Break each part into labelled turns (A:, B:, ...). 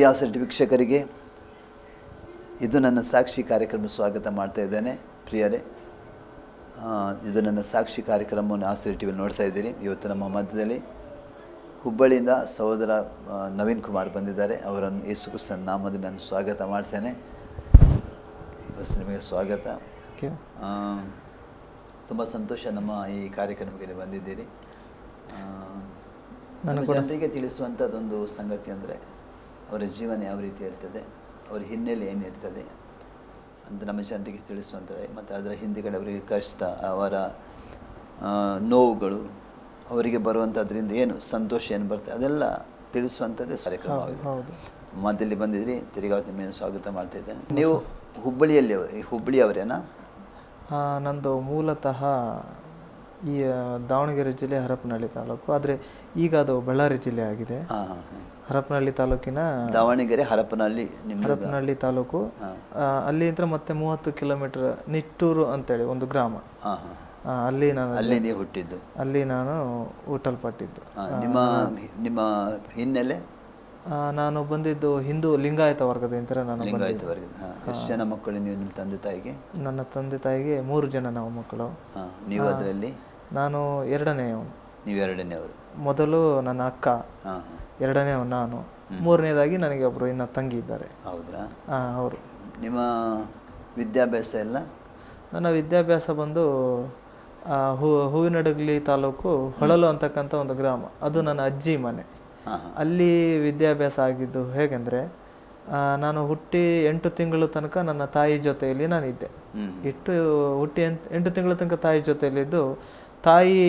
A: ಪ್ರಿಯ ಆಸಕ್ತ ವೀಕ್ಷಕರಿಗೆ ಇದು ನನ್ನ ಸಾಕ್ಷಿ ಕಾರ್ಯಕ್ರಮ ಸ್ವಾಗತ ಮಾಡ್ತಾ ಇದ್ದೇನೆ. ಪ್ರಿಯರೇ, ಇದು ನನ್ನ ಸಾಕ್ಷಿ ಕಾರ್ಯಕ್ರಮವನ್ನು ಆಸಕ್ತ ಟಿವಿಯಲ್ಲಿ ನೋಡ್ತಾ ಇದ್ದೀರಿ. ಇವತ್ತು ನಮ್ಮ ಮಧ್ಯದಲ್ಲಿ ಹುಬ್ಬಳ್ಳಿಯಿಂದ ಸಹೋದರ ನವೀನ್ ಕುಮಾರ್ ಬಂದಿದ್ದಾರೆ. ಅವರನ್ನು ಯೇಸು ಕ್ರಿಸ್ತನ ನಾಮದಲ್ಲಿ ನಾನು ಸ್ವಾಗತ ಮಾಡ್ತೇನೆ. ಬಸ್ ನಿಮಗೆ ಸ್ವಾಗತ. ತುಂಬ ಸಂತೋಷ ನಮ್ಮ ಈ ಕಾರ್ಯಕ್ರಮಕ್ಕೆ ಬಂದಿದ್ದೀರಿ. ಜನರಿಗೆ ತಿಳಿಸುವಂಥದ್ದೊಂದು ಸಂಗತಿ ಅಂದರೆ ಅವರ ಜೀವನ ಯಾವ ರೀತಿ ಇರ್ತದೆ, ಅವರ ಹಿನ್ನೆಲೆ ಏನಿರ್ತದೆ ಅಂತ ನಮ್ಮ ಜನರಿಗೆ ತಿಳಿಸುವಂಥದ್ದು, ಮತ್ತು ಅದರ ಹಿಂದುಗಡೆ ಅವರಿಗೆ ಕಷ್ಟ, ಅವರ ನೋವುಗಳು, ಅವರಿಗೆ ಬರುವಂಥದ್ರಿಂದ ಏನು ಸಂತೋಷ ಏನು ಬರ್ತದೆ ಅದೆಲ್ಲ ತಿಳಿಸುವಂಥದ್ದೇ ಕಾರ್ಯಕ್ರಮವಾಗಿದೆ. ಮಧ್ಯದಲ್ಲಿ ಬಂದಿದ್ರಿ, ತಿರುಗಿ ನಿಮ್ಮನ್ನು ಸ್ವಾಗತ ಮಾಡ್ತಾ ಇದ್ದೇನೆ. ನೀವು ಹುಬ್ಬಳ್ಳಿಯವರೇನಾ?
B: ನಂದು ಮೂಲತಃ ಈ ದಾವಣಗೆರೆ ಜಿಲ್ಲೆ ಹರಪನಹಳ್ಳಿ ತಾಲೂಕು, ಆದರೆ ಈಗ ಅದು ಬಳ್ಳಾರಿ ಜಿಲ್ಲೆ ಆಗಿದೆ. ಹರಪನಹಳ್ಳಿ ತಾಲೂಕಿನ
A: ದಾವಣಗೆರೆ ಹರಪನಹಳ್ಳಿ
B: ತಾಲೂಕು. ಅಲ್ಲಿಂದ ಮತ್ತೆ 30 ಕಿಲೋಮೀಟರ್ ನಿಟ್ಟೂರು ಅಂತೇಳಿ ಒಂದು ಗ್ರಾಮ. ಅಲ್ಲಿ
A: ನೀವು ಹುಟ್ಟಿದ್ದು? ಅಲ್ಲಿ
B: ನಾನು ಹುಟ್ಟಲ್ಪಟ್ಟಿದ್ದು.
A: ನಿಮ್ಮ ಹಿನ್ನೆಲೆ?
B: ನಾನು ಬಂದಿದ್ದು ಹಿಂದೂ ಲಿಂಗಾಯತ ವರ್ಗದಿಂದ. ನಾನು
A: ಲಿಂಗಾಯತ ವರ್ಗದ. ಎಷ್ಟು ಜನ ಮಕ್ಕಳು ನೀವು ನಿಮ್ಮ ತಂದೆ ತಾಯಿಗೆ?
B: ನನ್ನ ತಂದೆ ತಾಯಿಗೆ 3 ಜನ ನಾವು ಮಕ್ಕಳು.
A: ನೀವು ಅದರಲ್ಲಿ?
B: ನಾನು ಎರಡನೆಯವನು.
A: ನೀವು ಎರಡನೇವರು?
B: ಮೊದಲು ನನ್ನ ಅಕ್ಕ, ಎರಡನೇವ ನಾನು, ಮೂರನೇದಾಗಿ ನನಗೆ ಒಬ್ಬರು ಇನ್ನು ತಂಗಿ ಇದ್ದಾರೆ.
A: ಹೌದ್ರಾ?
B: ಅವರು.
A: ನಿಮ್ಮ ವಿದ್ಯಾಭ್ಯಾಸ ಎಲ್ಲ?
B: ನನ್ನ ವಿದ್ಯಾಭ್ಯಾಸ ಬಂದು ಹೂವಿನಡಗಲಿ ತಾಲೂಕು ಹೊಳಲು ಅಂತಕ್ಕಂಥ ಒಂದು ಗ್ರಾಮ, ಅದು ನನ್ನ ಅಜ್ಜಿ ಮನೆ. ಅಲ್ಲಿ ವಿದ್ಯಾಭ್ಯಾಸ ಆಗಿದ್ದು ಹೇಗೆಂದರೆ, ನಾನು ಹುಟ್ಟಿ 8 ತಿಂಗಳ ತನಕ ನನ್ನ ತಾಯಿ ಜೊತೆಯಲ್ಲಿ ನಾನಿದ್ದೆ. ಹುಟ್ಟಿ 8 ತಿಂಗಳ ತನಕ ತಾಯಿ ಜೊತೆಯಲ್ಲಿದ್ದು, ತಾಯಿ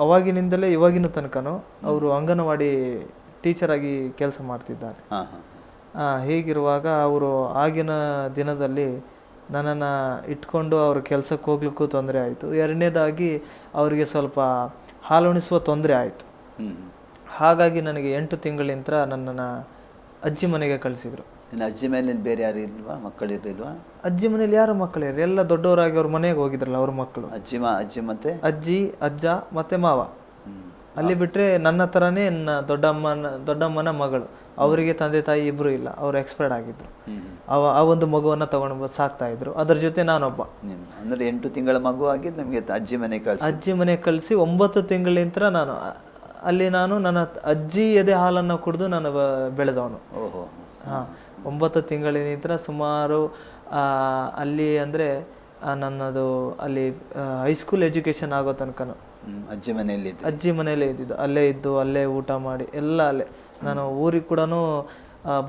B: ಅವಾಗಿನಿಂದಲೇ ಇವಾಗಿನ ತನಕನೂ ಅವರು ಅಂಗನವಾಡಿ ಟೀಚರಾಗಿ ಕೆಲಸ ಮಾಡ್ತಿದ್ದಾರೆ. ಹೀಗಿರುವಾಗ ಅವರು ಆಗಿನ ದಿನದಲ್ಲಿ ನನ್ನನ್ನು ಇಟ್ಕೊಂಡು ಅವ್ರ ಕೆಲಸಕ್ಕೆ ಹೋಗ್ಲಿಕ್ಕೂ ತೊಂದರೆ ಆಯಿತು. ಎರಡನೇದಾಗಿ ಅವರಿಗೆ ಸ್ವಲ್ಪ ಹಾಲುಣಿಸುವ ತೊಂದರೆ ಆಯಿತು. ಹಾಗಾಗಿ ನನಗೆ 8 ತಿಂಗಳಿಂದ ನನ್ನನ್ನು ಅಜ್ಜಿ ಮನೆಗೆ ಕಳಿಸಿದ್ರು.
A: ಅಜ್ಜಿ ಮನೇಲಿ ಬೇರೆ ಯಾರು ಇಲ್ವಾ? ಮಕ್ಕಳು ಇರಲಿಲ್ವಾ?
B: ಅಜ್ಜಿ ಮನೇಲಿ ಯಾರು ಮಕ್ಕಳಿರು, ಎಲ್ಲ ದೊಡ್ಡವರಾಗಿ ಅವ್ರ ಮನೆಗೆ ಹೋಗಿದ್ರಲ್ಲ ಅವ್ರ ಮಕ್ಕಳು.
A: ಅಜ್ಜಿ ಮತ್ತೆ
B: ಅಜ್ಜಿ, ಅಜ್ಜ ಮತ್ತೆ ಮಾವ. ಅಲ್ಲಿ ಬಿಟ್ಟರೆ ನನ್ನ ಥರನೇ ನನ್ನ ದೊಡ್ಡಮ್ಮನ ಮಗಳು. ಅವರಿಗೆ ತಂದೆ ತಾಯಿ ಇಬ್ಬರು ಇಲ್ಲ, ಅವರು ಎಕ್ಸ್ಪೈರ್ಡ್ ಆಗಿದ್ರು. ಆ ಒಂದು ಮಗುವನ್ನು ತಗೊಂಡು ಸಾಕ್ತಾ ಇದ್ರು, ಅದರ ಜೊತೆ ನಾನೊಬ್ಬ.
A: ಅಂದರೆ 8 ತಿಂಗಳ ಮಗು ಆಗಿ ನಮಗೆ ಅಜ್ಜಿ ಮನೆಗೆ ಕಳಿಸಿ
B: 9 ತಿಂಗಳಿಂದ ನಾನು ನನ್ನ ಅಜ್ಜಿ ಎದೆ ಹಾಲನ್ನು ಕುಡಿದು ನಾನು ಬೆಳೆದವನು. 9 ತಿಂಗಳಿನಿಂದ ಸುಮಾರು ಅಲ್ಲಿ ಅಂದರೆ ನನ್ನದು ಅಲ್ಲಿ ಹೈಸ್ಕೂಲ್ ಎಜುಕೇಷನ್ ಆಗೋ ತನಕ
A: ಅಜ್ಜಿ ಮನೆಯಲ್ಲೇ
B: ಇದ್ದಿದ್ದು. ಅಲ್ಲೇ ಇದ್ದು ಅಲ್ಲೇ ಊಟ ಮಾಡಿ ಎಲ್ಲ ಅಲ್ಲೇ. ನಾನು ಊರಿಗೆ ಕೂಡ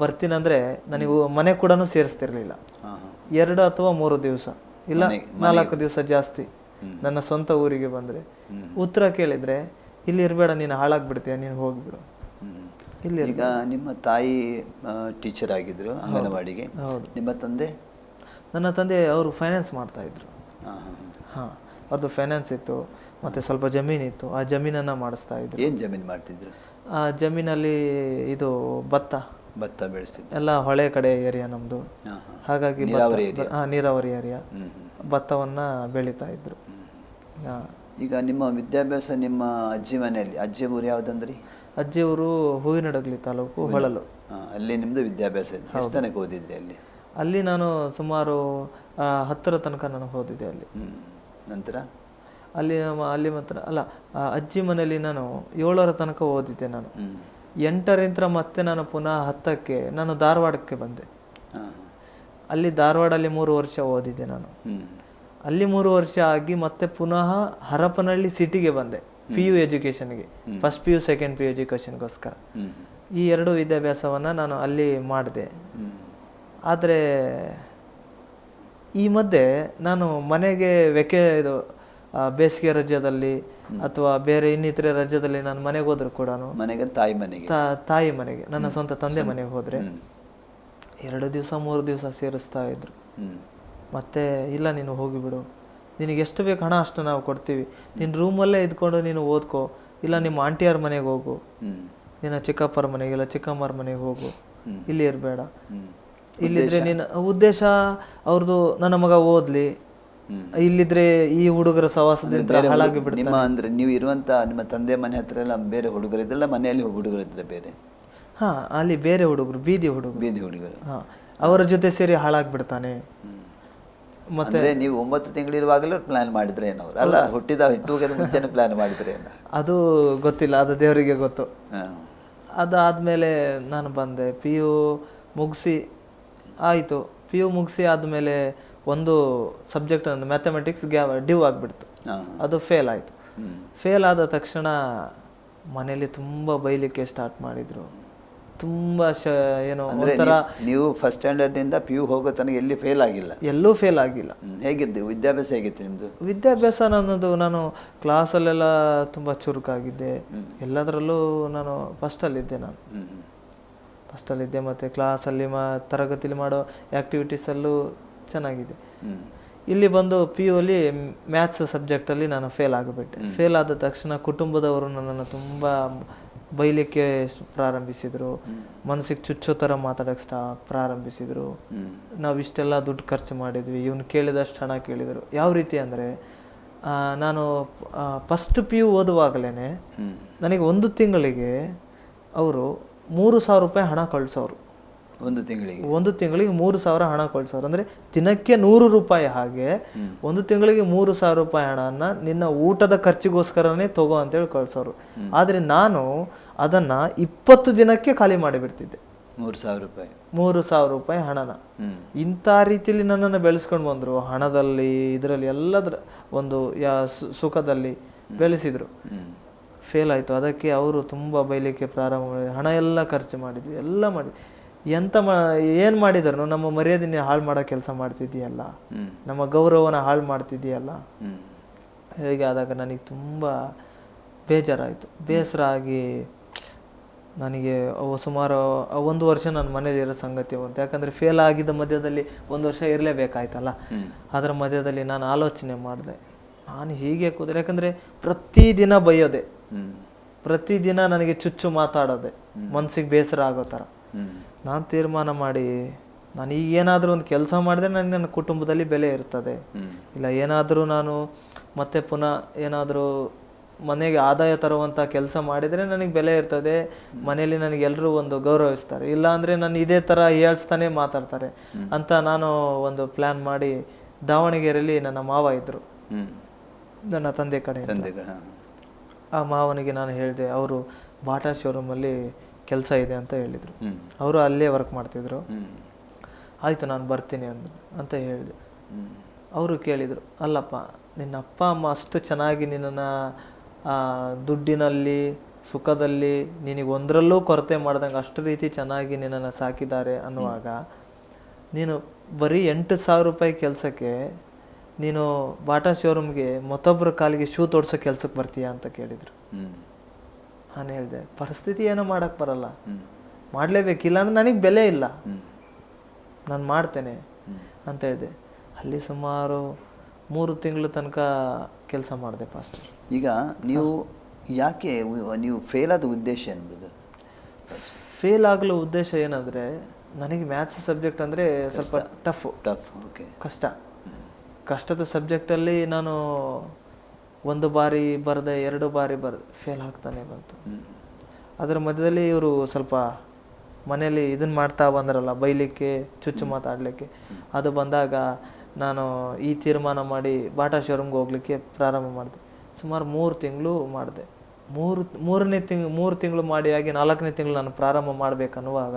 B: ಬರ್ತೀನಂದರೆ ನನಗೆ ಮನೆ ಕೂಡ ಸೇರಿಸ್ತಿರ್ಲಿಲ್ಲ. 2 ಅಥವಾ 3 ದಿವಸ ಇಲ್ಲ 4 ದಿವಸ ಜಾಸ್ತಿ ನನ್ನ ಸ್ವಂತ ಊರಿಗೆ ಬಂದರೆ ಉತ್ತರ ಕೇಳಿದರೆ, ಇಲ್ಲಿ ಇರಬೇಡ, ನೀನು ಹಾಳಾಗ್ಬಿಡ್ತೀಯ, ನೀನು ಹೋಗಿಬಿಡು ಇಲ್ಲಿ.
A: ಈಗ ನಿಮ್ಮ ತಾಯಿ ಟೀಚರ್ ಆಗಿದ್ರು ಅಂಗನವಾಡಿಗೆ. ನಿಮ್ಮ ತಂದೆ?
B: ನನ್ನ ತಂದೆ ಅವರು ಫೈನಾನ್ಸ್ ಮಾಡ್ತಾಯಿದ್ರು. ಅದು ಫೈನಾನ್ಸ್ ಇತ್ತು, ಮತ್ತು ಸ್ವಲ್ಪ ಜಮೀನಿತ್ತು. ಆ ಜಮೀನನ್ನು ಮಾಡಿಸ್ತಾ ಇದ್ರು.
A: ಏನು ಜಮೀನು ಮಾಡ್ತಿದ್ರು?
B: ಆ ಜಮೀನಲ್ಲಿ ಇದು ಭತ್ತ
A: ಬೆಳೆಸಿದ್ರು.
B: ಎಲ್ಲ ಹೊಳೆ ಕಡೆ ಏರಿಯಾ ನಮ್ಮದು. ಹಾಗಾಗಿ ನೀರಾವರಿ ಏರಿಯಾ, ಭತ್ತವನ್ನು ಬೆಳೀತಾ ಇದ್ರು.
A: ಈಗ ನಿಮ್ಮ ವಿದ್ಯಾಭ್ಯಾಸ ನಿಮ್ಮ ಅಜ್ಜಿ ಮನೆಯಲ್ಲಿ? ಅಜ್ಜಿ ಊರು ಯಾವುದಂದ್ರಿ?
B: ಅಜ್ಜಿ ಊರು ಹೂವಿನಡಗಲಿ ತಾಲೂಕು ಹೊಳಲು.
A: ಅಲ್ಲಿ ನಿಮ್ಮದು ವಿದ್ಯಾಭ್ಯಾಸ ಇದೆ? ಎಷ್ಟು ತನಕ ಓದಿದ್ರಿ ಅಲ್ಲಿ?
B: ಅಲ್ಲಿ ನಾನು ಸುಮಾರು 10ರ ತನಕ ನಾನು ಓದಿದ್ದೆ ಅಲ್ಲಿ.
A: ನಂತರ
B: ಅಲ್ಲಿ ಮಾತ್ರ ಅಲ್ಲ, ಅಜ್ಜಿ ಮನೆಯಲ್ಲಿ ನಾನು 7ರ ತನಕ ಓದಿದ್ದೆ. ನಾನು 8ರಿಂದ ಮತ್ತೆ ನಾನು ಪುನಃ 10ಕ್ಕೆ ನಾನು ಧಾರವಾಡಕ್ಕೆ ಬಂದೆ. ಅಲ್ಲಿ ಧಾರವಾಡಲ್ಲಿ 3 ವರ್ಷ ಓದಿದ್ದೆ ನಾನು. ಅಲ್ಲಿ 3 ವರ್ಷ ಆಗಿ ಮತ್ತೆ ಪುನಃ ಹರಪನಹಳ್ಳಿ ಸಿಟಿಗೆ ಬಂದೆ PU ಎಜುಕೇಷನ್ಗೆ. ಫಸ್ಟ್ PU ಸೆಕೆಂಡ್ PU ಎಜುಕೇಷನ್ಗೋಸ್ಕರ. ಈ 2 ವಿದ್ಯಾಭ್ಯಾಸವನ್ನು ನಾನು ಅಲ್ಲಿ ಮಾಡಿದೆ. ಆದರೆ ಈ ಮಧ್ಯೆ ನಾನು ಮನೆಗೆ ಬೇಸಿಗೆ ರಜದಲ್ಲಿ ಅಥವಾ ಬೇರೆ ಇನ್ನಿತರೆ ರಜದಲ್ಲಿ ನಾನು ಮನೆಗೆ ಹೋದ್ರು ಕೂಡ, ತಾಯಿ ಮನೆಗೆ ನನ್ನ ಸ್ವಂತ ತಂದೆ ಮನೆಗೆ ಹೋದರೆ 2 ದಿವಸ 3 ದಿವಸ ಸೇರಿಸ್ತಾ ಇದ್ರು. ಮತ್ತೆ ಇಲ್ಲ, ನೀನು ಹೋಗಿಬಿಡು, ನಿನಗೆ ಎಷ್ಟು ಬೇಕು ಹಣ ಅಷ್ಟು ನಾವು ಕೊಡ್ತೀವಿ, ನಿನ್ನ ರೂಮಲ್ಲೇ ಇದ್ಕೊಂಡು ನೀನು ಓದ್ಕೋ, ಇಲ್ಲ ನಿಮ್ಮ ಆಂಟಿಯವ್ರ ಮನೆಗೆ ಹೋಗು, ನಿನ್ನ ಚಿಕ್ಕಪ್ಪರ ಮನೆಗೆ ಇಲ್ಲ ಚಿಕ್ಕಮ್ಮರ ಮನೆಗೆ ಹೋಗು, ಇಲ್ಲಿ ಇರಬೇಡ. ಇಲ್ಲಿದ್ರೆ ನಿನ್ನ ಉದ್ದೇಶ ಅವ್ರದ್ದು ನನ್ನ ಮಗ ಓದ್ಲಿ, ಇಲ್ಲಿದ್ರೆ ಈ ಹುಡುಗರ ಸವಾಸದಿಂದ ಹಾಳಾಗಿ ಬಿಡ್ತಾರೆ.
A: ಅಂದ್ರೆ ನೀವು ಇರುವಂತ ನಿಮ್ಮ ತಂದೆ ಮನೆ ಹತ್ರ ಎಲ್ಲ ಬೇರೆ ಹುಡುಗರು ಇದ್ದಲ್ಲ, ಮನೆಯಲ್ಲಿ ಹುಡುಗರು ಇದ್ರೆ ಬೇರೆ?
B: ಹಾಂ, ಅಲ್ಲಿ ಬೇರೆ ಹುಡುಗರು, ಬೀದಿ
A: ಹುಡುಗರು.
B: ಹಾಂ, ಅವರ ಜೊತೆ ಸೇರಿ ಹಾಳಾಗ್ಬಿಡ್ತಾನೆ.
A: ಮತ್ತೆ ನೀವು 9 ತಿಂಗಳಿರುವಾಗಲೂ ಪ್ಲಾನ್ ಮಾಡಿದ್ರೆ ಏನವ್ರು ಅಲ್ಲ, ಹುಟ್ಟುವುದಕ್ಕೆ ಮುಂಚೆನೇ ಪ್ಲಾನ್ ಮಾಡಿದ್ರೆ
B: ಅದು ಗೊತ್ತಿಲ್ಲ, ಅದು ದೇವರಿಗೆ ಗೊತ್ತು. ಅದಾದಮೇಲೆ ನಾನು ಬಂದೆ, ಪಿ ಯು ಮುಗಿಸಿ ಆಯಿತು. ಪಿ ಯು ಮುಗಿಸಿ ಆದಮೇಲೆ ಒಂದು ಸಬ್ಜೆಕ್ಟ್ ಒಂದು ಮ್ಯಾಥಮೆಟಿಕ್ಸ್ ಡ್ಯೂ ಆಗಿಬಿಡ್ತು. ಅದು ಫೇಲ್ ಆಯಿತು. ಫೇಲ್ ಆದ ತಕ್ಷಣ ಮನೇಲಿ ತುಂಬ ಬೈಲಿಕ್ಕೆ ಸ್ಟಾರ್ಟ್ ಮಾಡಿದರು. ತುಂಬ ಏನೋ ಒಂಥರ.
A: ನೀವು ಫಸ್ಟ್ ಸ್ಟ್ಯಾಂಡರ್ಡ್ನಿಂದ ಪಿ ಯು ಹೋಗೋ ತನಕ ಎಲ್ಲಿ ಫೇಲ್ ಆಗಿಲ್ಲ?
B: ಎಲ್ಲೂ ಫೇಲ್ ಆಗಿಲ್ಲ.
A: ಹೇಗಿದ್ದು ವಿದ್ಯಾಭ್ಯಾಸ? ಹೇಗಿತ್ತು ನಿಮ್ಮದು
B: ವಿದ್ಯಾಭ್ಯಾಸ? ನನ್ನದು, ನಾನು ಕ್ಲಾಸಲ್ಲೆಲ್ಲ ತುಂಬ ಚುರುಕಾಗಿದ್ದೆ. ಎಲ್ಲದರಲ್ಲೂ ನಾನು ಫಸ್ಟಲ್ಲಿದ್ದೆ. ಫಸ್ಟಲ್ಲಿದ್ದೆ. ಮತ್ತು ಕ್ಲಾಸಲ್ಲಿ ತರಗತಿಲಿ ಮಾಡೋ ಆ್ಯಕ್ಟಿವಿಟೀಸಲ್ಲೂ ಚೆನ್ನಾಗಿದೆ. ಇಲ್ಲಿ ಬಂದು ಪಿ ಯು ಅಲ್ಲಿ ಮ್ಯಾಥ್ಸ್ ಸಬ್ಜೆಕ್ಟಲ್ಲಿ ನಾನು ಫೇಲ್ ಆಗಿಬಿಟ್ಟೆ. ಫೇಲ್ ಆದ ತಕ್ಷಣ ಕುಟುಂಬದವರು ನನ್ನನ್ನು ತುಂಬ ಬೈಲಿಕ್ಕೆ ಪ್ರಾರಂಭಿಸಿದರು. ಮನಸ್ಸಿಗೆ ಚುಚ್ಚೋ ಥರ ಮಾತಾಡೋಕ್ಕೆ ಪ್ರಾರಂಭಿಸಿದರು. ನಾವು ಇಷ್ಟೆಲ್ಲ ದುಡ್ಡು ಖರ್ಚು ಮಾಡಿದ್ವಿ, ಇವನು ಕೇಳಿದಷ್ಟು ಹಣ ಕೇಳಿದರು. ಯಾವ ರೀತಿ ಅಂದರೆ, ನಾನು ಫಸ್ಟ್ ಪಿ ಯು ಓದುವಾಗಲೇ ನನಗೆ ಒಂದು ತಿಂಗಳಿಗೆ ಅವರು 3,000 ರೂಪಾಯಿ ಹಣ ಕಳಿಸೋರು.
A: ಒಂದು ತಿಂಗಳಿಗೆ
B: 3,000 ಹಣ ಕಳಿಸೋರು. ಅಂದರೆ ದಿನಕ್ಕೆ 100 ರೂಪಾಯಿ. ಹಾಗೆ ಒಂದು ತಿಂಗಳಿಗೆ 3,000 ರೂಪಾಯಿ ಹಣನ ನಿನ್ನ ಊಟದ ಖರ್ಚಿಗೋಸ್ಕರನೇ ತಗೋ ಅಂತೇಳಿ ಕಳಿಸೋರು. ಆದರೆ ನಾನು ಅದನ್ನು 20 ದಿನಕ್ಕೆ ಖಾಲಿ ಮಾಡಿಬಿಡ್ತಿದ್ದೆ. 3,000 ರೂಪಾಯಿ ಹಣನ. ಇಂಥ ರೀತಿಯಲ್ಲಿ ನನ್ನನ್ನು ಬೆಳೆಸ್ಕೊಂಡು ಬಂದರು. ಹಣದಲ್ಲಿ, ಇದರಲ್ಲಿ ಎಲ್ಲದರ ಒಂದು ಸುಖದಲ್ಲಿ ಬೆಳೆಸಿದರು. ಫೇಲ್ ಆಯಿತು. ಅದಕ್ಕೆ ಅವರು ತುಂಬ ಬೈಲಿಕ್ಕೆ ಪ್ರಾರಂಭ ಮಾಡಿ, ಹಣ ಎಲ್ಲ ಖರ್ಚು ಮಾಡಿದ್ವಿ, ಎಲ್ಲ ಮಾಡಿದ್ವಿ. ಏನು ಮಾಡಿದ್ರು, ನಮ್ಮ ಮರ್ಯಾದೆನ ಹಾಳು ಮಾಡೋ ಕೆಲಸ ಮಾಡ್ತಿದ್ದೀಯಲ್ಲ, ನಮ್ಮ ಗೌರವನ ಹಾಳು ಮಾಡ್ತಿದ್ದೀಯಲ್ಲ. ಹೇಗೆ ಆದಾಗ ನನಗೆ ತುಂಬ ಬೇಜಾರಾಯಿತು. ಬೇಸರ ಆಗಿ ನನಗೆ ಸುಮಾರು 1 ವರ್ಷ ನನ್ನ ಮನೇಲಿರೋ ಸಂಗತಿ ಬಂತು. ಯಾಕಂದರೆ ಫೇಲ್ ಆಗಿದ್ದ ಮಧ್ಯದಲ್ಲಿ 1 ವರ್ಷ ಇರಲೇಬೇಕಾಯ್ತಲ್ಲ. ಅದರ ಮಧ್ಯದಲ್ಲಿ ನಾನು ಆಲೋಚನೆ ಮಾಡಿದೆ, ನಾನು ಹೀಗೆ ಕೂದರೆ, ಯಾಕಂದರೆ ಪ್ರತಿದಿನ ಬೈಯೋದೆ, ಪ್ರತಿದಿನ ನನಗೆ ಚುಚ್ಚು ಮಾತಾಡೋದೆ, ಮನಸ್ಸಿಗೆ ಬೇಸರ ಆಗೋ ಥರ. ನಾನು ತೀರ್ಮಾನ ಮಾಡಿ, ನಾನು ಈಗ ಏನಾದರೂ ಒಂದು ಕೆಲಸ ಮಾಡಿದ್ರೆ ನನಗೆ ನನ್ನ ಕುಟುಂಬದಲ್ಲಿ ಬೆಲೆ ಇರ್ತದೆ. ಇಲ್ಲ ಏನಾದರೂ ನಾನು ಮತ್ತೆ ಪುನಃ ಏನಾದರೂ ಮನೆಗೆ ಆದಾಯ ತರುವಂಥ ಕೆಲಸ ಮಾಡಿದರೆ ನನಗೆ ಬೆಲೆ ಇರ್ತದೆ, ಮನೆಯಲ್ಲಿ ನನಗೆ ಎಲ್ಲರೂ ಒಂದು ಗೌರವಿಸ್ತಾರೆ. ಇಲ್ಲ ಅಂದರೆ ನಾನು ಇದೇ ಥರ ಹೇಳ್ಸ್ತಾನೆ ಮಾತಾಡ್ತಾರೆ ಅಂತ ನಾನು ಒಂದು ಪ್ಲ್ಯಾನ್ ಮಾಡಿ, ದಾವಣಗೆರೆಯಲ್ಲಿ ನನ್ನ ಮಾವ ಇದ್ದರು, ನನ್ನ ತಂದೆ ಕಡೆ. ಆ ಮಾವನಿಗೆ ನಾನು ಹೇಳಿದೆ, ಅವರು ಬಾಟಾ ಶೋರೂಮಲ್ಲಿ ಕೆಲಸ ಇದೆ ಅಂತ ಹೇಳಿದರು. ಅವರು ಅಲ್ಲೇ ವರ್ಕ್ ಮಾಡ್ತಿದ್ರು. ಆಯಿತು ನಾನು ಬರ್ತೀನಿ ಅಂತ ಹೇಳಿದೆ. ಅವರು ಕೇಳಿದರು, ಅಲ್ಲಪ್ಪ ನಿನ್ನ ಅಪ್ಪ ಅಮ್ಮ ಅಷ್ಟು ಚೆನ್ನಾಗಿ ನಿನ್ನನ್ನು ದುಡ್ಡಿನಲ್ಲಿ, ಸುಖದಲ್ಲಿ ನಿನಗೆ ಒಂದರಲ್ಲೂ ಕೊರತೆ ಮಾಡ್ದಂಗೆ ಅಷ್ಟು ರೀತಿ ಚೆನ್ನಾಗಿ ನಿನ್ನನ್ನು ಸಾಕಿದ್ದಾರೆ ಅನ್ನುವಾಗ, ನೀನು ಬರೀ 8,000 ರೂಪಾಯಿ ಕೆಲಸಕ್ಕೆ ನೀನು ಬಾಟಾ ಶೋರೂಮ್ಗೆ ಮತ್ತೊಬ್ಬರ ಕಾಲಿಗೆ ಶೂ ತೋಡ್ಸೋ ಕೆಲಸಕ್ಕೆ ಬರ್ತೀಯಾ ಅಂತ ಕೇಳಿದರು. ನಾನು ಹೇಳಿದೆ, ಪರಿಸ್ಥಿತಿ ಏನೋ ಮಾಡೋಕ್ಕೆ ಬರಲ್ಲ, ಮಾಡಲೇಬೇಕಿಲ್ಲ ಅಂದರೆ ನನಗೆ ಬೆಲೆ ಇಲ್ಲ, ನಾನು ಮಾಡ್ತೇನೆ ಅಂತ ಹೇಳಿದೆ. ಅಲ್ಲಿ ಸುಮಾರು 3 ತಿಂಗಳ ತನಕ ಕೆಲಸ ಮಾಡಿದೆ ಪಾಸ್ಟರ್.
A: ಈಗ ನೀವು ಯಾಕೆ ನೀವು ಫೇಲ್ ಆದ ಉದ್ದೇಶ ಏನು ಬ್ರದರ್?
B: ಫೇಲ್ ಆಗಲು ಉದ್ದೇಶ ಏನಂದರೆ, ನನಗೆ ಮ್ಯಾಥ್ಸ್ ಸಬ್ಜೆಕ್ಟ್ ಅಂದರೆ ಸ್ವಲ್ಪ ಟಫ್.
A: ಓಕೆ,
B: ಕಷ್ಟದ ಸಬ್ಜೆಕ್ಟಲ್ಲಿ ನಾನು 1 ಬಾರಿ ಬರೆದೆ, 2 ಬಾರಿ ಬರೆದೆ, ಫೇಲ್ ಆಗ್ತಾನೆ ಬಂತು. ಅದರ ಮಧ್ಯದಲ್ಲಿ ಇವರು ಸ್ವಲ್ಪ ಮನೇಲಿ ಇದನ್ನು ಮಾಡ್ತಾ ಬಂದ್ರಲ್ಲ, ಬೈಲಿಕ್ಕೆ, ಚುಚ್ಚು ಮಾತಾಡಲಿಕ್ಕೆ. ಅದು ಬಂದಾಗ ನಾನು ಈ ತೀರ್ಮಾನ ಮಾಡಿ ಬಾಟಾ ಶೋರೂಮ್ಗೆ ಹೋಗ್ಲಿಕ್ಕೆ ಪ್ರಾರಂಭ ಮಾಡಿದೆ. ಸುಮಾರು 3 ತಿಂಗಳು ಮಾಡಿದೆ. 3 ತಿಂಗಳು ಮಾಡಿ ಆಗಿ 4ನೇ ತಿಂಗಳು ನಾನು ಪ್ರಾರಂಭ ಮಾಡಬೇಕನ್ನುವಾಗ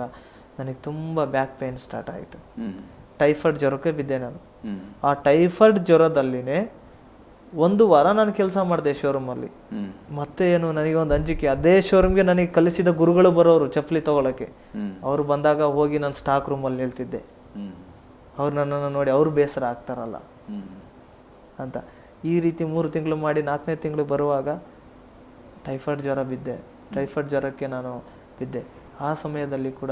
B: ನನಗೆ ತುಂಬ ಬ್ಯಾಕ್ ಪೇನ್ ಸ್ಟಾರ್ಟ್ ಆಯಿತು. ಟೈಫಾಯ್ಡ್ ಜ್ವರಕ್ಕೆ ಬಿದ್ದೆ ನಾನು. ಆ ಟೈಫಾಯ್ಡ್ ಜ್ವರದಲ್ಲಿನೇ 1 ವಾರ ನಾನು ಕೆಲಸ ಮಾಡಿದೆ ಶೋರೂಮಲ್ಲಿ. ಮತ್ತೆ ಏನು, ನನಗೆ ಒಂದು ಅಂಜಿಕೆ. ಅದೇ ಶೋರೂಮ್ಗೆ ನನಗೆ ಕಲಿಸಿದ ಗುರುಗಳು ಬರೋರು ಚಪ್ಪಲಿ ತೊಗೊಳಕ್ಕೆ. ಅವರು ಬಂದಾಗ ಹೋಗಿ ನಾನು ಸ್ಟಾಕ್ ರೂಮಲ್ಲಿ ಹೇಳ್ತಿದ್ದೆ. ಅವ್ರು ನನ್ನನ್ನು ನೋಡಿ ಅವರು ಬೇಸರ ಆಗ್ತಾರಲ್ಲ ಅಂತ. ಈ ರೀತಿ 3 ತಿಂಗಳು ಮಾಡಿ 4ನೇ ತಿಂಗಳು ಬರುವಾಗ ಟೈಫಾಯ್ಡ್ ಜ್ವರ ಬಿದ್ದೆ. ಟೈಫಾಯ್ಡ್ ಜ್ವರಕ್ಕೆ ನಾನು ಬಿದ್ದೆ. ಆ ಸಮಯದಲ್ಲಿ ಕೂಡ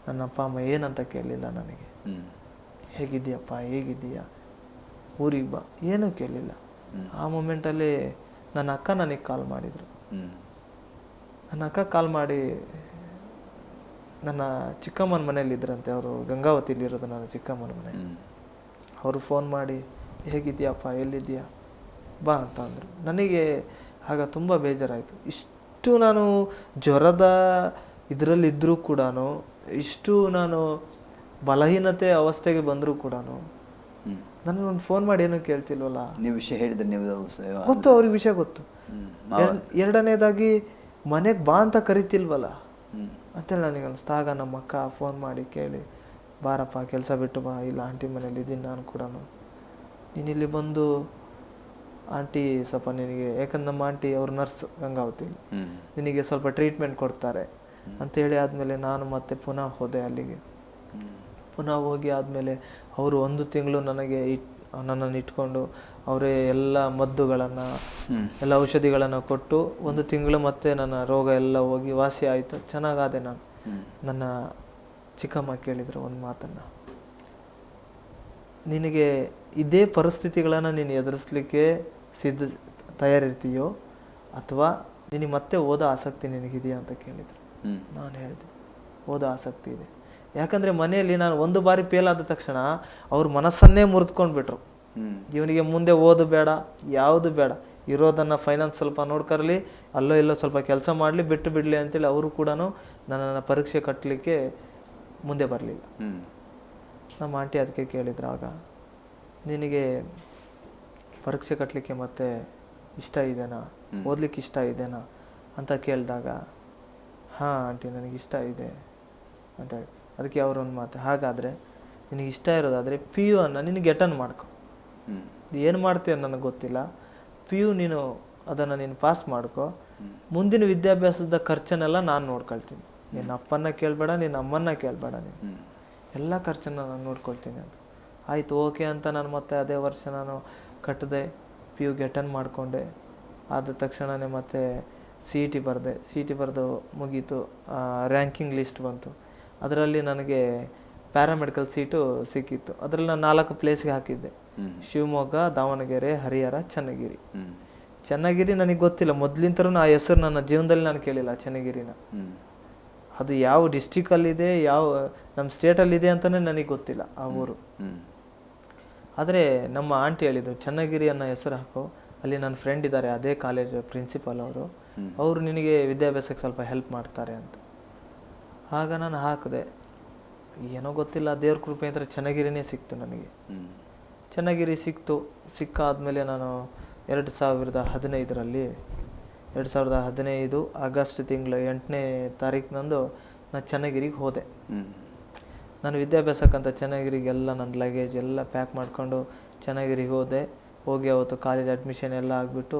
B: ನನ್ನ ಅಪ್ಪ ಅಮ್ಮ ಏನಂತ ಕೇಳಲಿಲ್ಲ ನನಗೆ. ಹೇಗಿದ್ದೀಯಾ, ಊರಿಗೆ ಬಾ, ಏನೂ ಕೇಳಲಿಲ್ಲ. ಆ ಮೂಮೆಂಟಲ್ಲಿ ನನ್ನ ಅಕ್ಕ ನನಗೆ ಕಾಲ್ ಮಾಡಿದರು. ನನ್ನ ಅಕ್ಕ ಕಾಲ್ ಮಾಡಿ, ನನ್ನ ಚಿಕ್ಕಮ್ಮನ ಮನೇಲಿದ್ದರಂತೆ, ಅವರು ಗಂಗಾವತಿಲಿರೋದು ನನ್ನ ಚಿಕ್ಕಮ್ಮನ ಮನೆ. ಅವರು ಫೋನ್ ಮಾಡಿ, ಹೇಗಿದ್ದೀಯಪ್ಪ, ಎಲ್ಲಿದ್ದೀಯಾ, ಬಾ ಅಂತ ಅಂದರು. ನನಗೆ ಆಗ ತುಂಬ ಬೇಜಾರಾಯಿತು. ಇಷ್ಟು ನಾನು ಜ್ವರದ ಇದರಲ್ಲಿದ್ದರೂ ಕೂಡ ಇಷ್ಟು ನಾನು ಬಲಹೀನತೆ ಅವಸ್ಥೆಗೆ ಬಂದರೂ ಕೂಡ ನನಗೆ ಒಂದು ಫೋನ್ ಮಾಡಿ ಏನೋ ಕೇಳ್ತಿಲ್ವಲ್ಲ.
A: ನೀವು ವಿಷಯ ಹೇಳಿದ್ರೆ ನೀವು
B: ಗೊತ್ತು, ಅವ್ರಿಗೆ ವಿಷಯ ಗೊತ್ತು. ಎರಡನೇದಾಗಿ ಮನೆಗೆ ಬಾ ಅಂತ ಕರಿತಿಲ್ವಲ್ಲ ಅಂತೇಳಿ ನನಗೆ ಅನಿಸ್ತಾ. ಆಗ ನಮ್ಮ ಅಕ್ಕ ಫೋನ್ ಮಾಡಿ ಕೇಳಿ, ಬಾರಪ್ಪ ಕೆಲಸ ಬಿಟ್ಟು ಬಾ, ಇಲ್ಲ ಆಂಟಿ ಮನೇಲಿ ಇದ್ದೀನಿ ನಾನು ಕೂಡ, ನೀನು ಇಲ್ಲಿ ಬಂದು ಆಂಟಿ ಸ್ವಲ್ಪ ನಿನಗೆ, ಯಾಕಂದ್ರೆ ನಮ್ಮ ಆಂಟಿ ಅವ್ರ ನರ್ಸ್ ಗಂಗಾವತಿಲಿ, ನಿನಗೆ ಸ್ವಲ್ಪ ಟ್ರೀಟ್ಮೆಂಟ್ ಕೊಡ್ತಾರೆ ಅಂತೇಳಿ ಆದಮೇಲೆ ನಾನು ಮತ್ತೆ ಪುನಃ ಹೋದೆ ಅಲ್ಲಿಗೆ. ಪುನಃ ಹೋಗಿ ಆದಮೇಲೆ ಅವರು 1 ತಿಂಗಳು ನನಗೆ ನನ್ನನ್ನು ಇಟ್ಕೊಂಡು ಅವರೇ ಎಲ್ಲ ಮದ್ದುಗಳನ್ನು ಎಲ್ಲ ಔಷಧಿಗಳನ್ನು ಕೊಟ್ಟು 1 ತಿಂಗಳು ಮತ್ತೆ ನನ್ನ ರೋಗ ಎಲ್ಲ ಹೋಗಿ ವಾಸಿ ಆಯಿತು, ಚೆನ್ನಾಗಾದೆ ನಾನು. ನನ್ನ ಚಿಕ್ಕಮ್ಮ ಕೇಳಿದರು ಒಂದು ಮಾತನ್ನು, ನಿನಗೆ ಇದೇ ಪರಿಸ್ಥಿತಿಗಳನ್ನು ನೀನು ಎದುರಿಸ್ಲಿಕ್ಕೆ ತಯಾರಿರ್ತೀಯೋ ಅಥವಾ ನಿನಗೆ ಮತ್ತೆ ಓದೋ ಆಸಕ್ತಿ ನಿನಗಿದೆಯಾ ಅಂತ ಕೇಳಿದರು. ನಾನು ಹೇಳಿದೆ ಓದೋ ಆಸಕ್ತಿ ಇದೆ. ಯಾಕಂದರೆ ಮನೆಯಲ್ಲಿ ನಾನು 1 ಬಾರಿ ಫೇಲ್ ಆದ ತಕ್ಷಣ ಅವ್ರ ಮನಸ್ಸನ್ನೇ ಮುರಿದುಕೊಂಡ್ಬಿಟ್ರು. ಇವನಿಗೆ ಮುಂದೆ ಓದು ಬೇಡ, ಯಾವುದು ಬೇಡ, ಇರೋದನ್ನು ಫೈನಾನ್ಸ್ ಸ್ವಲ್ಪ ನೋಡ್ಕರಲಿ, ಅಲ್ಲೋ ಇಲ್ಲೋ ಸ್ವಲ್ಪ ಕೆಲಸ ಮಾಡಲಿ, ಬಿಟ್ಟು ಬಿಡಲಿ ಅಂತೇಳಿ ಅವರು ಕೂಡ ನನ್ನನ್ನು ಪರೀಕ್ಷೆ ಕಟ್ಟಲಿಕ್ಕೆ ಮುಂದೆ ಬರಲಿಲ್ಲ. ನಮ್ಮ ಆಂಟಿ ಅದಕ್ಕೆ ಕೇಳಿದ್ರು, ಆಗ ನಿನಗೆ ಪರೀಕ್ಷೆ ಕಟ್ಟಲಿಕ್ಕೆ ಮತ್ತೆ ಇಷ್ಟ ಇದೆನಾ, ಓದಲಿಕ್ಕೆ ಇಷ್ಟ ಇದೆನಾ ಅಂತ ಕೇಳಿದಾಗ, ಹಾಂ ಆಂಟಿ ನನಗೆ ಇಷ್ಟ ಇದೆ ಅಂತ ಹೇಳಿ. ಅದಕ್ಕೆ ಅವರೊಂದು ಮಾತು, ಹಾಗಾದರೆ ನಿನಗೆ ಇಷ್ಟ ಇರೋದಾದರೆ PU ಅನ್ನು ನಿನಗೆ ಅಟೆಂಡ್ ಮಾಡ್ಕೊ, ಏನು ಮಾಡ್ತೀಯ ನನಗೆ ಗೊತ್ತಿಲ್ಲ, PU ನೀನು ಅದನ್ನು ನೀನು ಪಾಸ್ ಮಾಡ್ಕೊ, ಮುಂದಿನ ವಿದ್ಯಾಭ್ಯಾಸದ ಖರ್ಚನ್ನೆಲ್ಲ ನಾನು ನೋಡ್ಕೊಳ್ತೀನಿ, ನಿನ್ನ ಅಪ್ಪನ್ನ ಕೇಳಬೇಡ, ನಿನ್ನ ಅಮ್ಮನ್ನ ಕೇಳಬೇಡ, ನೀನು ಎಲ್ಲ ಖರ್ಚನ್ನು ನಾನು ನೋಡ್ಕೊಳ್ತೀನಿ ಅಂತ. ಆಯಿತು ಓಕೆ ಅಂತ ನಾನು ಮತ್ತೆ ಅದೇ ವರ್ಷ ನಾನು ಕಟ್ಟಿದೆ, PUಗೆ ಅಟೆಂಡ್ ಮಾಡಿಕೊಂಡೆ. ಆದ ತಕ್ಷಣವೇ ಮತ್ತೆ CET ಬರೆದೆ. CET ಬರೆದು ಮುಗೀತು, ರ್ಯಾಂಕಿಂಗ್ ಲಿಸ್ಟ್ ಬಂತು. ಅದರಲ್ಲಿ ನನಗೆ ಪ್ಯಾರಾಮೆಡಿಕಲ್ ಸೀಟು ಸಿಕ್ಕಿತ್ತು. ಅದರಲ್ಲಿ ನಾನು 4 ಪ್ಲೇಸ್ಗೆ ಹಾಕಿದ್ದೆ, ಶಿವಮೊಗ್ಗ, ದಾವಣಗೆರೆ, ಹರಿಹರ, ಚನ್ನಗಿರಿ. ಚನ್ನಗಿರಿ ನನಗೆ ಗೊತ್ತಿಲ್ಲ, ಮೊದಲಿಂತರೂ ಆ ಹೆಸರು ನನ್ನ ಜೀವನದಲ್ಲಿ ನಾನು ಕೇಳಿಲ್ಲ ಚನ್ನಗಿರಿನ. ಅದು ಯಾವ ಡಿಸ್ಟಿಕಲ್ಲಿದೆ, ಯಾವ ನಮ್ಮ ಸ್ಟೇಟಲ್ಲಿದೆ ಅಂತಲೇ ನನಗೆ ಗೊತ್ತಿಲ್ಲ ಆ ಊರು. ಆದರೆ ನಮ್ಮ ಆಂಟಿ ಹೇಳಿದರು, ಚನ್ನಗಿರಿ ಅನ್ನೋ ಹೆಸರು ಹಾಕೋ, ಅಲ್ಲಿ ನನ್ನ ಫ್ರೆಂಡ್ ಇದ್ದಾರೆ, ಅದೇ ಕಾಲೇಜ್ ಪ್ರಿನ್ಸಿಪಾಲ್ ಅವರು ನಿನಗೆ ವಿದ್ಯಾಭ್ಯಾಸಕ್ಕೆ ಸ್ವಲ್ಪ ಹೆಲ್ಪ್ ಮಾಡ್ತಾರೆ ಅಂತ. ಆಗ ನಾನು ಹಾಕಿದೆ. ಏನೋ ಗೊತ್ತಿಲ್ಲ, ದೇವ್ರ ಕೃಪೆ ಅಂದರೆ ಚನ್ನಗಿರಿನೇ ಸಿಕ್ತು ನನಗೆ. ಚನ್ನಗಿರಿ ಸಿಕ್ಕಾದ್ಮೇಲೆ ನಾನು 2015 ಆಗಸ್ಟ್ ತಿಂಗಳು 8ನೇ ತಾರೀಕಿನಂದು ನಾನು ಚನ್ನಗಿರಿಗೆ ಹೋದೆ. ನಾನು ವಿದ್ಯಾಭ್ಯಾಸಕ್ಕಂತ ಚನ್ನಗಿರಿಗೆಲ್ಲ ನನ್ನ ಲಗೇಜ್ ಎಲ್ಲ ಪ್ಯಾಕ್ ಮಾಡಿಕೊಂಡು ಚನ್ನಗಿರಿಗೆ ಹೋಗಿ ಅವತ್ತು ಕಾಲೇಜ್ ಅಡ್ಮಿಷನ್ ಎಲ್ಲ ಆಗಿಬಿಟ್ಟು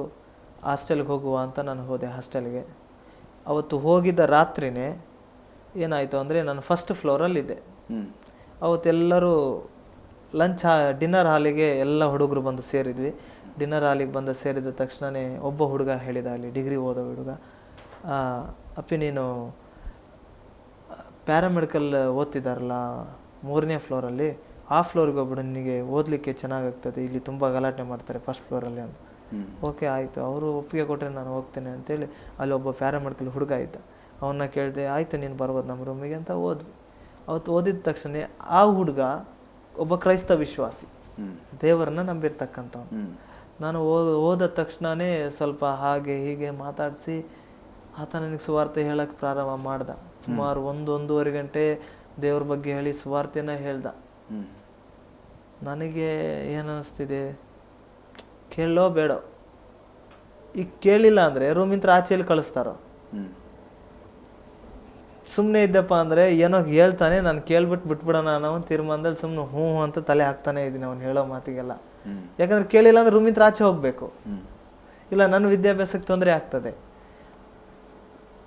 B: ಹಾಸ್ಟೆಲ್ಗೆ ಹೋಗುವ ಅಂತ ನಾನು ಹೋದೆ ಹಾಸ್ಟೆಲ್ಗೆ. ಅವತ್ತು ಹೋಗಿದ್ದ ರಾತ್ರಿನೇ ಏನಾಯಿತು ಅಂದರೆ ನಾನು ಫಸ್ಟ್ ಫ್ಲೋರಲ್ಲಿದ್ದೆ. ಅವತ್ತೆಲ್ಲರೂ ಡಿನ್ನರ್ ಹಾಲಿಗೆ ಎಲ್ಲ ಹುಡುಗರು ಬಂದು ಸೇರಿದ್ವಿ. ಡಿನ್ನರ್ ಹಾಲಿಗೆ ಬಂದು ಸೇರಿದ ತಕ್ಷಣವೇ ಒಬ್ಬ ಹುಡುಗ ಹೇಳಿದ, ಅಲ್ಲಿ ಡಿಗ್ರಿ ಓದೋ ಹುಡುಗ, ಅಪ್ಪಿ ನೀನು ಪ್ಯಾರಾಮೆಡಿಕಲ್ ಓದ್ತಿದ್ದಾರಲ್ಲ 3ನೇ ಫ್ಲೋರಲ್ಲಿ, ಆ ಫ್ಲೋರ್ಗೆ ಹೋಗ್ಬಿಡು, ನಿನಗೆ ಓದಲಿಕ್ಕೆ ಚೆನ್ನಾಗಾಗ್ತದೆ, ಇಲ್ಲಿ ತುಂಬ ಗಲಾಟೆ ಮಾಡ್ತಾರೆ ಫಸ್ಟ್ ಫ್ಲೋರಲ್ಲಿ ಅಂತ. ಓಕೆ ಆಯಿತು, ಅವರು ಒಪ್ಪಿಗೆ ಕೊಟ್ಟರೆ ನಾನು ಹೋಗ್ತೇನೆ ಅಂತೇಳಿ ಅಲ್ಲಿ ಒಬ್ಬ ಪ್ಯಾರಾಮೆಡಿಕಲ್ ಹುಡುಗ ಇದ್ದ, ಅವನ್ನ ಕೇಳಿದೆ, ಆಯಿತು ನೀನು ಬರ್ಬೋದು ನಮ್ಮ ರೂಮಿಗೆ ಅಂತ ಹೋದ್ವಿ. ಅವತ್ತು ಓದಿದ ತಕ್ಷಣ ಆ ಹುಡುಗ ಒಬ್ಬ ಕ್ರೈಸ್ತ ವಿಶ್ವಾಸಿ, ದೇವರನ್ನ ನಂಬಿರ್ತಕ್ಕಂಥವ್ನು. ನಾನು ಓದ ತಕ್ಷಣವೇ ಸ್ವಲ್ಪ ಹಾಗೆ ಹೀಗೆ ಮಾತಾಡಿಸಿ ಆತ ನನಗೆ ಸುವಾರ್ತೆ ಹೇಳೋಕ್ಕೆ ಪ್ರಾರಂಭ ಮಾಡ್ದ. ಸುಮಾರು 1-1.5 ಗಂಟೆ ದೇವ್ರ ಬಗ್ಗೆ ಹೇಳಿ ಸುವಾರ್ತೆನ ಹೇಳ್ದ. ನನಗೆ ಏನು ಅನ್ನಿಸ್ತಿದೆ, ಕೇಳೋ ಬೇಡೋ, ಈಗ ಕೇಳಿಲ್ಲ ಅಂದರೆ ರೂಮಿಂತ್ರ ಆಚೆಯಲ್ಲಿ ಕಳಿಸ್ತಾರೋ, ಸುಮ್ಮನೆ ಇದ್ದಪ್ಪ ಅಂದರೆ ಏನೋ ಹೇಳ್ತಾನೆ, ನಾನು ಕೇಳ್ಬಿಟ್ಟು ಬಿಟ್ಬಿಡೋಣ ಅನ್ನೋ ಒಂದು ತೀರ್ಮಾನದಲ್ಲಿ ಸುಮ್ಮನೆ ಹ್ಞೂ ಅಂತ ತಲೆ ಹಾಕ್ತಾನೆ ಇದ್ದೀನಿ ಅವ್ನು ಹೇಳೋ ಮಾತಿಗೆಲ್ಲ. ಯಾಕಂದ್ರೆ ಕೇಳಿಲ್ಲ ಅಂದರೆ ರೂಮಿಂತ್ರ ಆಚೆ ಹೋಗಬೇಕು, ಇಲ್ಲ ನನ್ನ ವಿದ್ಯಾಭ್ಯಾಸಕ್ಕೆ ತೊಂದರೆ ಆಗ್ತದೆ.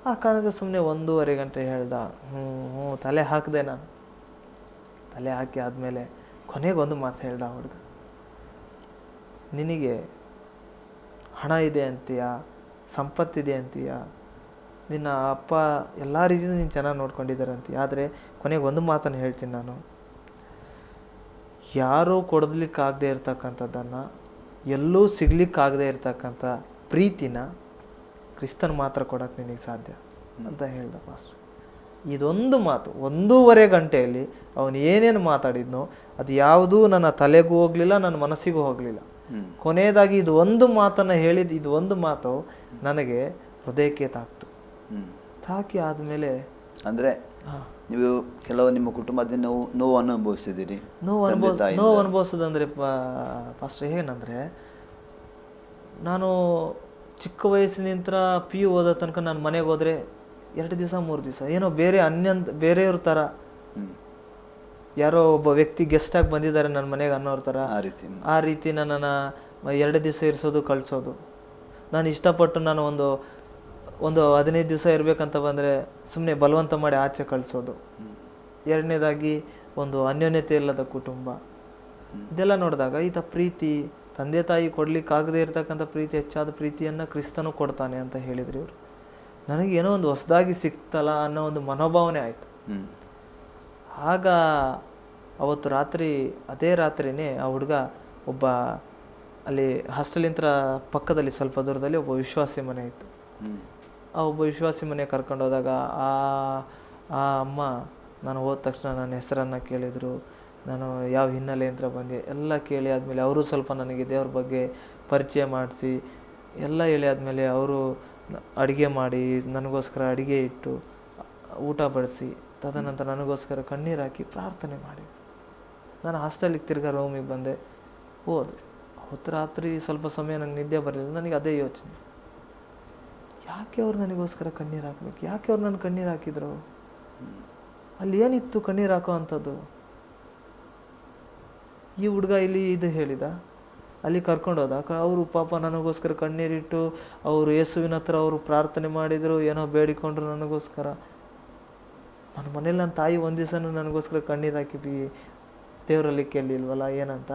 B: ಆ ಕಾರಣಕ್ಕೆ ಸುಮ್ಮನೆ 1.5 ಗಂಟೆ ಹೇಳ್ದ. ಹ್ಞೂ ತಲೆ ಹಾಕಿದೆ ನಾನು. ತಲೆ ಹಾಕಿ ಆದಮೇಲೆ ಕೊನೆಗೊಂದು ಮಾತು ಹೇಳ್ದ ಹುಡುಗ, ನಿನಗೆ ಹಣ ಇದೆ ಅಂತೀಯ, ಸಂಪತ್ತಿದೆ ಅಂತೀಯ, ನಿನ್ನ ಅಪ್ಪ ಎಲ್ಲ ರೀತಿಯಿಂದ ನೀನು ಚೆನ್ನಾಗಿ ನೋಡ್ಕೊಂಡಿದ್ದಾರೆ ಅಂತೀಯ, ಆದರೆ ಕೊನೆಗೆ ಒಂದು ಮಾತನ್ನು ಹೇಳ್ತೀನಿ ನಾನು, ಯಾರೂ ಕೊಡಲಿಕ್ಕಾಗದೇ ಇರ್ತಕ್ಕಂಥದ್ದನ್ನು, ಎಲ್ಲೂ ಸಿಗ್ಲಿಕ್ಕಾಗದೇ ಇರ್ತಕ್ಕಂಥ ಪ್ರೀತಿನ ಕ್ರಿಸ್ತನ್ ಮಾತ್ರ ಕೊಡೋಕ್ಕೆ ನಿನಗೆ ಸಾಧ್ಯ ಅಂತ ಹೇಳ್ದ ಪಾಸ್ಟರ್. ಇದೊಂದು ಮಾತು 1.5 ಗಂಟೆಯಲ್ಲಿ ಅವನು ಏನೇನು ಮಾತಾಡಿದ್ನೋ ಅದು ಯಾವುದೂ ನನ್ನ ತಲೆಗೂ ಹೋಗಲಿಲ್ಲ, ನನ್ನ ಮನಸ್ಸಿಗೂ ಹೋಗಲಿಲ್ಲ. ಕೊನೆಯದಾಗಿ ಇದು ಒಂದು ಮಾತನ್ನು ಹೇಳಿದ, ಇದು ಒಂದು ಮಾತು ನನಗೆ ಹೃದಯಕ್ಕೆ ತಾಕ್ತು. ತಾಕಿ ಆದಮೇಲೆ
A: ಅಂದರೆ ನೀವು ಕೆಲವು ನಿಮ್ಮ ಕುಟುಂಬದ ನೋವನ್ನು ಅನುಭವಿಸಿದ್ದೀರಿ.
B: ನೋವು ಅನುಭವಿಸೋದಂದರೆ ಪಾಸ್ಟರ್ ಏನಂದರೆ, ನಾನು ಚಿಕ್ಕ ವಯಸ್ಸಿನಿಂದ PU ಓದೋ ತನಕ ನಾನು ಮನೆಗೆ ಹೋದರೆ 2 ದಿವಸ 3 ದಿವಸ ಏನೋ ಬೇರೆಯವ್ರ ಥರ, ಯಾರೋ ಒಬ್ಬ ವ್ಯಕ್ತಿ ಗೆಸ್ಟಾಗಿ ಬಂದಿದ್ದಾರೆ ನನ್ನ ಮನೆಗೆ ಅನ್ನೋರ ಥರ ಆ ರೀತಿ ನನ್ನನ್ನು 2 ದಿವಸ ಇರಿಸೋದು ಕಳಿಸೋದು. ನಾನು ಇಷ್ಟಪಟ್ಟು ನಾನು ಒಂದು 15 ದಿವಸ ಇರಬೇಕಂತ ಬಂದರೆ ಸುಮ್ಮನೆ ಬಲವಂತ ಮಾಡಿ ಆಚೆ ಕಳಿಸೋದು. ಎರಡನೇದಾಗಿ ಒಂದು ಅನ್ಯೋನ್ಯತೆ ಇಲ್ಲದ ಕುಟುಂಬ. ಇದೆಲ್ಲ ನೋಡಿದಾಗ ಈತ ಪ್ರೀತಿ ತಂದೆ ತಾಯಿ ಕೊಡ್ಲಿಕ್ಕಾಗದೇ ಇರತಕ್ಕಂಥ ಪ್ರೀತಿ, ಹೆಚ್ಚಾದ ಪ್ರೀತಿಯನ್ನು ಕ್ರಿಸ್ತನು ಕೊಡ್ತಾನೆ ಅಂತ ಹೇಳಿದ್ರು ಇವರು. ನನಗೇನೋ ಒಂದು ಹೊಸದಾಗಿ ಸಿಕ್ತಲ್ಲ ಅನ್ನೋ ಒಂದು ಮನೋಭಾವನೆ ಆಯಿತು. ಆಗ ಅವತ್ತು ರಾತ್ರಿ, ಅದೇ ರಾತ್ರಿನೇ ಆ ಹುಡುಗ ಒಬ್ಬ ಅಲ್ಲಿ ಹಾಸ್ಟೆಲಿಂದ ಪಕ್ಕದಲ್ಲಿ ಸ್ವಲ್ಪ ದೂರದಲ್ಲಿ ಒಬ್ಬ ವಿಶ್ವಾಸಿ ಮನೆ ಇತ್ತು. ಆ ಒಬ್ಬ ವಿಶ್ವಾಸಿ ಮನೆ ಕರ್ಕೊಂಡೋದಾಗ ಆ ಅಮ್ಮ ನಾನು ಹೋದ ತಕ್ಷಣ ನನ್ನ ಹೆಸರನ್ನು ಕೇಳಿದರು, ನಾನು ಯಾವ ಹಿನ್ನೆಲೆಯಿಂದ ಬಂದೆ ಎಲ್ಲ ಕೇಳಿ ಆದಮೇಲೆ ಅವರು ಸ್ವಲ್ಪ ನನಗೆ ದೇವ್ರ ಬಗ್ಗೆ ಪರಿಚಯ ಮಾಡಿಸಿ ಎಲ್ಲ ಹೇಳಿ ಆದಮೇಲೆ ಅವರು ಅಡುಗೆ ಮಾಡಿ ನನಗೋಸ್ಕರ ಅಡುಗೆ ಇಟ್ಟು ಊಟ ಬಡಿಸಿ ತದನಂತರ ನನಗೋಸ್ಕರ ಕಣ್ಣೀರು ಹಾಕಿ ಪ್ರಾರ್ಥನೆ ಮಾಡಿ ನಾನು ಹಾಸ್ಟೆಲಿಗೆ ತಿರ್ಗಾ ರೂಮಿಗೆ ಬಂದೆ. ಅವತ್ತು ರಾತ್ರಿ ಸ್ವಲ್ಪ ಸಮಯ ನನಗೆ ನಿದ್ದೆ ಬರಲಿಲ್ಲ. ನನಗೆ ಅದೇ ಯೋಚನೆ, ಯಾಕೆ ಅವ್ರು ನನಗೋಸ್ಕರ ಕಣ್ಣೀರು ಹಾಕ್ಬೇಕು, ಯಾಕೆ ಅವ್ರು ನನ್ನ ಕಣ್ಣೀರು ಹಾಕಿದ್ರು, ಅಲ್ಲಿ ಏನಿತ್ತು ಕಣ್ಣೀರು ಹಾಕೋ ಅಂಥದ್ದು. ಈ ಹುಡುಗ ಇಲ್ಲಿ ಇದು ಹೇಳಿದ, ಅಲ್ಲಿ ಕರ್ಕೊಂಡೋದ. ಅವರು ಪಾಪ ನನಗೋಸ್ಕರ ಕಣ್ಣೀರಿಟ್ಟು ಅವರು ಯೇಸುವಿನ ಹತ್ರ ಅವರು ಪ್ರಾರ್ಥನೆ ಮಾಡಿದರು, ಏನೋ ಬೇಡಿಕೊಂಡ್ರು ನನಗೋಸ್ಕರ. ನನ್ನ ಮನೇಲಿ ನನ್ನ ತಾಯಿ ಒಂದು ದಿವಸನೂ ನನಗೋಸ್ಕರ ಕಣ್ಣೀರು ಹಾಕಿ ದೇವರಲ್ಲಿ ಕೇಳಲಿಲ್ವಲ್ಲ ಏನಂತ.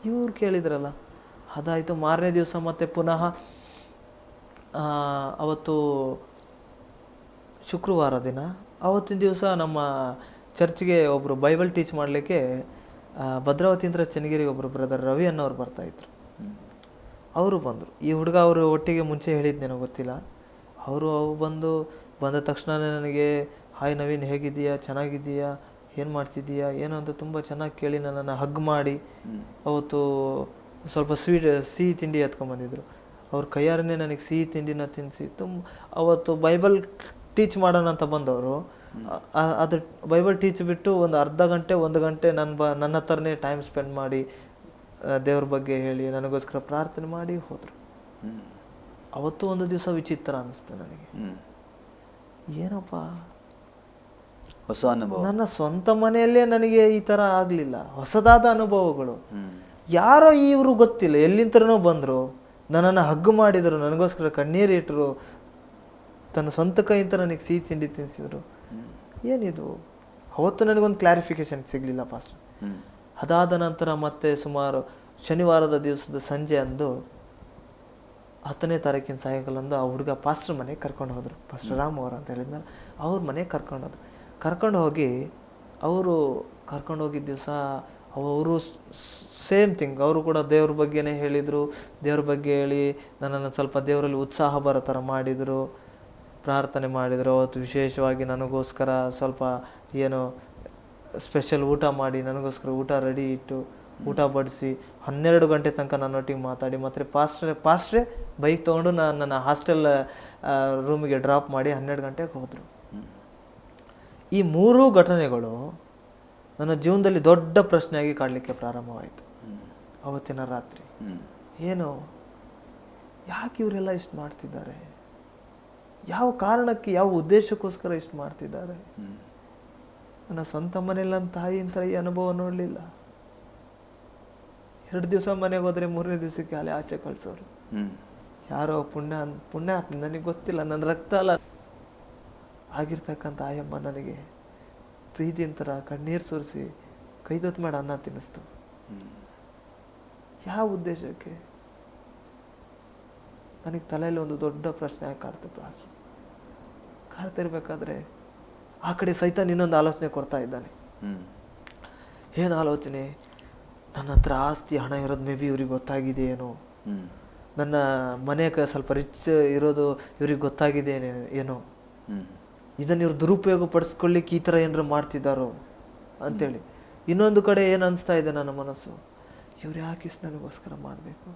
B: ಇವ್ರು ಕೇಳಿದ್ರಲ್ಲ, ಅದಾಯಿತು. ಮಾರನೇ ದಿವಸ ಮತ್ತೆ ಪುನಃ ಅವತ್ತು ಶುಕ್ರವಾರ ದಿನ, ಅವತ್ತಿನ ದಿವಸ ನಮ್ಮ ಚರ್ಚ್ಗೆ ಒಬ್ಬರು ಬೈಬಲ್ ಟೀಚ್ ಮಾಡಲಿಕ್ಕೆ ಭದ್ರಾವತಿಯಿಂದ ಚೆನ್ನಗಿರಿಗೆ ಒಬ್ಬರು ಬ್ರದರ್ ರವಿ ಅನ್ನೋರು ಬರ್ತಾಯಿದ್ರು. ಅವರು ಬಂದರು. ಈ ಹುಡುಗ ಅವರು ಒಟ್ಟಿಗೆ ಮುಂಚೆ ಹೇಳಿದ್ನೇನೋ ಗೊತ್ತಿಲ್ಲ. ಅವರು ಬಂದ ತಕ್ಷಣವೇ ನನಗೆ ಹಾಯ್ ನವೀನ್ ಹೇಗಿದ್ದೀಯಾ, ಚೆನ್ನಾಗಿದ್ದೀಯಾ, ಏನು ಮಾಡ್ತಿದ್ದೀಯಾ ಏನು ಅಂತ ತುಂಬ ಚೆನ್ನಾಗಿ ಕೇಳಿ ನನ್ನನ್ನು ಹಗ್ ಮಾಡಿ ಅವತ್ತು ಸ್ವಲ್ಪ ಸಿಹಿ ತಿಂಡಿ ಎತ್ಕೊಂಡ್ಬಂದಿದ್ರು. ಅವ್ರ ಕೈಯಾರನೇ ನನಗೆ ಸಿಹಿ ತಿಂಡಿನ ತಿನ್ನಿಸಿ ಅವತ್ತು ಬೈಬಲ್ ಟೀಚ್ ಮಾಡೋಣ ಅಂತ ಬಂದವರು ಅದು ಬೈಬಲ್ ಟೀಚ್ ಬಿಟ್ಟು ಒಂದು ಅರ್ಧ ಗಂಟೆ 1 ಗಂಟೆ ನನ್ನ ಹತ್ರನೇ ಟೈಮ್ ಸ್ಪೆಂಡ್ ಮಾಡಿ ದೇವ್ರ ಬಗ್ಗೆ ಹೇಳಿ ನನಗೋಸ್ಕರ ಪ್ರಾರ್ಥನೆ ಮಾಡಿ ಹೋದರು. ಅವತ್ತು ಒಂದು ದಿವಸ ವಿಚಿತ್ರ ಅನ್ನಿಸ್ತು ನನಗೆ. ಏನಪ್ಪ,
A: ಹೊಸ ಅನುಭವ.
B: ನನ್ನ ಸ್ವಂತ ಮನೆಯಲ್ಲೇ ನನಗೆ ಈ ಥರ ಆಗಲಿಲ್ಲ, ಹೊಸದಾದ ಅನುಭವಗಳು. ಯಾರೋ ಇವರು ಗೊತ್ತಿಲ್ಲ ಎಲ್ಲಿಂತನೋ ಬಂದರು, ನನ್ನನ್ನು ಹಗ್ಗು ಮಾಡಿದರು, ನನಗೋಸ್ಕರ ಕಣ್ಣೀರು ಇಟ್ಟರು, ತನ್ನ ಸ್ವಂತ ಕೈಯಿಂದ ನನಗೆ ಸಿಹಿ ತಿಂಡಿ ತಿನ್ನಿಸಿದ್ರು. ಏನಿದು? ಅವತ್ತು ನನಗೊಂದು ಕ್ಲಾರಿಫಿಕೇಶನ್ ಸಿಗಲಿಲ್ಲ ಪಾಸ್ಟ್. ಅದಾದ ನಂತರ ಮತ್ತೆ ಸುಮಾರು ಶನಿವಾರದ ದಿವಸದ ಸಂಜೆ ಅಂದು 10ನೇ ತಾರೀಕಿನ ಸಾಯಂಕಾಲಂದು ಆ ಹುಡುಗ ಪಾಸ್ಟರ್ ಮನೆಗೆ ಕರ್ಕೊಂಡು ಹೋದರು. ಪಾಸ್ಟರ್ ರಾಮ್ ಅವರು ಅಂತ ಹೇಳಿದ್ನ ಅವ್ರ ಮನೆಗೆ ಕರ್ಕೊಂಡು ಹೋಗಿ ಅವರು ಕರ್ಕೊಂಡೋಗಿದ್ದ ದಿವಸ ಅವರು ಸೇಮ್ ಥಿಂಗ್, ಅವರು ಕೂಡ ದೇವ್ರ ಬಗ್ಗೆನೇ ಹೇಳಿದರು. ದೇವ್ರ ಬಗ್ಗೆ ಹೇಳಿ ನನ್ನನ್ನು ಸ್ವಲ್ಪ ದೇವರಲ್ಲಿ ಉತ್ಸಾಹ ಬರೋ ಥರ ಮಾಡಿದರು, ಪ್ರಾರ್ಥನೆ ಮಾಡಿದರು. ಅವತ್ತು ವಿಶೇಷವಾಗಿ ನನಗೋಸ್ಕರ ಸ್ವಲ್ಪ ಏನೋ ಸ್ಪೆಷಲ್ ಊಟ ಮಾಡಿ ನನಗೋಸ್ಕರ ಊಟ ರೆಡಿ ಇಟ್ಟು ಊಟ ಬಡಿಸಿ 12 ಗಂಟೆ ತನಕ ನನ್ನೊಟ್ಟಿಗೆ ಮಾತಾಡಿ ಮತ್ತೆ ಪಾಸ್ಟ್ರೇ ಬೈಕ್ ತೊಗೊಂಡು ನನ್ನ ಹಾಸ್ಟೆಲ್ ರೂಮಿಗೆ ಡ್ರಾಪ್ ಮಾಡಿ 12 ಗಂಟೆಗೆ ಹೋದರು. ಈ 3 ಘಟನೆಗಳು ನನ್ನ ಜೀವನದಲ್ಲಿ ದೊಡ್ಡ ಪ್ರಶ್ನೆಯಾಗಿ ಕಾಡಲಿಕ್ಕೆ ಪ್ರಾರಂಭವಾಯಿತು ಅವತ್ತಿನ ರಾತ್ರಿ. ಏನು, ಯಾಕೆ ಇವರೆಲ್ಲ ಇಷ್ಟು ಮಾಡ್ತಿದ್ದಾರೆ, ಯಾವ ಕಾರಣಕ್ಕೆ, ಯಾವ ಉದ್ದೇಶಕ್ಕೋಸ್ಕರ ಇಷ್ಟು ಮಾಡ್ತಿದ್ದಾರೆ. ನನ್ನ ಸ್ವಂತ ಮನೇಲಿ ನನ್ನ ತಾಯಿಯಿಂದ ಈ ಅನುಭವ ನೋಡಲಿಲ್ಲ. 2 ದಿವಸ ಮನೆಗೆ ಹೋದರೆ 3ನೇ ದಿವಸಕ್ಕೆ ಅಲ್ಲೇ ಆಚೆ ಕಳಿಸೋರು. ಯಾರೋ ಪುಣ್ಯ ನನಗೆ ಗೊತ್ತಿಲ್ಲ, ನನ್ನ ರಕ್ತ ಅಲ್ಲ ಆಗಿರ್ತಕ್ಕಂಥ ಆಯಮ್ಮ ನನಗೆ ಪ್ರೀತಿಯಂತರ ಕಣ್ಣೀರು ಸುರಿಸಿ ಕೈದೊತ್ತು ಮಾಡಿ ಅನ್ನ ತಿನ್ನಿಸ್ತು. ಯಾವ ಉದ್ದೇಶಕ್ಕೆ? ನನಗೆ ತಲೆಯಲ್ಲಿ ಒಂದು ದೊಡ್ಡ ಪ್ರಶ್ನೆ ಕಾಡ್ತಿರ್ಬೇಕಾದ್ರೆ ಆ ಕಡೆ ಸೈತಾನ್ ಇನ್ನೊಂದು ಆಲೋಚನೆ ಕೊಡ್ತಾ ಇದ್ದಾನೆ. ಏನು ಆಲೋಚನೆ? ನನ್ನ ಹತ್ರ ಆಸ್ತಿ ಹಣ ಇರೋದು ಮೇ ಬಿ ಇವ್ರಿಗೆ ಗೊತ್ತಾಗಿದೆ ಏನೋ, ನನ್ನ ಮನೆಗೆ ಸ್ವಲ್ಪ ರಿಚ್ ಇರೋದು ಇವ್ರಿಗೆ ಗೊತ್ತಾಗಿದೆ ಏನೋ, ಇದನ್ನು ಇವ್ರು ದುರುಪಯೋಗ ಪಡಿಸ್ಕೊಳ್ಳಿಕ್ಕೆ ಈ ಥರ ಏನಾರು ಮಾಡ್ತಿದ್ದಾರೋ ಅಂಥೇಳಿ. ಇನ್ನೊಂದು ಕಡೆ ಏನು ಅನಿಸ್ತಾ ಇದೆ ನನ್ನ ಮನಸ್ಸು, ಇವ್ರು ಯಾಕೆ ಇಷ್ಟು ನನಗೋಸ್ಕರ ಮಾಡಬೇಕು?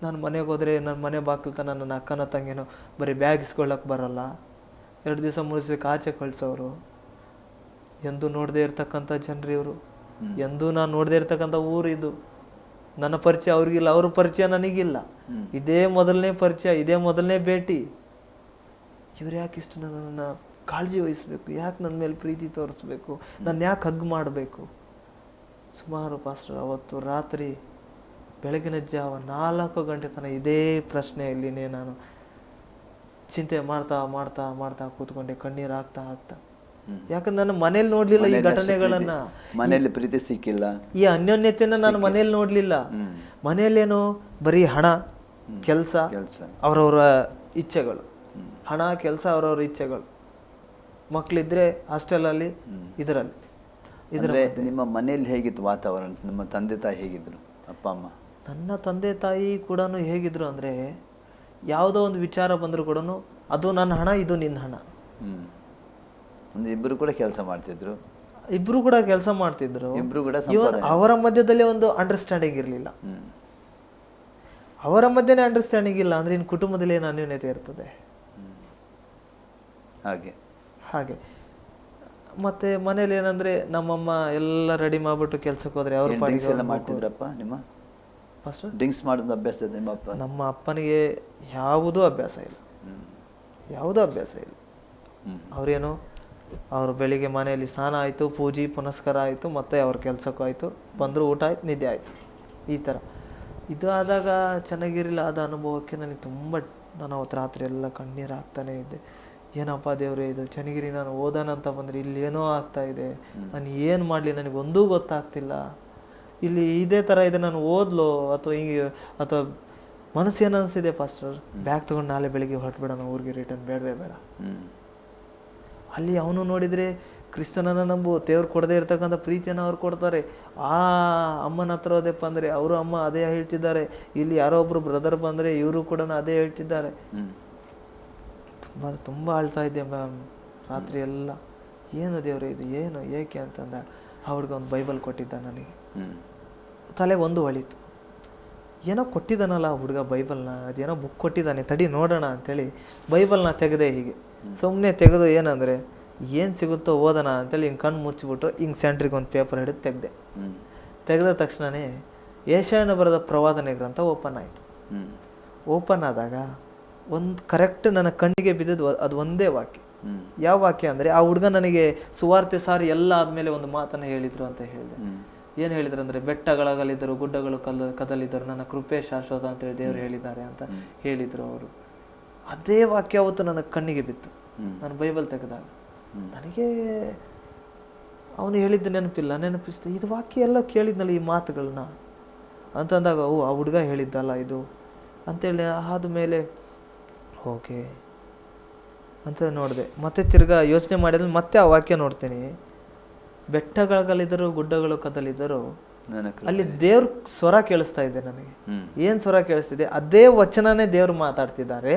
B: ನಾನು ಮನೆಗೆ ಹೋದರೆ ನನ್ನ ಮನೆ ಬಾಗಿಲು ತನ ನನ್ನ ಅಕ್ಕನ ತಂಗಿನೋ ಬರೀ ಬ್ಯಾಗ್ ಇಸ್ಕೊಳ್ಳೋಕೆ ಬರೋಲ್ಲ, 2 ದಿವಸ 3 ದಿವಸಕ್ಕೆ ಆಚೆ ಕಳಿಸೋರು. ಎಂದೂ ನೋಡದೇ ಇರ್ತಕ್ಕಂಥ ಜನರು ಇವರು, ಎಂದೂ ನಾನು ನೋಡದೇ ಇರ್ತಕ್ಕಂಥ ಊರು ಇದು. ನನ್ನ ಪರಿಚಯ ಅವ್ರಿಗಿಲ್ಲ, ಅವ್ರ ಪರಿಚಯ ನನಗಿಲ್ಲ. ಇದೇ ಮೊದಲನೇ ಪರಿಚಯ, ಇದೇ ಮೊದಲನೇ ಭೇಟಿ. ಇವ್ರು ಯಾಕೆ ಇಷ್ಟು ನನ್ನನ್ನು ಕಾಳಜಿ ವಹಿಸ್ಬೇಕು, ಯಾಕೆ ನನ್ನ ಮೇಲೆ ಪ್ರೀತಿ ತೋರಿಸ್ಬೇಕು, ನಾನು ಯಾಕೆ ಹಗ್ ಮಾಡಬೇಕು? ಸುಮಾರು ಪಾಸ್ಟರ್ ಅವತ್ತು ರಾತ್ರಿ ಬೆಳಗಿನ ಜಾವ 4 ಗಂಟೆ ತನಕ ಇದೇ ಪ್ರಶ್ನೆಯಲ್ಲಿನೇ ನಾನು ಚಿಂತೆ ಮಾಡ್ತಾ ಮಾಡ್ತಾ ಮಾಡ್ತಾ ಕೂತ್ಕೊಂಡೆ, ಕಣ್ಣೀರು ಆಗ್ತಾ ಆಗ್ತಾ. ಯಾಕಂದ್ರೆ ನಾನು ಮನೇಲಿ ನೋಡ್ಲಿಲ್ಲ ಈ ಘಟನೆಗಳನ್ನ,
A: ಮನೆಯಲ್ಲಿ ಪ್ರೀತಿ ಸಿಕ್ಕಿಲ್ಲ,
B: ಈ ಅನ್ಯೋನ್ಯತೆಯನ್ನ ನಾನು ಮನೇಲಿ ನೋಡ್ಲಿಲ್ಲ. ಮನೆಯಲ್ಲೇನು ಬರೀ ಹಣ, ಕೆಲಸ, ಅವರವರ ಇಚ್ಛೆಗಳು. ಹಣ, ಕೆಲಸ, ಅವರವರ ಇಚ್ಛೆಗಳು. ಮಕ್ಕಳಿದ್ರೆ ಹಾಸ್ಟೆಲಲ್ಲಿ, ಇದರಲ್ಲಿ.
A: ನಿಮ್ಮ ಮನೆಯಲ್ಲಿ ಹೇಗಿತ್ತು ವಾತಾವರಣ? ನಿಮ್ಮ ತಂದೆ ತಾಯಿ ಹೇಗಿದ್ರು, ಅಪ್ಪ ಅಮ್ಮ?
B: ನನ್ನ ತಂದೆ ತಾಯಿ ಕೂಡ ಹೇಗಿದ್ರು ಅಂದರೆ, ಯಾವುದೋ ಒಂದು ವಿಚಾರ ಬಂದರೂ ಕೂಡ ಅದು ನನ್ನ ಹಣ, ಇದು ನಿನ್ನ ಹಣ.
A: ಇಬ್ಬರು ಕೂಡ ಕೆಲಸ ಮಾಡ್ತಿದ್ರು,
B: ಇಬ್ರು ಕೂಡ ಕೆಲಸ ಮಾಡ್ತಿದ್ರು.
A: ಇಬ್ರು ಕೂಡ
B: ಅವರ ಮಧ್ಯದಲ್ಲಿ ಒಂದು ಅಂಡರ್ಸ್ಟ್ಯಾಂಡಿಂಗ್ ಇರಲಿಲ್ಲ. ಅವರ ಮಧ್ಯೆ ಅಂಡರ್ಸ್ಟ್ಯಾಂಡಿಂಗ್ ಇಲ್ಲ ಅಂದ್ರೆ ಇನ್ನು ಕುಟುಂಬದಲ್ಲಿ ಏನು ಅನ್ಯೋನ್ಯತೆ ಇರ್ತದೆ? ಹಾಗೆ ಮತ್ತೆ ಮನೇಲಿ ಏನಂದ್ರೆ ನಮ್ಮಮ್ಮ ಎಲ್ಲ ರೆಡಿ ಮಾಡ್ಬಿಟ್ಟು ಕೆಲ್ಸಕ್ಕೆ ಹೋದ್ರೆ ಅವ್ರ
A: ಪಾಡಿಗೆ ಮಾಡ್ತಿದ್ರಪ್ಪ. ನಿಮ್ಮ ಫಸ್ಟ್ ಡ್ರಿಂಕ್ಸ್ ಮಾಡೋದು ಅಭ್ಯಾಸ ಇದೆ ನಿಮ್ಮ ಅಪ್ಪ?
B: ನಮ್ಮ ಅಪ್ಪನಿಗೆ ಯಾವುದೂ ಅಭ್ಯಾಸ ಇಲ್ಲ, ಯಾವುದೂ ಅಭ್ಯಾಸ ಇಲ್ಲ. ಅವ್ರೇನು, ಅವರು ಬೆಳಿಗ್ಗೆ ಮನೆಯಲ್ಲಿ ಸ್ನಾನ ಆಯಿತು, ಪೂಜೆ ಪುನಸ್ಕಾರ ಆಯಿತು, ಮತ್ತೆ ಅವ್ರ ಕೆಲಸಕ್ಕೂ ಆಯಿತು, ಬಂದರು, ಊಟ ಆಯ್ತು, ನಿದ್ದೆ ಆಯಿತು, ಈ ಥರ. ಇದು ಆದಾಗ ಚೆನ್ನಾಗಿರಲಿಲ್ಲ. ಆದ ಅನುಭವಕ್ಕೆ ನನಗೆ ತುಂಬ, ನಾನು ಅವತ್ತು ರಾತ್ರಿ ಎಲ್ಲ ಕಣ್ಣೀರು ಹಾಕ್ತಾನೆ ಇದ್ದೆ. ಏನಪ್ಪ ದೇವ್ರೆ ಇದು ಚನ್ನಗಿರಿ, ನಾನು ಓದೋಣ ಅಂತ ಬಂದರೆ ಇಲ್ಲಿ ಏನೋ ಆಗ್ತಾ ಇದೆ, ನಾನು ಏನು ಮಾಡಲಿ ನನಗೆ ಒಂದೂ ಗೊತ್ತಾಗ್ತಿಲ್ಲ. ಇಲ್ಲಿ ಇದೇ ಥರ ಇದೆ, ನಾನು ಓದ್ಲೋ ಅಥವಾ ಹಿಂಗೆ, ಅಥವಾ ಮನಸ್ಸೇನು ಅನಿಸಿದೆ ಪಾಸ್ಟರ್, ಬ್ಯಾಗ್ ತೊಗೊಂಡು ನಾಳೆ ಬೆಳಿಗ್ಗೆ ಹೊರಟ್ಬಿಡೋಣ ಊರಿಗೆ, ರಿಟರ್ನ್ ಬೇಡವೇ ಬೇಡ. ಅಲ್ಲಿ ಅವನು ನೋಡಿದರೆ ಕ್ರಿಸ್ತನನ್ನು ನಂಬು, ದೇವ್ರು ಕೊಡದೇ ಇರ್ತಕ್ಕಂಥ ಪ್ರೀತಿಯನ್ನು ಅವ್ರು ಕೊಡ್ತಾರೆ. ಆ ಅಮ್ಮನ ಹತ್ರ ಹೋದೆಪ್ಪ ಅಂದರೆ ಅವರು ಅಮ್ಮ ಅದೇ ಹೇಳ್ತಿದ್ದಾರೆ, ಇಲ್ಲಿ ಯಾರೋ ಒಬ್ಬರು ಬ್ರದರ್ ಬಂದರೆ ಇವರು ಕೂಡ ಅದೇ ಹೇಳ್ತಿದ್ದಾರೆ. ತುಂಬ ತುಂಬ ಅಳ್ತಾ ಇದ್ದೆ ಮ್ಯಾಮ್ ರಾತ್ರಿ ಎಲ್ಲ. ಏನು ದೇವ್ರೆ ಇದು, ಏನು ಏಕೆ ಅಂತಂದ. ಆ ಹುಡುಗ ಒಂದು ಬೈಬಲ್ ಕೊಟ್ಟಿದ್ದ ನನಗೆ, ತಲೆಗೆ ಒಂದು ಹೊಳಿತು. ಏನೋ ಕೊಟ್ಟಿದ್ದಾನಲ್ಲ ಆ ಹುಡುಗ ಬೈಬಲ್ನ, ಅದೇನೋ ಬುಕ್ ಕೊಟ್ಟಿದ್ದಾನೆ, ತಡಿ ನೋಡೋಣ ಅಂಥೇಳಿ ಬೈಬಲ್ನ ತೆಗೆದೆ. ಹೀಗೆ ಸುಮ್ಮನೆ ತೆಗೆದು ಏನಂದರೆ ಏನು ಸಿಗುತ್ತೋ ಓದೋಣ ಅಂತೇಳಿ ಹಿಂಗೆ ಕಣ್ಣು ಮುಚ್ಚಿಬಿಟ್ಟು ಹಿಂಗೆ ಸೆಂಟ್ರಿಗೆ ಒಂದು ಪೇಪರ್ ಹಿಡಿದು ತೆಗೆದೆ. ತೆಗೆದ ತಕ್ಷಣವೇ ಯೆಶಾಯನ ಬರೆದ ಪ್ರವಾದನೆ ಗ್ರಂಥ ಓಪನ್ ಆಯಿತು. ಓಪನ್ ಆದಾಗ ಒಂದು ಕರೆಕ್ಟ್ ನನ್ನ ಕಣ್ಣಿಗೆ ಬಿದ್ದದ್ದು ಅದು ಒಂದೇ ವಾಕ್ಯ. ಯಾವ ವಾಕ್ಯ ಅಂದರೆ, ಆ ಹುಡುಗ ನನಗೆ ಸುವಾರ್ತೆ ಸಾರಿ ಎಲ್ಲ ಆದಮೇಲೆ ಒಂದು ಮಾತನ್ನು ಹೇಳಿದರು ಅಂತ ಹೇಳಿದೆ. ಏನು ಹೇಳಿದ್ರು ಅಂದರೆ, ಬೆಟ್ಟಗಳಾಗಲಿದ್ದರು, ಗುಡ್ಡಗಳು ಕದಲಿದ್ದರು, ನನ್ನ ಕೃಪೆ ಶಾಶ್ವತ ಅಂತೇಳಿ ದೇವರು ಹೇಳಿದ್ದಾರೆ ಅಂತ ಹೇಳಿದರು ಅವರು. ಅದೇ ವಾಕ್ಯ ಅವತ್ತು ನನ್ನ ಕಣ್ಣಿಗೆ ಬಿತ್ತು. ನಾನು ಬೈಬಲ್ ತೆಗೆದಾಗ ನನಗೆ ಅವನು ಹೇಳಿದ್ದು ನೆನಪಿಸ್ತು. ಇದು ವಾಕ್ಯ ಎಲ್ಲ ಕೇಳಿದ್ನಲ್ಲ ಈ ಮಾತುಗಳನ್ನ ಅಂತಂದಾಗ, ಓ ಆ ಹುಡುಗ ಹೇಳಿದ್ದಲ್ಲ ಇದು ಅಂತೇಳಿ ಆದಮೇಲೆ ಓಕೆ ಅಂತ ನೋಡಿದೆ. ಮತ್ತೆ ತಿರ್ಗಾ ಯೋಚನೆ ಮಾಡಿದ್ರೆ ಮತ್ತೆ ಆ ವಾಕ್ಯ ನೋಡ್ತೀನಿ. ಬೆಟ್ಟಗಳಾಗಲಿದ್ದರು, ಗುಡ್ಡಗಳು ಕದಲಿದ್ದರು, ಅಲ್ಲಿ ದೇವ್ರ ಸ್ವರ ಕೇಳಿಸ್ತಾ ಇದೆ ನನಗೆ. ಏನು ಸ್ವರ ಕೇಳಿಸ್ತಿದೆ? ಅದೇ ವಚನನೇ ದೇವ್ರು ಮಾತಾಡ್ತಿದ್ದಾರೆ,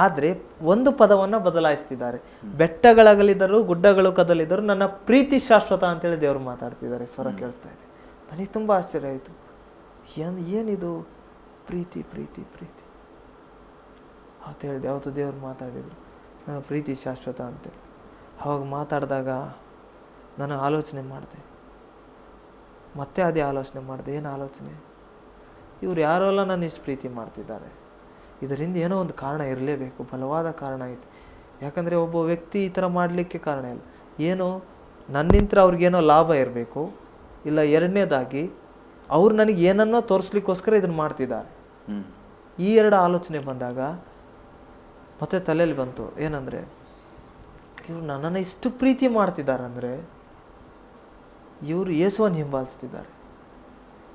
B: ಆದರೆ ಒಂದು ಪದವನ್ನು ಬದಲಾಯಿಸ್ತಿದ್ದಾರೆ. ಬೆಟ್ಟಗಳಾಗಲಿದ್ದರು, ಗುಡ್ಡಗಳು ಕದಲಿದ್ದರು, ನನ್ನ ಪ್ರೀತಿ ಶಾಶ್ವತ ಅಂತೇಳಿ ದೇವ್ರು ಮಾತಾಡ್ತಿದ್ದಾರೆ, ಸ್ವರ ಕೇಳಿಸ್ತಾ ಇದೆ. ನನಗೆ ತುಂಬ ಆಶ್ಚರ್ಯ ಆಯಿತು. ಏನಿದು ಪ್ರೀತಿ ಪ್ರೀತಿ ಪ್ರೀತಿ ಅಂತ ಹೇಳಿದೆ. ಅವತ್ತು ದೇವ್ರು ಮಾತಾಡಿದರು, ನನ್ನ ಪ್ರೀತಿ ಶಾಶ್ವತ ಅಂತೇಳಿ. ಅವಾಗ ಮಾತಾಡಿದಾಗ ನಾನು ಆಲೋಚನೆ ಮಾಡಿದೆ, ಮತ್ತೆ ಅದೇ ಆಲೋಚನೆ ಮಾಡಿದೆ. ಏನು ಆಲೋಚನೆ? ಇವ್ರು ಯಾರೆಲ್ಲ ನಾನು ಇಷ್ಟು ಪ್ರೀತಿ ಮಾಡ್ತಿದ್ದಾರೆ, ಇದರಿಂದ ಏನೋ ಒಂದು ಕಾರಣ ಇರಲೇಬೇಕು, ಬಲವಾದ ಕಾರಣ ಐತಿ. ಯಾಕಂದರೆ ಒಬ್ಬ ವ್ಯಕ್ತಿ ಈ ಥರ ಮಾಡಲಿಕ್ಕೆ ಕಾರಣ ಇಲ್ಲ. ಏನೋ ನನ್ನಿಂದ ಅವ್ರಿಗೇನೋ ಲಾಭ ಇರಬೇಕು, ಇಲ್ಲ ಎರಡನೇದಾಗಿ ಅವ್ರು ನನಗೆ ಏನನ್ನೋ ತೋರಿಸ್ಲಿಕ್ಕೋಸ್ಕರ ಇದನ್ನು ಮಾಡ್ತಿದ್ದಾರೆ. ಈ ಎರಡು ಆಲೋಚನೆ ಬಂದಾಗ ಮತ್ತೆ ತಲೆಯಲ್ಲಿ ಬಂತು ಏನಂದರೆ, ಇವರು ನನ್ನನ್ನು ಇಷ್ಟು ಪ್ರೀತಿ ಮಾಡ್ತಿದ್ದಾರೆ ಅಂದರೆ ಇವರು ಯೇಸುವನ್ನು ಹಿಂಬಾಲಿಸ್ತಿದ್ದಾರೆ.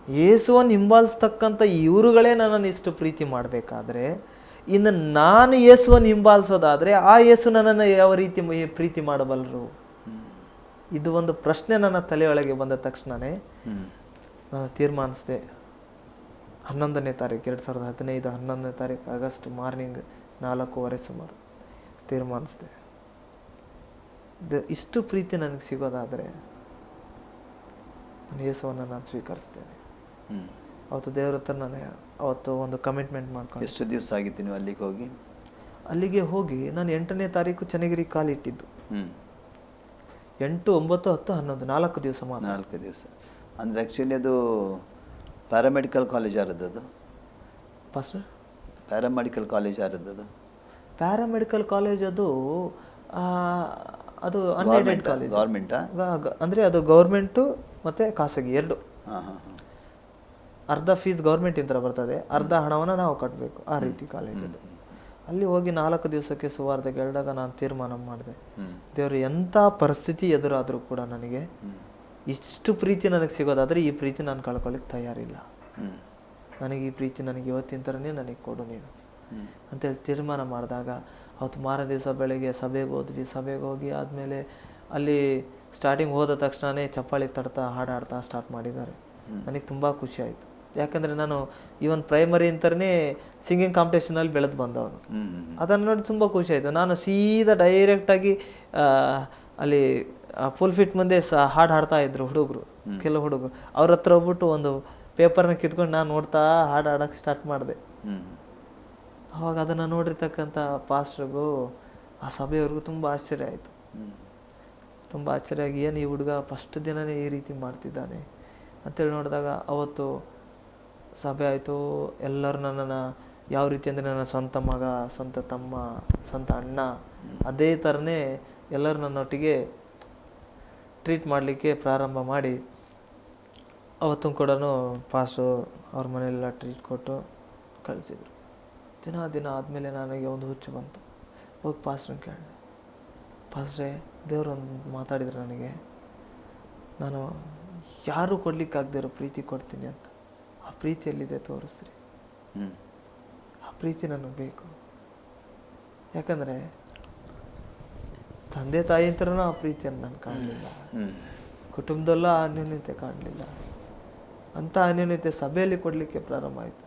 B: ಯೇಸುವನ್ನು ಹಿಂಬಾಲಿಸ್ತಕ್ಕಂಥ ಇವರುಗಳೇ ನನ್ನನ್ನು ಇಷ್ಟು ಪ್ರೀತಿ ಮಾಡಬೇಕಾದ್ರೆ, ಇನ್ನು ನಾನು ಯೇಸುವನ್ನು ಹಿಂಬಾಲಿಸೋದಾದರೆ ಆ ಯೇಸು ನನ್ನನ್ನು ಯಾವ ರೀತಿ ಪ್ರೀತಿ ಮಾಡಬಲ್ಲರು? ಇದು ಒಂದು ಪ್ರಶ್ನೆ ನನ್ನ ತಲೆಯೊಳಗೆ ಬಂದ ತಕ್ಷಣವೇ ನಾನು ತೀರ್ಮಾನಿಸಿದೆ. 11ನೇ ತಾರೀಕು 2015 11ನೇ ತಾರೀಕು ಆಗಸ್ಟ್ ಮಾರ್ನಿಂಗ್ 4:15 ಸುಮಾರು ತೀರ್ಮಾನಿಸಿದೆ, ಇಷ್ಟು ಪ್ರೀತಿ ನನಗೆ ಸಿಗೋದಾದರೆ ನಾನು ಯೇಸುವನ್ನು ನಾನು ಸ್ವೀಕರಿಸ್ತೇನೆ. ಅವತ್ತು ದೇವ್ರ ಹತ್ರ ನಾನು ಅವತ್ತು ಒಂದು ಕಮಿಟ್ಮೆಂಟ್ ಮಾಡ್ಕೊಂಡು.
A: ಎಷ್ಟು ದಿವಸ ಆಗಿತ್ತು ನೀವು ಅಲ್ಲಿಗೆ ಹೋಗಿ?
B: ಅಲ್ಲಿಗೆ ಹೋಗಿ ನಾನು 8ನೇ ತಾರೀಕು ಚನ್ನಗಿರಿ ಕಾಲಿಟ್ಟಿದ್ದು.
A: ಹ್ಞೂ
B: 8, 9, 10, 11 4 ದಿವಸ ಮಾತ್ರ.
A: 4 ದಿವಸ ಅಂದರೆ ಆ್ಯಕ್ಚುಲಿ ಅದು ಪ್ಯಾರಾಮೆಡಿಕಲ್ ಕಾಲೇಜ್ ಯಾರದ್ದು?
B: ಫಸ್ಟ್
A: ಪ್ಯಾರಾಮೆಡಿಕಲ್ ಕಾಲೇಜ್ ಯಾರದ್ದು?
B: ಪ್ಯಾರಾಮೆಡಿಕಲ್ ಕಾಲೇಜ್ ಅದು ಅನ್ಎಡೆಡ್ ಕಾಲೇಜ್.
A: ಗೌರ್ಮೆಂಟಾ?
B: ಅಂದರೆ ಅದು ಗೌರ್ಮೆಂಟು ಮತ್ತು ಖಾಸಗಿ ಎರಡು.
A: ಹಾಂ ಹಾಂ ಹಾಂ.
B: ಅರ್ಧ ಫೀಸ್ ಗೌರ್ಮೆಂಟಿಂದ ಬರ್ತದೆ, ಅರ್ಧ ಹಣವನ್ನು ನಾವು ಕಟ್ಟಬೇಕು, ಆ ರೀತಿ ಕಾಲೇಜ್ ಅದು. ಅಲ್ಲಿ ಹೋಗಿ 4 ದಿವಸಕ್ಕೆ ಸುವಾರ್ತೆಗೆ ಹೇಳಿದಾಗ ನಾನು ತೀರ್ಮಾನ ಮಾಡಿದೆ, ದೇವರು ಎಂಥ ಪರಿಸ್ಥಿತಿ ಎದುರಾದರೂ ಕೂಡ ನನಗೆ ಇಷ್ಟು ಪ್ರೀತಿ ನನಗೆ ಸಿಗೋದಾದರೆ ಈ ಪ್ರೀತಿ ನಾನು ಕಳ್ಕೊಳ್ಳಿಕ್ಕೆ ತಯಾರಿಲ್ಲ. ನನಗೆ ಈ ಪ್ರೀತಿ ನನಗೆ ಇವತ್ತಿನ ಥರನೇ ನನಗೆ ಕೊಡು ನೀನು ಅಂತೇಳಿ ತೀರ್ಮಾನ ಮಾಡಿದಾಗ ಅವತ್ತು ಮಾರನೇ ದಿವಸ ಬೆಳಗ್ಗೆ ಸಭೆಗೆ ಹೋದ್ವಿ. ಸಭೆಗೆ ಹೋಗಿ ಆದಮೇಲೆ ಅಲ್ಲಿ ಸ್ಟಾರ್ಟಿಂಗ್ ಹೋದ ತಕ್ಷಣವೇ ಚಪ್ಪಾಳಿ ತಡ್ತಾ ಹಾಡಾಡ್ತಾ ಸ್ಟಾರ್ಟ್ ಮಾಡಿದ್ದಾರೆ. ನನಗೆ ತುಂಬ ಖುಷಿ ಆಯಿತು. ಯಾಕಂದರೆ ನಾನು ಈವನ್ ಪ್ರೈಮರಿ ಅಂತಲೇ ಸಿಂಗಿಂಗ್ ಕಾಂಪಿಟೇಷನಲ್ಲಿ ಬೆಳೆದು ಬಂದವನು. ಅದನ್ನು ನೋಡಿ ತುಂಬ ಖುಷಿ ಆಯಿತು. ನಾನು ಸೀದಾ ಡೈರೆಕ್ಟಾಗಿ ಅಲ್ಲಿ ಫುಲ್ ಫಿಟ್ ಮುಂದೆ ಹಾಡು ಹಾಡ್ತಾ ಇದ್ರು ಹುಡುಗರು, ಕೆಲವು ಹುಡುಗರು. ಅವ್ರ ಹತ್ರ ಹೋಗ್ಬಿಟ್ಟು ಒಂದು ಪೇಪರ್ನ ಕಿತ್ಕೊಂಡು ನಾನು ನೋಡ್ತಾ ಹಾಡು ಹಾಡೋಕ್ಕೆ ಸ್ಟಾರ್ಟ್ ಮಾಡಿದೆ. ಅವಾಗ ಅದನ್ನು ನೋಡಿರ್ತಕ್ಕಂಥ ಪಾಸ್ಟ್ರಿಗೂ ಆ ಸಭೆಯವ್ರಿಗೂ ತುಂಬ ಆಶ್ಚರ್ಯ ಆಯಿತು. ತುಂಬ ಆಶ್ಚರ್ಯ ಆಗಿ ಏನು ಈ ಹುಡುಗ ಫಸ್ಟ್ ದಿನವೇ ಈ ರೀತಿ ಮಾಡ್ತಿದ್ದಾನೆ ಅಂತೇಳಿ ನೋಡಿದಾಗ ಅವತ್ತು ಸಭೆ ಆಯಿತು. ಎಲ್ಲರೂ ನನ್ನನ್ನು ಯಾವ ರೀತಿ ಅಂದರೆ ನನ್ನ ಸ್ವಂತ ಮಗ, ಸ್ವಂತ ತಮ್ಮ, ಸ್ವಂತ ಅಣ್ಣ, ಅದೇ ಥರನೇ ಎಲ್ಲರೂ ನನ್ನೊಟ್ಟಿಗೆ ಟ್ರೀಟ್ ಮಾಡಲಿಕ್ಕೆ ಪ್ರಾರಂಭ ಮಾಡಿ ಅವತ್ತು ಕೂಡ ಪಾಸ್ಟು ಅವ್ರ ಮನೆಯೆಲ್ಲ ಟ್ರೀಟ್ ಕೊಟ್ಟು ಕಳಿಸಿದ್ರು. ದಿನ ಆದಮೇಲೆ ನನಗೆ ಒಂದು ಹುಚ್ಚು ಬಂತು. ಹೋಗಿ ಪಾಸ್ಟ್ರನ್ನ ಕೇಳಿದೆ, ಪಾಸ್ಟ್ರೇ ದೇವರು ಒಂದು ಮಾತಾಡಿದ್ರು ನನಗೆ, ನಾನು ಯಾರೂ ಕೊಡ್ಲಿಕ್ಕಾಗದಿರೋ ಪ್ರೀತಿ ಕೊಡ್ತೀನಿ ಅಂತ. ಆ ಪ್ರೀತಿ ಎಲ್ಲಿದೆ ತೋರಿಸ್ರಿ, ಆ ಪ್ರೀತಿ ನನಗೆ ಬೇಕು. ಯಾಕಂದರೆ ತಂದೆ ತಾಯಿ ಅಂತರೂ ಆ ಪ್ರೀತಿಯನ್ನು ನಾನು ಕಾಣಲಿಲ್ಲ, ಕುಟುಂಬದಲ್ಲೂ ಆ ಅನ್ಯೋನ್ಯತೆ ಕಾಣಲಿಲ್ಲ. ಅಂಥ ಅನ್ಯೋನ್ಯತೆ ಸಭೆಯಲ್ಲಿ ಕೊಡಲಿಕ್ಕೆ ಪ್ರಾರಂಭ ಆಯಿತು.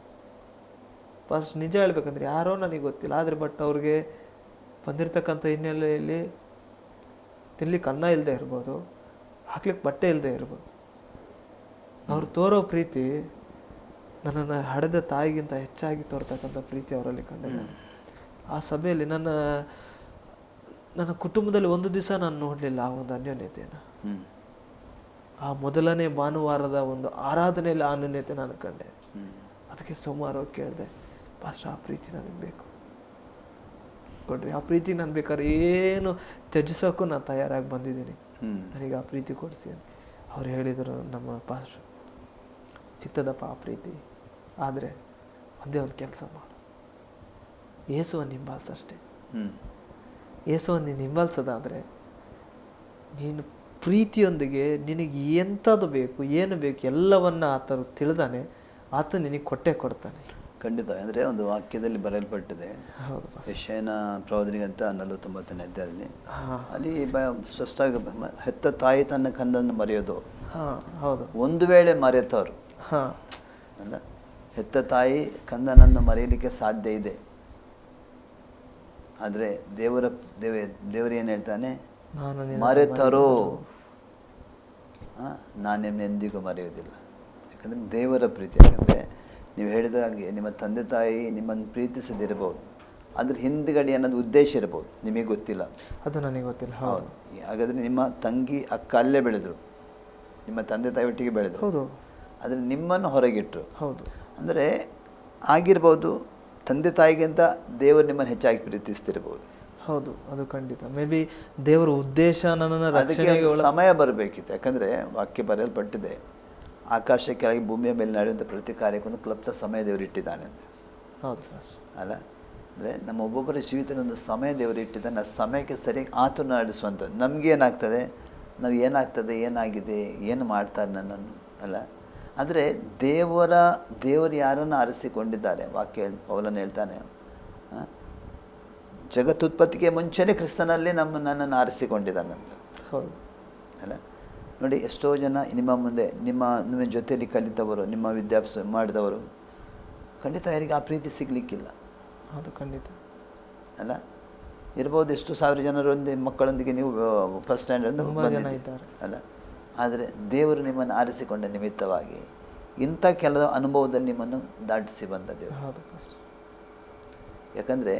B: ಫಸ್ಟ್ ನಿಜ ಹೇಳ್ಬೇಕಂದ್ರೆ ಯಾರೋ ನನಗೆ ಗೊತ್ತಿಲ್ಲ, ಆದರೆ ಬಟ್ ಅವ್ರಿಗೆ ಬಂದಿರತಕ್ಕಂಥ ಹಿನ್ನೆಲೆಯಲ್ಲಿ ತಿನ್ಲಿಕ್ಕೆ ಅನ್ನ ಇಲ್ಲದೆ ಇರ್ಬೋದು, ಹಾಕ್ಲಿಕ್ಕೆ ಬಟ್ಟೆ ಇಲ್ಲದೆ ಇರ್ಬೋದು. ಅವ್ರು ತೋರೋ ಪ್ರೀತಿ ನನ್ನನ್ನು ಹಡೆದ ತಾಯಿಗಿಂತ ಹೆಚ್ಚಾಗಿ ತೋರ್ತಕ್ಕಂಥ ಪ್ರೀತಿ ಅವರಲ್ಲಿ ಕಂಡಿದೆ. ಆ ಸಭೆಯಲ್ಲಿ ನನ್ನ ಕುಟುಂಬದಲ್ಲಿ ಒಂದು ದಿವಸ ನಾನು ನೋಡಲಿಲ್ಲ ಆ ಒಂದು ಅನ್ಯೋನ್ಯತೆಯನ್ನು. ಆ ಮೊದಲನೇ ಭಾನುವಾರದ ಒಂದು ಆರಾಧನೆಯಲ್ಲಿ ಆ ಅನ್ಯೋನ್ಯತೆ ನಾನು ಕಂಡೆ. ಅದಕ್ಕೆ ಸೋಮವಾರ ಕೇಳಿದೆ, ಪಾಸ್ಟರ್ ಆ ಪ್ರೀತಿ ನನಗೆ ಬೇಕು, ಕೊಡ್ರಿ ಆ ಪ್ರೀತಿ ನಾನು ಬೇಕಾದ್ರೆ ಏನು ತ್ಯಜಿಸೋಕ್ಕೂ ನಾನು ತಯಾರಾಗಿ ಬಂದಿದ್ದೀನಿ, ನನಗೆ ಆ ಪ್ರೀತಿ ಕೊಡಿಸಿ ಅಂತ. ಅವ್ರು ಹೇಳಿದರು, ನಮ್ಮ ಪಾಸ್ಟರ್ ಸಿಗ್ತದಪ್ಪ ಆ ಪ್ರೀತಿ, ಆದರೆ ಒಂದೇ ಒಂದು ಕೆಲಸ ಮಾಡು, ಯೇಸುವನ್ನು ಹಿಂಬಾಲಿಸಷ್ಟೇ. ಯೇಸುವನ್ನು ನೀನು ಹಿಂಬಾಲಿಸೋದಾದರೆ ನೀನು ಪ್ರೀತಿಯೊಂದಿಗೆ ನಿನಗೆ ಎಂಥದ್ದು ಬೇಕು, ಏನು ಬೇಕು ಎಲ್ಲವನ್ನ ಆತನು ತಿಳಿದಾನೆ, ಆತ ನಿನಗೆ ಕೊಡ್ತಾನೆ.
A: ಖಂಡಿತ. ಅಂದರೆ ಒಂದು ವಾಕ್ಯದಲ್ಲಿ ಬರೆಯಲ್ಪಟ್ಟಿದೆ, ಯೆಶಾಯನ ಪ್ರವಾದನೆಗಂತ 49ನೇ ಅಧ್ಯಾಯದಲ್ಲಿ, ಅಲ್ಲಿ ಸ್ಪಷ್ಟವಾಗಿ ಹೆತ್ತ ತಾಯಿ ತನ್ನ ಕಂದನ್ನು ಮರೆಯೋದು.
B: ಹೌದು.
A: ಒಂದು ವೇಳೆ ಮರೆತವರು ಅಲ್ಲ, ಹೆತ್ತ ತಾಯಿ ಕಂದನನ್ನು ಮರೆಯಲಿಕ್ಕೆ ಸಾಧ್ಯ ಇದೆ, ಆದರೆ ದೇವರು ಏನು ಹೇಳ್ತಾನೆ, ಮರೆತರೋ ನಾನೇನು ಎಂದಿಗೂ ಮರೆಯೋದಿಲ್ಲ. ಯಾಕಂದರೆ ದೇವರ ಪ್ರೀತಿ. ಯಾಕಂದರೆ ನೀವು ಹೇಳಿದ ಹಾಗೆ ನಿಮ್ಮ ತಂದೆ ತಾಯಿ ನಿಮ್ಮನ್ನು ಪ್ರೀತಿಸದಿರಬಹುದು, ಅದ್ರ ಹಿಂದ್ಗಡೆ ಅನ್ನೋದು ಉದ್ದೇಶ ಇರಬಹುದು, ನಿಮಗೆ ಗೊತ್ತಿಲ್ಲ,
B: ಅದು ನನಗೆ ಗೊತ್ತಿಲ್ಲ.
A: ಹೌದು. ಹಾಗಾದರೆ ನಿಮ್ಮ ತಂಗಿ ಅಕ್ಕ ಅಲ್ಲೇ ಬೆಳೆದರು, ನಿಮ್ಮ ತಂದೆ ತಾಯಿ ಒಟ್ಟಿಗೆ ಬೆಳೆದರು,
B: ಹೌದು,
A: ಆದರೆ ನಿಮ್ಮನ್ನು ಹೊರಗಿಟ್ಟರು.
B: ಹೌದು.
A: ಅಂದರೆ ಆಗಿರ್ಬೋದು ತಂದೆ ತಾಯಿಗಿಂತ ದೇವರು ನಿಮ್ಮನ್ನು ಹೆಚ್ಚಾಗಿ ಪ್ರೀತಿಸ್ತಿರ್ಬೋದು.
B: ಹೌದು, ಅದು ಖಂಡಿತ. ಮೇ ಬಿ ದೇವರ ಉದ್ದೇಶ ನನ್ನನ್ನು
A: ಅದಕ್ಕೆ ಸಮಯ ಬರಬೇಕಿತ್ತು. ಯಾಕಂದರೆ ವಾಕ್ಯ ಬರೆಯಲ್ಪಟ್ಟಿದೆ, ಆಕಾಶ ಕೆಳಗೆ ಭೂಮಿಯ ಮೇಲೆ ನಡೆಯುವಂಥ ಪ್ರತಿ ಕಾರ್ಯಕ್ಕೊಂದು ಕ್ಲಪ್ತ ಸಮಯ ದೇವರು ಇಟ್ಟಿದ್ದಾನೆ ಅಂತ.
B: ಹೌದು
A: ಅಲ್ಲ, ಅಂದರೆ ನಮ್ಮ ಒಬ್ಬೊಬ್ಬರ ಜೀವಿತದಲ್ಲಿ ಒಂದು ಸಮಯ ದೇವರು ಇಟ್ಟಿದ್ದಾನೆ. ಆ ಸಮಯಕ್ಕೆ ಸರಿಯಾಗಿ ಆತನ ನಡೆಸುವಂಥದ್ದು. ನಮಗೇನಾಗ್ತದೆ, ನಾವು ಏನಾಗಿದೆ, ಏನು ಮಾಡ್ತಾರೆ ನನ್ನನ್ನು ಅಲ್ಲ. ಆದರೆ ದೇವರು ಯಾರನ್ನು ಆರಿಸಿಕೊಂಡಿದ್ದಾರೆ. ವಾಕ್ಯ ಪೌಲನು ಹೇಳ್ತಾನೆ, ಜಗತ್ತುತ್ಪತ್ತಿಗೆ ಮುಂಚೆನೇ ಕ್ರಿಸ್ತನಲ್ಲಿ ನನ್ನನ್ನು ಆರಿಸಿಕೊಂಡಿದ್ದಾನಂತ.
B: ಹೌದು
A: ಅಲ್ಲ. ನೋಡಿ, ಎಷ್ಟೋ ಜನ ನಿಮ್ಮ ಮುಂದೆ ನಿಮ್ಮ ಜೊತೆಯಲ್ಲಿ ಕಲಿತವರು, ನಿಮ್ಮ ವಿದ್ಯಾಭ್ಯಾಸ ಮಾಡಿದವರು, ಖಂಡಿತ ಯಾರಿಗೆ ಆ ಪ್ರೀತಿ ಸಿಗಲಿಕ್ಕಿಲ್ಲ.
B: ಅದು ಖಂಡಿತ
A: ಅಲ್ಲ. ಇರ್ಬೋದು, ಎಷ್ಟು ಸಾವಿರ ಜನರೊಂದು ಮಕ್ಕಳೊಂದಿಗೆ ನೀವು ಫಸ್ಟ್ ಸ್ಟ್ಯಾಂಡರ್ಡ್ ಬಂದಿದ್ದಾರೆ ಅಲ್ಲ. ಆದರೆ ದೇವರು ನಿಮ್ಮನ್ನು ಆರಿಸಿಕೊಂಡ ನಿಮಿತ್ತವಾಗಿ ಇಂಥ ಕೆಲವು ಅನುಭವದಲ್ಲಿ ನಿಮ್ಮನ್ನು ದಾಟಿಸಿ ಬಂದ ದೇವರು. ಯಾಕಂದರೆ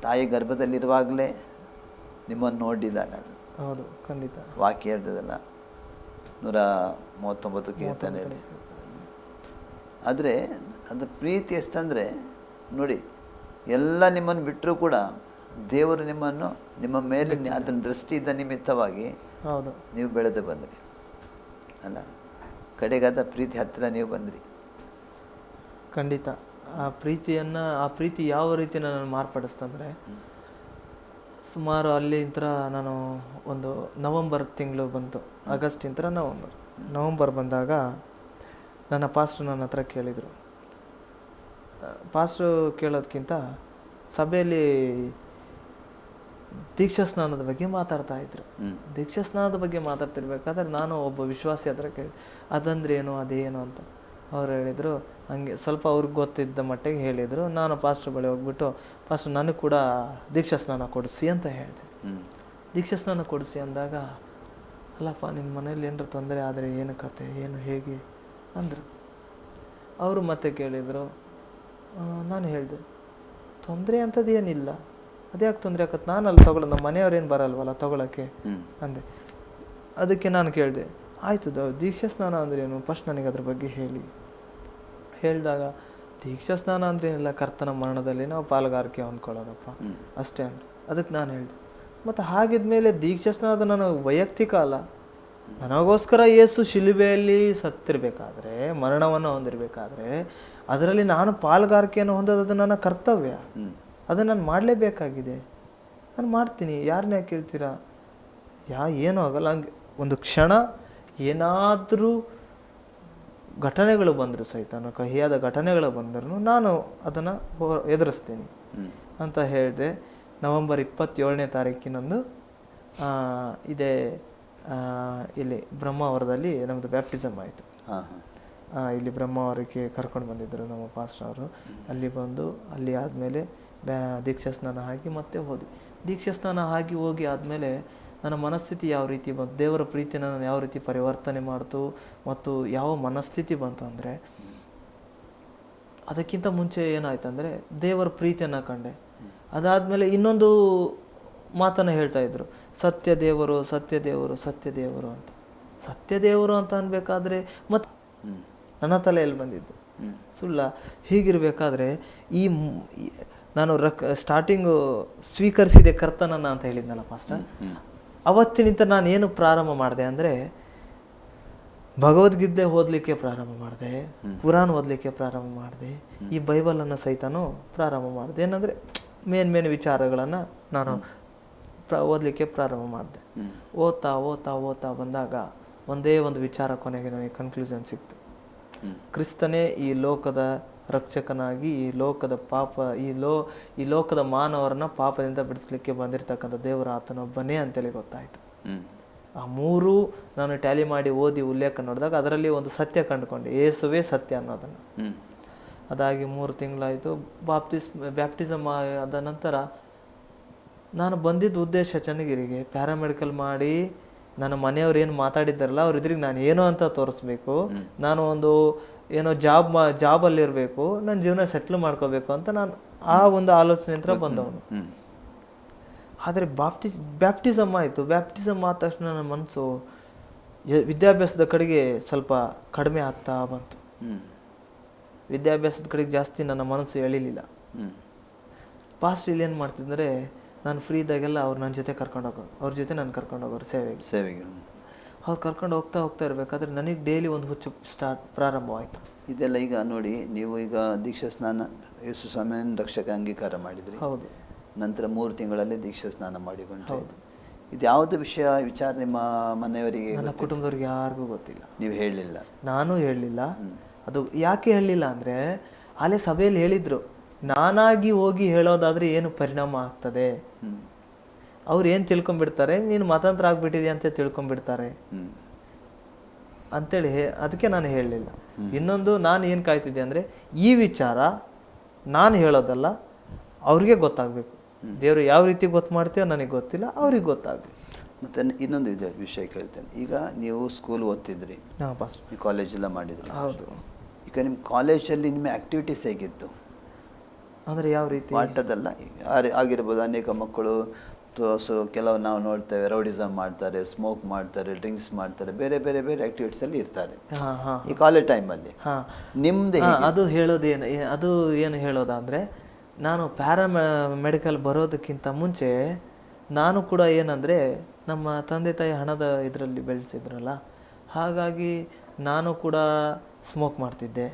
A: ತಾಯಿ ಗರ್ಭದಲ್ಲಿರುವಾಗಲೇ ನಿಮ್ಮನ್ನು ನೋಡಿದ್ದಾನೆ. ಅದು
B: ಹೌದು, ಖಂಡಿತ.
A: ವಾಕ್ಯ ಹೇಳ್ತದಲ್ಲ 139 ಕೀರ್ತನೆಯಲ್ಲಿ. ಆದರೆ ಅದು ಪ್ರೀತಿ ಎಷ್ಟಂದರೆ ನೋಡಿ, ಎಲ್ಲ ನಿಮ್ಮನ್ನು ಬಿಟ್ಟರೂ ಕೂಡ ದೇವರು ನಿಮ್ಮ ಮೇಲೆ ಅದನ್ನು ದೃಷ್ಟಿ ಇದ್ದ ನಿಮಿತ್ತವಾಗಿ
B: ಹೌದು
A: ನೀವು ಬೆಳೆದು ಬಂದ್ರಿ ಅಲ್ಲ, ಕಡೆಗಾದ ಪ್ರೀತಿ ಹತ್ತಿರ ನೀವು ಬಂದ್ರಿ.
B: ಖಂಡಿತ. ಆ ಪ್ರೀತಿ ಯಾವ ರೀತಿ ನಾನು ಮಾರ್ಪಡಿಸ್ತಂದರೆ, ಸುಮಾರು ಅಲ್ಲಿಂದ ನಾನು ಒಂದು ನವಂಬರ್ ತಿಂಗಳು ಬಂತು, ಆಗಸ್ಟಿಂದ ನವಂಬರ್ ಬಂದಾಗ ನನ್ನ ಪಾಸ್ಟ್ರು ನನ್ನ ಹತ್ರ ಕೇಳಿದರು. ಪಾಸ್ಟ್ರು ಕೇಳೋದಕ್ಕಿಂತ ಸಭೆಯಲ್ಲಿ ದೀಕ್ಷಾ ಸ್ನಾನದ ಬಗ್ಗೆ ಮಾತಾಡ್ತಾ ಇದ್ರು. ದೀಕ್ಷಾ ಸ್ನಾನದ ಬಗ್ಗೆ ಮಾತಾಡ್ತಿರ್ಬೇಕಾದ್ರೆ ನಾನು ಒಬ್ಬ ವಿಶ್ವಾಸಿ ಹತ್ರ ಕೇಳಿ, ಅದಂದ್ರೆ ಏನು, ಅದೇನು ಅಂತ ಅವ್ರು ಹೇಳಿದರು. ಹಂಗೆ ಸ್ವಲ್ಪ ಅವ್ರಿಗೆ ಗೊತ್ತಿದ್ದ ಮಟ್ಟಿಗೆ ಹೇಳಿದರು. ನಾನು ಪಾಸ್ಟ್ರ್ ಬಳಿ ಹೋಗ್ಬಿಟ್ಟು, ಪಾಸ್ಟ್ರ್ ನನಗೆ ಕೂಡ ದೀಕ್ಷಾ ಸ್ನಾನ ಕೊಡಿಸಿ ಅಂತ ಹೇಳಿದೆ. ದೀಕ್ಷಾ ಸ್ನಾನ ಕೊಡಿಸಿ ಅಂದಾಗ, ಅಲ್ಲಪ್ಪ ನಿನ್ನ ಮನೇಲಿ ಏನಾರು ತೊಂದರೆ ಆದರೆ ಏನು ಕತೆ, ಏನು ಹೇಗೆ ಅಂದರು. ಅವರು ಮತ್ತೆ ಕೇಳಿದರು. ನಾನು ಹೇಳಿದೆ, ತೊಂದರೆ ಅಂಥದ್ದು ಏನಿಲ್ಲ, ಅದ್ಯಾಕೆ ತೊಂದರೆ ಆಗತ್ತೆ, ನಾನು ಅಲ್ಲಿ ತೊಗೊಳ್ಳೋದು, ನಮ್ಮ ಮನೆಯವ್ರೇನು ಬರಲ್ವಲ್ಲ ತೊಗೊಳಕ್ಕೆ ಅಂದೆ. ಅದಕ್ಕೆ ನಾನು ಕೇಳಿದೆ, ಆಯಿತು ದೀಕ್ಷಾ ಸ್ನಾನ ಅಂದರೆ ಏನು, ಫಸ್ಟ್ ನನಗೆ ಅದ್ರ ಬಗ್ಗೆ ಹೇಳಿದಾಗ, ದೀಕ್ಷಾ ಸ್ನಾನ ಅಂದರೆ ಏನಿಲ್ಲ, ಕರ್ತನ ಮರಣದಲ್ಲಿ ನಾವು ಪಾಲುಗಾರಿಕೆ ಹೊಂದ್ಕೊಳ್ಳೋದಪ್ಪ ಅಷ್ಟೇ ಅಂದ್ರೆ. ಅದಕ್ಕೆ ನಾನು ಹೇಳಿದೆ, ಮತ್ತು ಹಾಗಿದ್ಮೇಲೆ ದೀಕ್ಷಾ ಸ್ನಾನದ ನನಗೆ ವೈಯಕ್ತಿಕ ಅಲ್ಲ, ನನಗೋಸ್ಕರ ಯೇಸು ಶಿಲುಬೆಯಲ್ಲಿ ಸತ್ತಿರಬೇಕಾದ್ರೆ, ಮರಣವನ್ನು ಹೊಂದಿರಬೇಕಾದ್ರೆ ಅದರಲ್ಲಿ ನಾನು ಪಾಲುಗಾರಿಕೆಯನ್ನು ಹೊಂದೋದು ಅದು ನನ್ನ ಕರ್ತವ್ಯ, ಅದನ್ನು ನಾನು ಮಾಡಲೇಬೇಕಾಗಿದೆ, ನಾನು ಮಾಡ್ತೀನಿ, ಯಾರನ್ನ ಯಾಕೆ ಕೇಳ್ತೀರಾ, ಏನೂ ಆಗಲ್ಲ. ಹಂಗೆ ಒಂದು ಕ್ಷಣ ಏನಾದರೂ ಘಟನೆಗಳು ಬಂದರು ಸಹಿತ, ಕಹಿಯಾದ ಘಟನೆಗಳು ಬಂದರೂ ನಾನು ಅದನ್ನು ಎದುರಿಸ್ತೀನಿ ಅಂತ ಹೇಳಿದೆ. ನವಂಬರ್ 27ನೇ ತಾರೀಕಿನಂದು ಇದೇ ಇಲ್ಲಿ ಬ್ರಹ್ಮಾವರದಲ್ಲಿ ನಮ್ಮದು ಬ್ಯಾಪ್ಟಿಸಮ್ ಆಯಿತು. ಇಲ್ಲಿ ಬ್ರಹ್ಮಾವರಕ್ಕೆ ಕರ್ಕೊಂಡು ಬಂದಿದ್ದರು ನಮ್ಮ ಪಾಸ್ಟರ್ ಅವರು. ಅಲ್ಲಿ ಬಂದು ಅಲ್ಲಿ ಆದಮೇಲೆ ದೀಕ್ಷಾ ಸ್ನಾನ ಆಗಿ ಮತ್ತೆ ಹೋದ್ವಿ. ದೀಕ್ಷಾ ಸ್ನಾನ ಆಗಿ ಹೋಗಿ ಆದಮೇಲೆ ನನ್ನ ಮನಸ್ಥಿತಿ ಯಾವ ರೀತಿ ಬಂತು, ದೇವರ ಪ್ರೀತಿನ ನಾನು ಯಾವ ರೀತಿ ಪರಿವರ್ತನೆ ಮಾಡ್ತು ಮತ್ತು ಯಾವ ಮನಸ್ಥಿತಿ ಬಂತು ಅಂದರೆ, ಅದಕ್ಕಿಂತ ಮುಂಚೆ ಏನಾಯ್ತು ಅಂದರೆ ದೇವರ ಪ್ರೀತಿಯನ್ನು ಕಂಡೆ. ಅದಾದಮೇಲೆ ಇನ್ನೊಂದು ಮಾತನ್ನು ಹೇಳ್ತಾ ಇದ್ರು, ಸತ್ಯ ದೇವರು ಸತ್ಯ ದೇವರು ಸತ್ಯ ದೇವರು ಅಂತ. ಸತ್ಯ ದೇವರು ಅಂತ ಅನ್ಬೇಕಾದ್ರೆ ಮತ್ತು ನನ್ನ ತಲೆಯಲ್ಲಿ ಬಂದಿದ್ದು ಸುಳ್ಳ. ಹೀಗಿರಬೇಕಾದ್ರೆ ನಾನು ಸ್ಟಾರ್ಟಿಂಗು ಸ್ವೀಕರಿಸಿದೆ ಕರ್ತನನ್ನ ಅಂತ ಹೇಳಿದ್ನಲ್ಲ ಪಾಸ್ಟರ್, ಅವತ್ತಿನಿಂದ ನಾನು ಏನು ಪ್ರಾರಂಭ ಮಾಡಿದೆ ಅಂದರೆ, ಭಗವದ್ಗೀತೆ ಓದಲಿಕ್ಕೆ ಪ್ರಾರಂಭ ಮಾಡಿದೆ, ಕುರಾನ್ ಓದಲಿಕ್ಕೆ ಪ್ರಾರಂಭ ಮಾಡಿದೆ, ಈ ಬೈಬಲನ್ನು ಸಹಿತನೂ ಪ್ರಾರಂಭ ಮಾಡಿದೆ. ಏನಂದರೆ ಮೇನ್ ವಿಚಾರಗಳನ್ನು ನಾನು ಓದಲಿಕ್ಕೆ ಪ್ರಾರಂಭ ಮಾಡಿದೆ. ಓದ್ತಾ ಓದ್ತಾ ಓದ್ತಾ ಬಂದಾಗ ಒಂದೇ ಒಂದು ವಿಚಾರ ಕೊನೆಗೆ ನನಗೆ ಕನ್ಕ್ಲೂಷನ್ ಸಿಕ್ತು. ಕ್ರಿಸ್ತನೇ ಈ ಲೋಕದ ರಕ್ಷಕನಾಗಿ ಈ ಲೋಕದ ಪಾಪ ಈ ಲೋಕದ ಮಾನವರನ್ನ ಪಾಪದಿಂದ ಬಿಡಿಸ್ಲಿಕ್ಕೆ ಬಂದಿರತಕ್ಕಂಥ ದೇವರ ಆತನೊಬ್ಬನೇ ಅಂತೇಳಿ ಗೊತ್ತಾಯಿತು. ಆ ಮೂರು ನಾನು ಟ್ಯಾಲಿ ಮಾಡಿ ಓದಿ ಉಲ್ಲೇಖ ನೋಡಿದಾಗ ಅದರಲ್ಲಿ ಒಂದು ಸತ್ಯ ಕಂಡುಕೊಂಡೆ, ಯೇಸುವೇ ಸತ್ಯ ಅನ್ನೋದನ್ನು. ಅದಾಗಿ 3 ತಿಂಗಳಾಯಿತು. ಬ್ಯಾಪ್ಟಿಸಮ್ ಆದ ನಂತರ ನಾನು ಬಂದಿದ್ದ ಉದ್ದೇಶ ಚನ್ನಗಿರಿಗೆ ಪ್ಯಾರಾಮೆಡಿಕಲ್ ಮಾಡಿ ನನ್ನ ಮನೆಯವ್ರು ಏನು ಮಾತಾಡಿದ್ದಾರಲ್ಲ ಅವ್ರ ಎದುರಿಗೆ ನಾನು ಏನೋ ಅಂತ ತೋರಿಸ್ಬೇಕು, ನಾನು ಒಂದು ಏನೋ ಜಾಬಲ್ಲಿರಬೇಕು, ನನ್ನ ಜೀವನ ಸೆಟ್ಲ್ ಮಾಡ್ಕೋಬೇಕು ಅಂತ ನಾನು ಆ ಒಂದು ಆಲೋಚನೆಯಿಂದ ಬಂದವನು. ಆದರೆ ಬ್ಯಾಪ್ಟಿಸಮ್ ಆಯಿತು. ಬ್ಯಾಪ್ಟಿಸಮ್ ಆದ ತಕ್ಷಣ ನನ್ನ ಮನಸ್ಸು ವಿದ್ಯಾಭ್ಯಾಸದ ಕಡೆಗೆ ಸ್ವಲ್ಪ ಕಡಿಮೆ ಆಗ್ತಾ ಬಂತು. ವಿದ್ಯಾಭ್ಯಾಸದ ಕಡೆಗೆ ಜಾಸ್ತಿ ನನ್ನ ಮನಸ್ಸು ಎಳಿಲಿಲ್ಲ. ಪಾಸ್ಟ್ ಇಲ್ಲಿ ಏನು ಮಾಡ್ತಿದ್ದರೆ, ನಾನು ಫ್ರೀ ಇದ್ದಾಗೆಲ್ಲ ಅವ್ರು ನನ್ನ ಜೊತೆ ಅವ್ರ ಜೊತೆ ನಾನು ಕರ್ಕೊಂಡು ಹೋಗೋರು ಸೇವೆಗೆ. ಅವ್ರು ಕರ್ಕೊಂಡು ಹೋಗ್ತಾ ಇರಬೇಕಾದ್ರೆ ನನಗೆ ಡೈಲಿ ಒಂದು ಹುಚ್ಚು ಪ್ರಾರಂಭವಾಯಿತು.
A: ಇದೆಲ್ಲ ಈಗ ನೋಡಿ, ನೀವು ಈಗ ದೀಕ್ಷಾ ಸ್ನಾನ ಯೇಸು ಸ್ವಾಮಿಯನ್ನು ರಕ್ಷಕ ಅಂಗೀಕಾರ ಮಾಡಿದ್ರಿ.
B: ಹೌದು.
A: ನಂತರ 3 ತಿಂಗಳಲ್ಲಿ ದೀಕ್ಷಾ ಸ್ನಾನ ಮಾಡಿಕೊಂಡು. ಹೌದು. ಇದು ಯಾವುದು ವಿಚಾರ ನಿಮ್ಮ ಮನೆಯವರಿಗೆ,
B: ನನ್ನ ಕುಟುಂಬದವ್ರಿಗೆ ಯಾರಿಗೂ ಗೊತ್ತಿಲ್ಲ.
A: ನೀವು ಹೇಳಲಿಲ್ಲ?
B: ನಾನು ಹೇಳಲಿಲ್ಲ. ಅದು ಯಾಕೆ ಹೇಳಲಿಲ್ಲ ಅಂದರೆ, ಅಲ್ಲೇ ಸಭೆಯಲ್ಲಿ ಹೇಳಿದರು, ನಾನಾಗಿ ಹೋಗಿ ಹೇಳೋದಾದರೆ ಏನು ಪರಿಣಾಮ ಆಗ್ತದೆ, ಅವ್ರು ಏನು ತಿಳ್ಕೊಂಬಿಡ್ತಾರೆ, ನೀನು ಮತಾಂತರ ಆಗ್ಬಿಟ್ಟಿದೆ ಅಂತ ತಿಳ್ಕೊಂಬಿಡ್ತಾರೆ ಅಂತೇಳಿ ಅದಕ್ಕೆ ನಾನು ಹೇಳಲಿಲ್ಲ. ಇನ್ನೊಂದು ನಾನು ಏನು ಕಾಯ್ತಿದ್ದೆ ಅಂದರೆ, ಈ ವಿಚಾರ ನಾನು ಹೇಳೋದಲ್ಲ, ಅವ್ರಿಗೆ ಗೊತ್ತಾಗಬೇಕು. ದೇವರು ಯಾವ ರೀತಿ ಗೊತ್ತು ಮಾಡ್ತೀವೋ ನನಗೆ ಗೊತ್ತಿಲ್ಲ, ಅವ್ರಿಗೆ ಗೊತ್ತಾಗಲಿ.
A: ಮತ್ತು ಇನ್ನೊಂದು ವಿಷಯ ಕೇಳ್ತೇನೆ. ಈಗ ನೀವು ಸ್ಕೂಲ್ ಓದ್ತಿದ್ರಿ, ನೀವು ಕಾಲೇಜೆಲ್ಲ ಮಾಡಿದ್ರಿ.
B: ಹೌದು.
A: ಈಗ ನಿಮ್ಮ ಕಾಲೇಜಲ್ಲಿ ನಿಮ್ಮ ಆ್ಯಕ್ಟಿವಿಟೀಸ್ ಹೇಗಿತ್ತು?
B: ಅಂದರೆ ಯಾವ ರೀತಿ?
A: ಪಾಠದಲ್ಲ ಆಗಿರ್ಬೋದು. ಅನೇಕ ಮಕ್ಕಳು ಕೆಲವು ನಾವು ನೋಡ್ತೇವೆ ರೌಡಿಸಮ್ ಮಾಡ್ತಾರೆ, ಸ್ಮೋಕ್ ಮಾಡ್ತಾರೆ, ಡ್ರಿಂಕ್ಸ್ ಮಾಡ್ತಾರೆ, ಬೇರೆ ಬೇರೆ ಬೇರೆ ಆ್ಯಕ್ಟಿವಿಟೀಸಲ್ಲಿ ಇರ್ತಾರೆ ಈ ಕಾಲೇಜ್ ಟೈಮಲ್ಲಿ. ನಿಮ್ಮದು
B: ಅದು ಹೇಳೋದೇನು, ಅದು ಏನು ಹೇಳೋದಂದರೆ, ನಾನು ಮೆಡಿಕಲ್ ಬರೋದಕ್ಕಿಂತ ಮುಂಚೆ ನಾನು ಕೂಡ ಏನಂದರೆ ನಮ್ಮ ತಂದೆ ತಾಯಿ ಹಣದ ಇದರಲ್ಲಿ ಬೆಳೆಸಿದ್ರಲ್ಲ, ಹಾಗಾಗಿ ನಾನು ಕೂಡ ಸ್ಮೋಕ್ ಮಾಡ್ತಿದ್ದೆ.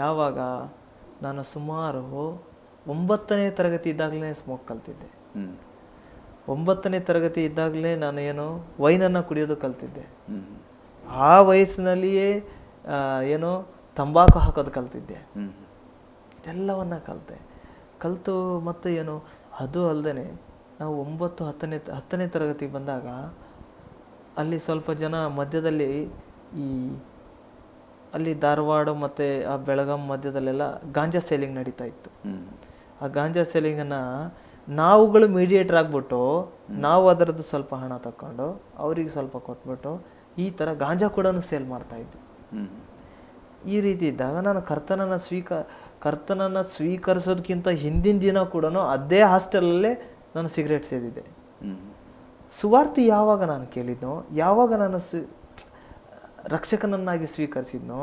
B: ಯಾವಾಗ ನಾನು ಸುಮಾರು 9ನೇ ತರಗತಿ ಇದ್ದಾಗಲೇ ಸ್ಮೋಕ್ ಕಲ್ತಿದ್ದೆ. 9ನೇ ತರಗತಿ ಇದ್ದಾಗಲೇ ನಾನು ಏನು ವೈನನ್ನು ಕುಡಿಯೋದು ಕಲ್ತಿದ್ದೆ. ಆ ವಯಸ್ಸಿನಲ್ಲಿಯೇ ಏನೋ ತಂಬಾಕು ಹಾಕೋದು ಕಲ್ತಿದ್ದೆ. ಎಲ್ಲವನ್ನ ಕಲಿತು ಮತ್ತೆ ಏನು, ಅದು ಅಲ್ಲದೆ ನಾವು 10ನೇ ತರಗತಿಗೆ ಬಂದಾಗ ಅಲ್ಲಿ ಸ್ವಲ್ಪ ಜನ ಮಧ್ಯದಲ್ಲಿ ಅಲ್ಲಿ ಧಾರವಾಡ ಮತ್ತು ಆ ಬೆಳಗಾಂ ಮಧ್ಯದಲ್ಲೆಲ್ಲ ಗಾಂಜಾ ಸೇಲಿಂಗ್ ನಡೀತಾ ಇತ್ತು. ಆ ಗಾಂಜಾ ಸೇಲಿಂಗನ್ನು ನಾವುಗಳು ಮೀಡಿಯೇಟರ್ ಆಗಿಬಿಟ್ಟು ನಾವು ಅದರದ್ದು ಸ್ವಲ್ಪ ಹಣ ತಗೊಂಡು ಅವರಿಗೆ ಸ್ವಲ್ಪ ಕೊಟ್ಬಿಟ್ಟು ಈ ಥರ ಗಾಂಜಾ ಕೂಡ ಸೇಲ್ ಮಾಡ್ತಾಯಿದ್ವಿ. ಈ ರೀತಿ ಇದ್ದಾಗ ನಾನು ಕರ್ತನನ್ನು ಸ್ವೀಕರಿಸೋದಕ್ಕಿಂತ ಹಿಂದಿನ ದಿನ ಕೂಡ ಅದೇ ಹಾಸ್ಟೆಲಲ್ಲೇ ನಾನು ಸಿಗರೇಟ್ ಸೇದಿದ್ದೆ. ಸುವಾರ್ತೆ ಯಾವಾಗ ನಾನು ಕೇಳಿದ್ನೋ, ಯಾವಾಗ ನಾನು ರಕ್ಷಕನನ್ನಾಗಿ ಸ್ವೀಕರಿಸಿದ್ನೋ,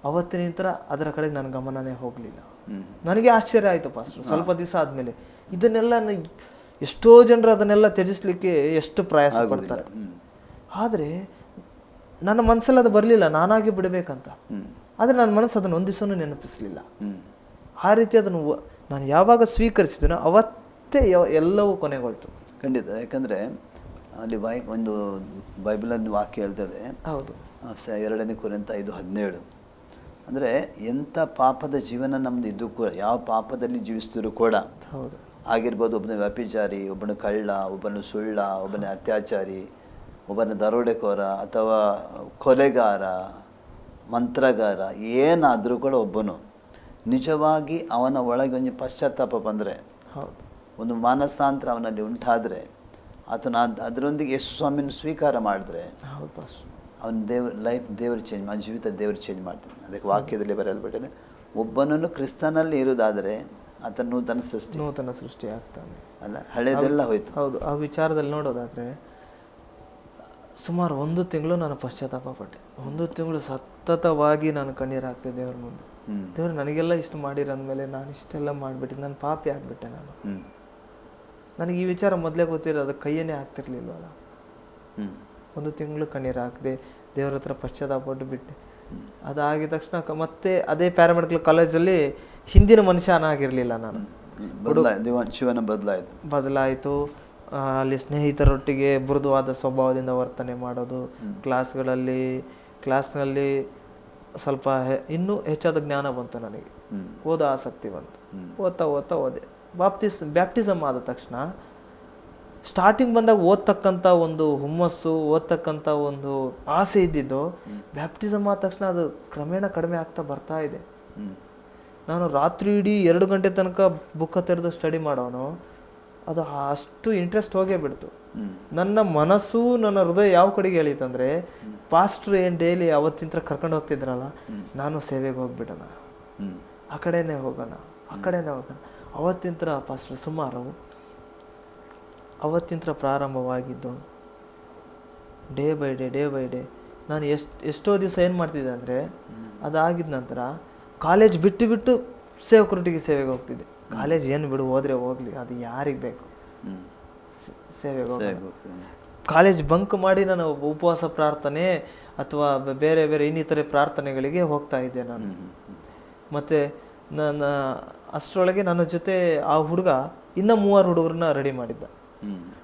B: ಅವತ್ತಿನ ನಂತರ ಅದರ ಕಡೆಗೆ ನನ್ನ ಗಮನನೇ ಹೋಗಲಿಲ್ಲ. ನನಗೆ ಆಶ್ಚರ್ಯ ಆಯಿತು ಪಾಸ್ಟರ್, ಸ್ವಲ್ಪ ದಿವಸ ಆದಮೇಲೆ. ಇದನ್ನೆಲ್ಲ ಎಷ್ಟೋ ಜನರು ಅದನ್ನೆಲ್ಲ ತ್ಯಜಿಸ್ಲಿಕ್ಕೆ ಎಷ್ಟು ಪ್ರಯಾಸ ಪಡ್ತಾರೆ. ಆದರೆ ನನ್ನ ಮನಸ್ಸಲ್ಲಿ ಅದು ಬರಲಿಲ್ಲ, ನಾನಾಗಿ ಬಿಡಬೇಕಂತ. ಆದರೆ ನನ್ನ ಮನಸ್ಸು ಅದನ್ನು ಒಂದಿವಸನೂ ನೆನಪಿಸಲಿಲ್ಲ. ಆ ರೀತಿ ಅದನ್ನು ನಾನು ಯಾವಾಗ ಸ್ವೀಕರಿಸಿದನೋ ಅವತ್ತೇ ಎಲ್ಲವೂ ಕೊನೆಗೊಳ್ತು.
A: ಖಂಡಿತ. ಯಾಕಂದರೆ ಅಲ್ಲಿ ಒಂದು ಬೈಬಲನ್ನು ವಾಕ್ಯ ಹೇಳ್ತದೆ.
B: ಹೌದು.
A: 2 ಕೊರಿಂಥ 5:17. ಅಂದರೆ ಎಂಥ ಪಾಪದ ಜೀವನ ನಮ್ಮದು ಇದು ಕೂಡ, ಯಾವ ಪಾಪದಲ್ಲಿ ಜೀವಿಸ್ತಿದ್ರು ಕೂಡ
B: ಹೌದು
A: ಆಗಿರ್ಬೋದು. ಒಬ್ಬನ ವ್ಯಭಿಚಾರಿ, ಒಬ್ಬನ ಕಳ್ಳ, ಒಬ್ಬನ ಸುಳ್ಳ, ಒಬ್ಬನ ಅತ್ಯಾಚಾರಿ, ಒಬ್ಬನ ದರೋಡೆಕೋರ ಅಥವಾ ಕೊಲೆಗಾರ, ಮಂತ್ರಗಾರ, ಏನಾದರೂ ಕೂಡ ಒಬ್ಬನು ನಿಜವಾಗಿ ಅವನ ಒಳಗೆ ಒಂದು ಪಶ್ಚಾತ್ತಾಪ ಬಂದರೆ, ಒಂದು ಮಾನಸಾಂತರ ಅವನಲ್ಲಿ ಉಂಟಾದರೆ, ಆತನ ಅದರೊಂದಿಗೆ ಯೇಸು ಸ್ವಾಮಿನ ಸ್ವೀಕಾರ ಮಾಡಿದ್ರೆ ಅವನ ದೇವರು ಚೇಂಜ್, ಅವನ ಜೀವಿತ ದೇವರು ಚೇಂಜ್ ಮಾಡ್ತಾನೆ. ಅದಕ್ಕೆ ವಾಕ್ಯದಲ್ಲಿ ಬರೆಯಲ್ಬಿಟ್ಟರೆ, ಒಬ್ಬನನ್ನು ಕ್ರಿಸ್ತನಲ್ಲಿ ಇರುವುದಾದರೆ ಆತನ ನೂತನ ಸೃಷ್ಟಿ
B: ಆಗ್ತಾನೆ
A: ಅಲ್ಲ, ಹಳೆದೆಲ್ಲ ಹೋಯ್ತು.
B: ಹೌದು. ಆ ವಿಚಾರದಲ್ಲಿ ನೋಡೋದಾದರೆ ಸುಮಾರು 1 ತಿಂಗಳು ನಾನು ಪಶ್ಚಾತ್ತಾಪ ಪಟ್ಟೆ. 1 ತಿಂಗಳು ಸತತವಾಗಿ ನಾನು ಕಣ್ಣೀರು ಹಾಕ್ತೆ ದೇವ್ರ ಮುಂದೆ. ದೇವ್ರು ನನಗೆಲ್ಲ ಇಷ್ಟು ಮಾಡಿರಂದ್ಮೇಲೆ ನಾನು ಇಷ್ಟೆಲ್ಲ ಮಾಡಿಬಿಟ್ಟಿದ್ದೆ, ನಾನು ಪಾಪಿ ಆಗಿಬಿಟ್ಟೆ. ನನಗೆ ಈ ವಿಚಾರ ಮೊದಲೇ ಗೊತ್ತಿರೋ, ಅದು ಕೈಯನ್ನೇ ಆಗ್ತಿರ್ಲಿಲ್ವಲ್ಲ. 1 ತಿಂಗಳು ಕಣ್ಣೀರು ಹಾಕಿದೆ, ದೇವ್ರ ಹತ್ರ ಪಶ್ಚಾತ್ತಾಪ ಪಟ್ಟು ಬಿಟ್ಟೆ. ಅದಾಗಿದ ತಕ್ಷಣ ಮತ್ತೆ ಅದೇ ಪ್ಯಾರಾಮೆಡಿಕಲ್ ಕಾಲೇಜಲ್ಲಿ ಹಿಂದಿನ ಮನುಷ್ಯನಾಗಿರಲಿಲ್ಲ ನಾನು.
A: ಜೀವನ
B: ಬದಲಾಯಿತು. ಅಲ್ಲಿ ಸ್ನೇಹಿತರೊಟ್ಟಿಗೆ ಮೃದುವಾದ ಸ್ವಭಾವದಿಂದ ವರ್ತನೆ ಮಾಡೋದು, ಕ್ಲಾಸ್ನಲ್ಲಿ ಸ್ವಲ್ಪ ಇನ್ನೂ ಹೆಚ್ಚಾದ ಜ್ಞಾನ ಬಂತು ನನಗೆ, ಓದೋ ಆಸಕ್ತಿ ಬಂತು. ಓದೆ. ಬ್ಯಾಪ್ಟಿಸಮ್ ಆದ ತಕ್ಷಣ ಸ್ಟಾರ್ಟಿಂಗ್ ಬಂದಾಗ ಓದ್ತಕ್ಕಂಥ ಒಂದು ಹುಮ್ಮಸ್ಸು, ಓದ್ತಕ್ಕಂಥ ಒಂದು ಆಸೆ ಇದ್ದಿದ್ದು, ಬ್ಯಾಪ್ಟಿಸಮ್ ಆದ ತಕ್ಷಣ ಅದು ಕ್ರಮೇಣ ಕಡಿಮೆ ಆಗ್ತಾ ಬರ್ತಾ ಇದೆ. ನಾನು ರಾತ್ರಿ ಇಡೀ 2 ಗಂಟೆ ತನಕ ಬುಕ್ಕ ತೆರೆದು ಸ್ಟಡಿ ಮಾಡೋನು, ಅದು ಅಷ್ಟು ಇಂಟ್ರೆಸ್ಟ್ ಹೋಗೇ ಬಿಡ್ತು. ನನ್ನ ಮನಸ್ಸು, ನನ್ನ ಹೃದಯ ಯಾವ ಕಡೆಗೆ ಹೇಳಿತಂದರೆ, ಪಾಸ್ಟ್ರು ಏನು ಡೈಲಿ ಅವತ್ತಿನ ಕರ್ಕೊಂಡು ಹೋಗ್ತಿದ್ರಲ್ಲ, ನಾನು ಸೇವೆಗೆ ಹೋಗ್ಬಿಡೋಣ, ಆ ಕಡೆನೇ ಹೋಗೋಣ. ಅವತ್ತಿನ ಪಾಸ್ಟ್ರು ಸುಮಾರು ಅವತ್ತಿನ ಪ್ರಾರಂಭವಾಗಿದ್ದು ಡೇ ಬೈ ಡೇ ನಾನು ಎಷ್ಟೋ ದಿವಸ ಏನು ಮಾಡ್ತಿದ್ದೆ ಅಂದರೆ, ಅದಾಗಿದ ನಂತರ ಕಾಲೇಜ್ ಬಿಟ್ಟು ಸೇವೆಗೆ ಹೋಗ್ತಿದ್ದೆ. ಕಾಲೇಜ್ ಏನು ಬಿಡು, ಹೋದರೆ ಹೋಗಲಿ, ಅದು ಯಾರಿಗೆ ಬೇಕು, ಸೇವೆಗೆ ಹೋಗ್ತೀನಿ. ಕಾಲೇಜ್ ಬಂಕ್ ಮಾಡಿ ನಾನು ಉಪವಾಸ ಪ್ರಾರ್ಥನೆ ಅಥವಾ ಬೇರೆ ಬೇರೆ ಇನ್ನಿತರೆ ಪ್ರಾರ್ಥನೆಗಳಿಗೆ ಹೋಗ್ತಾ ಇದ್ದೆ ನಾನು. ಮತ್ತು ನನ್ನ ಅಷ್ಟರೊಳಗೆ ನನ್ನ ಜೊತೆ ಆ ಹುಡುಗ ಇನ್ನೂ 3 ಹುಡುಗರನ್ನ ರೆಡಿ ಮಾಡಿದ್ದ.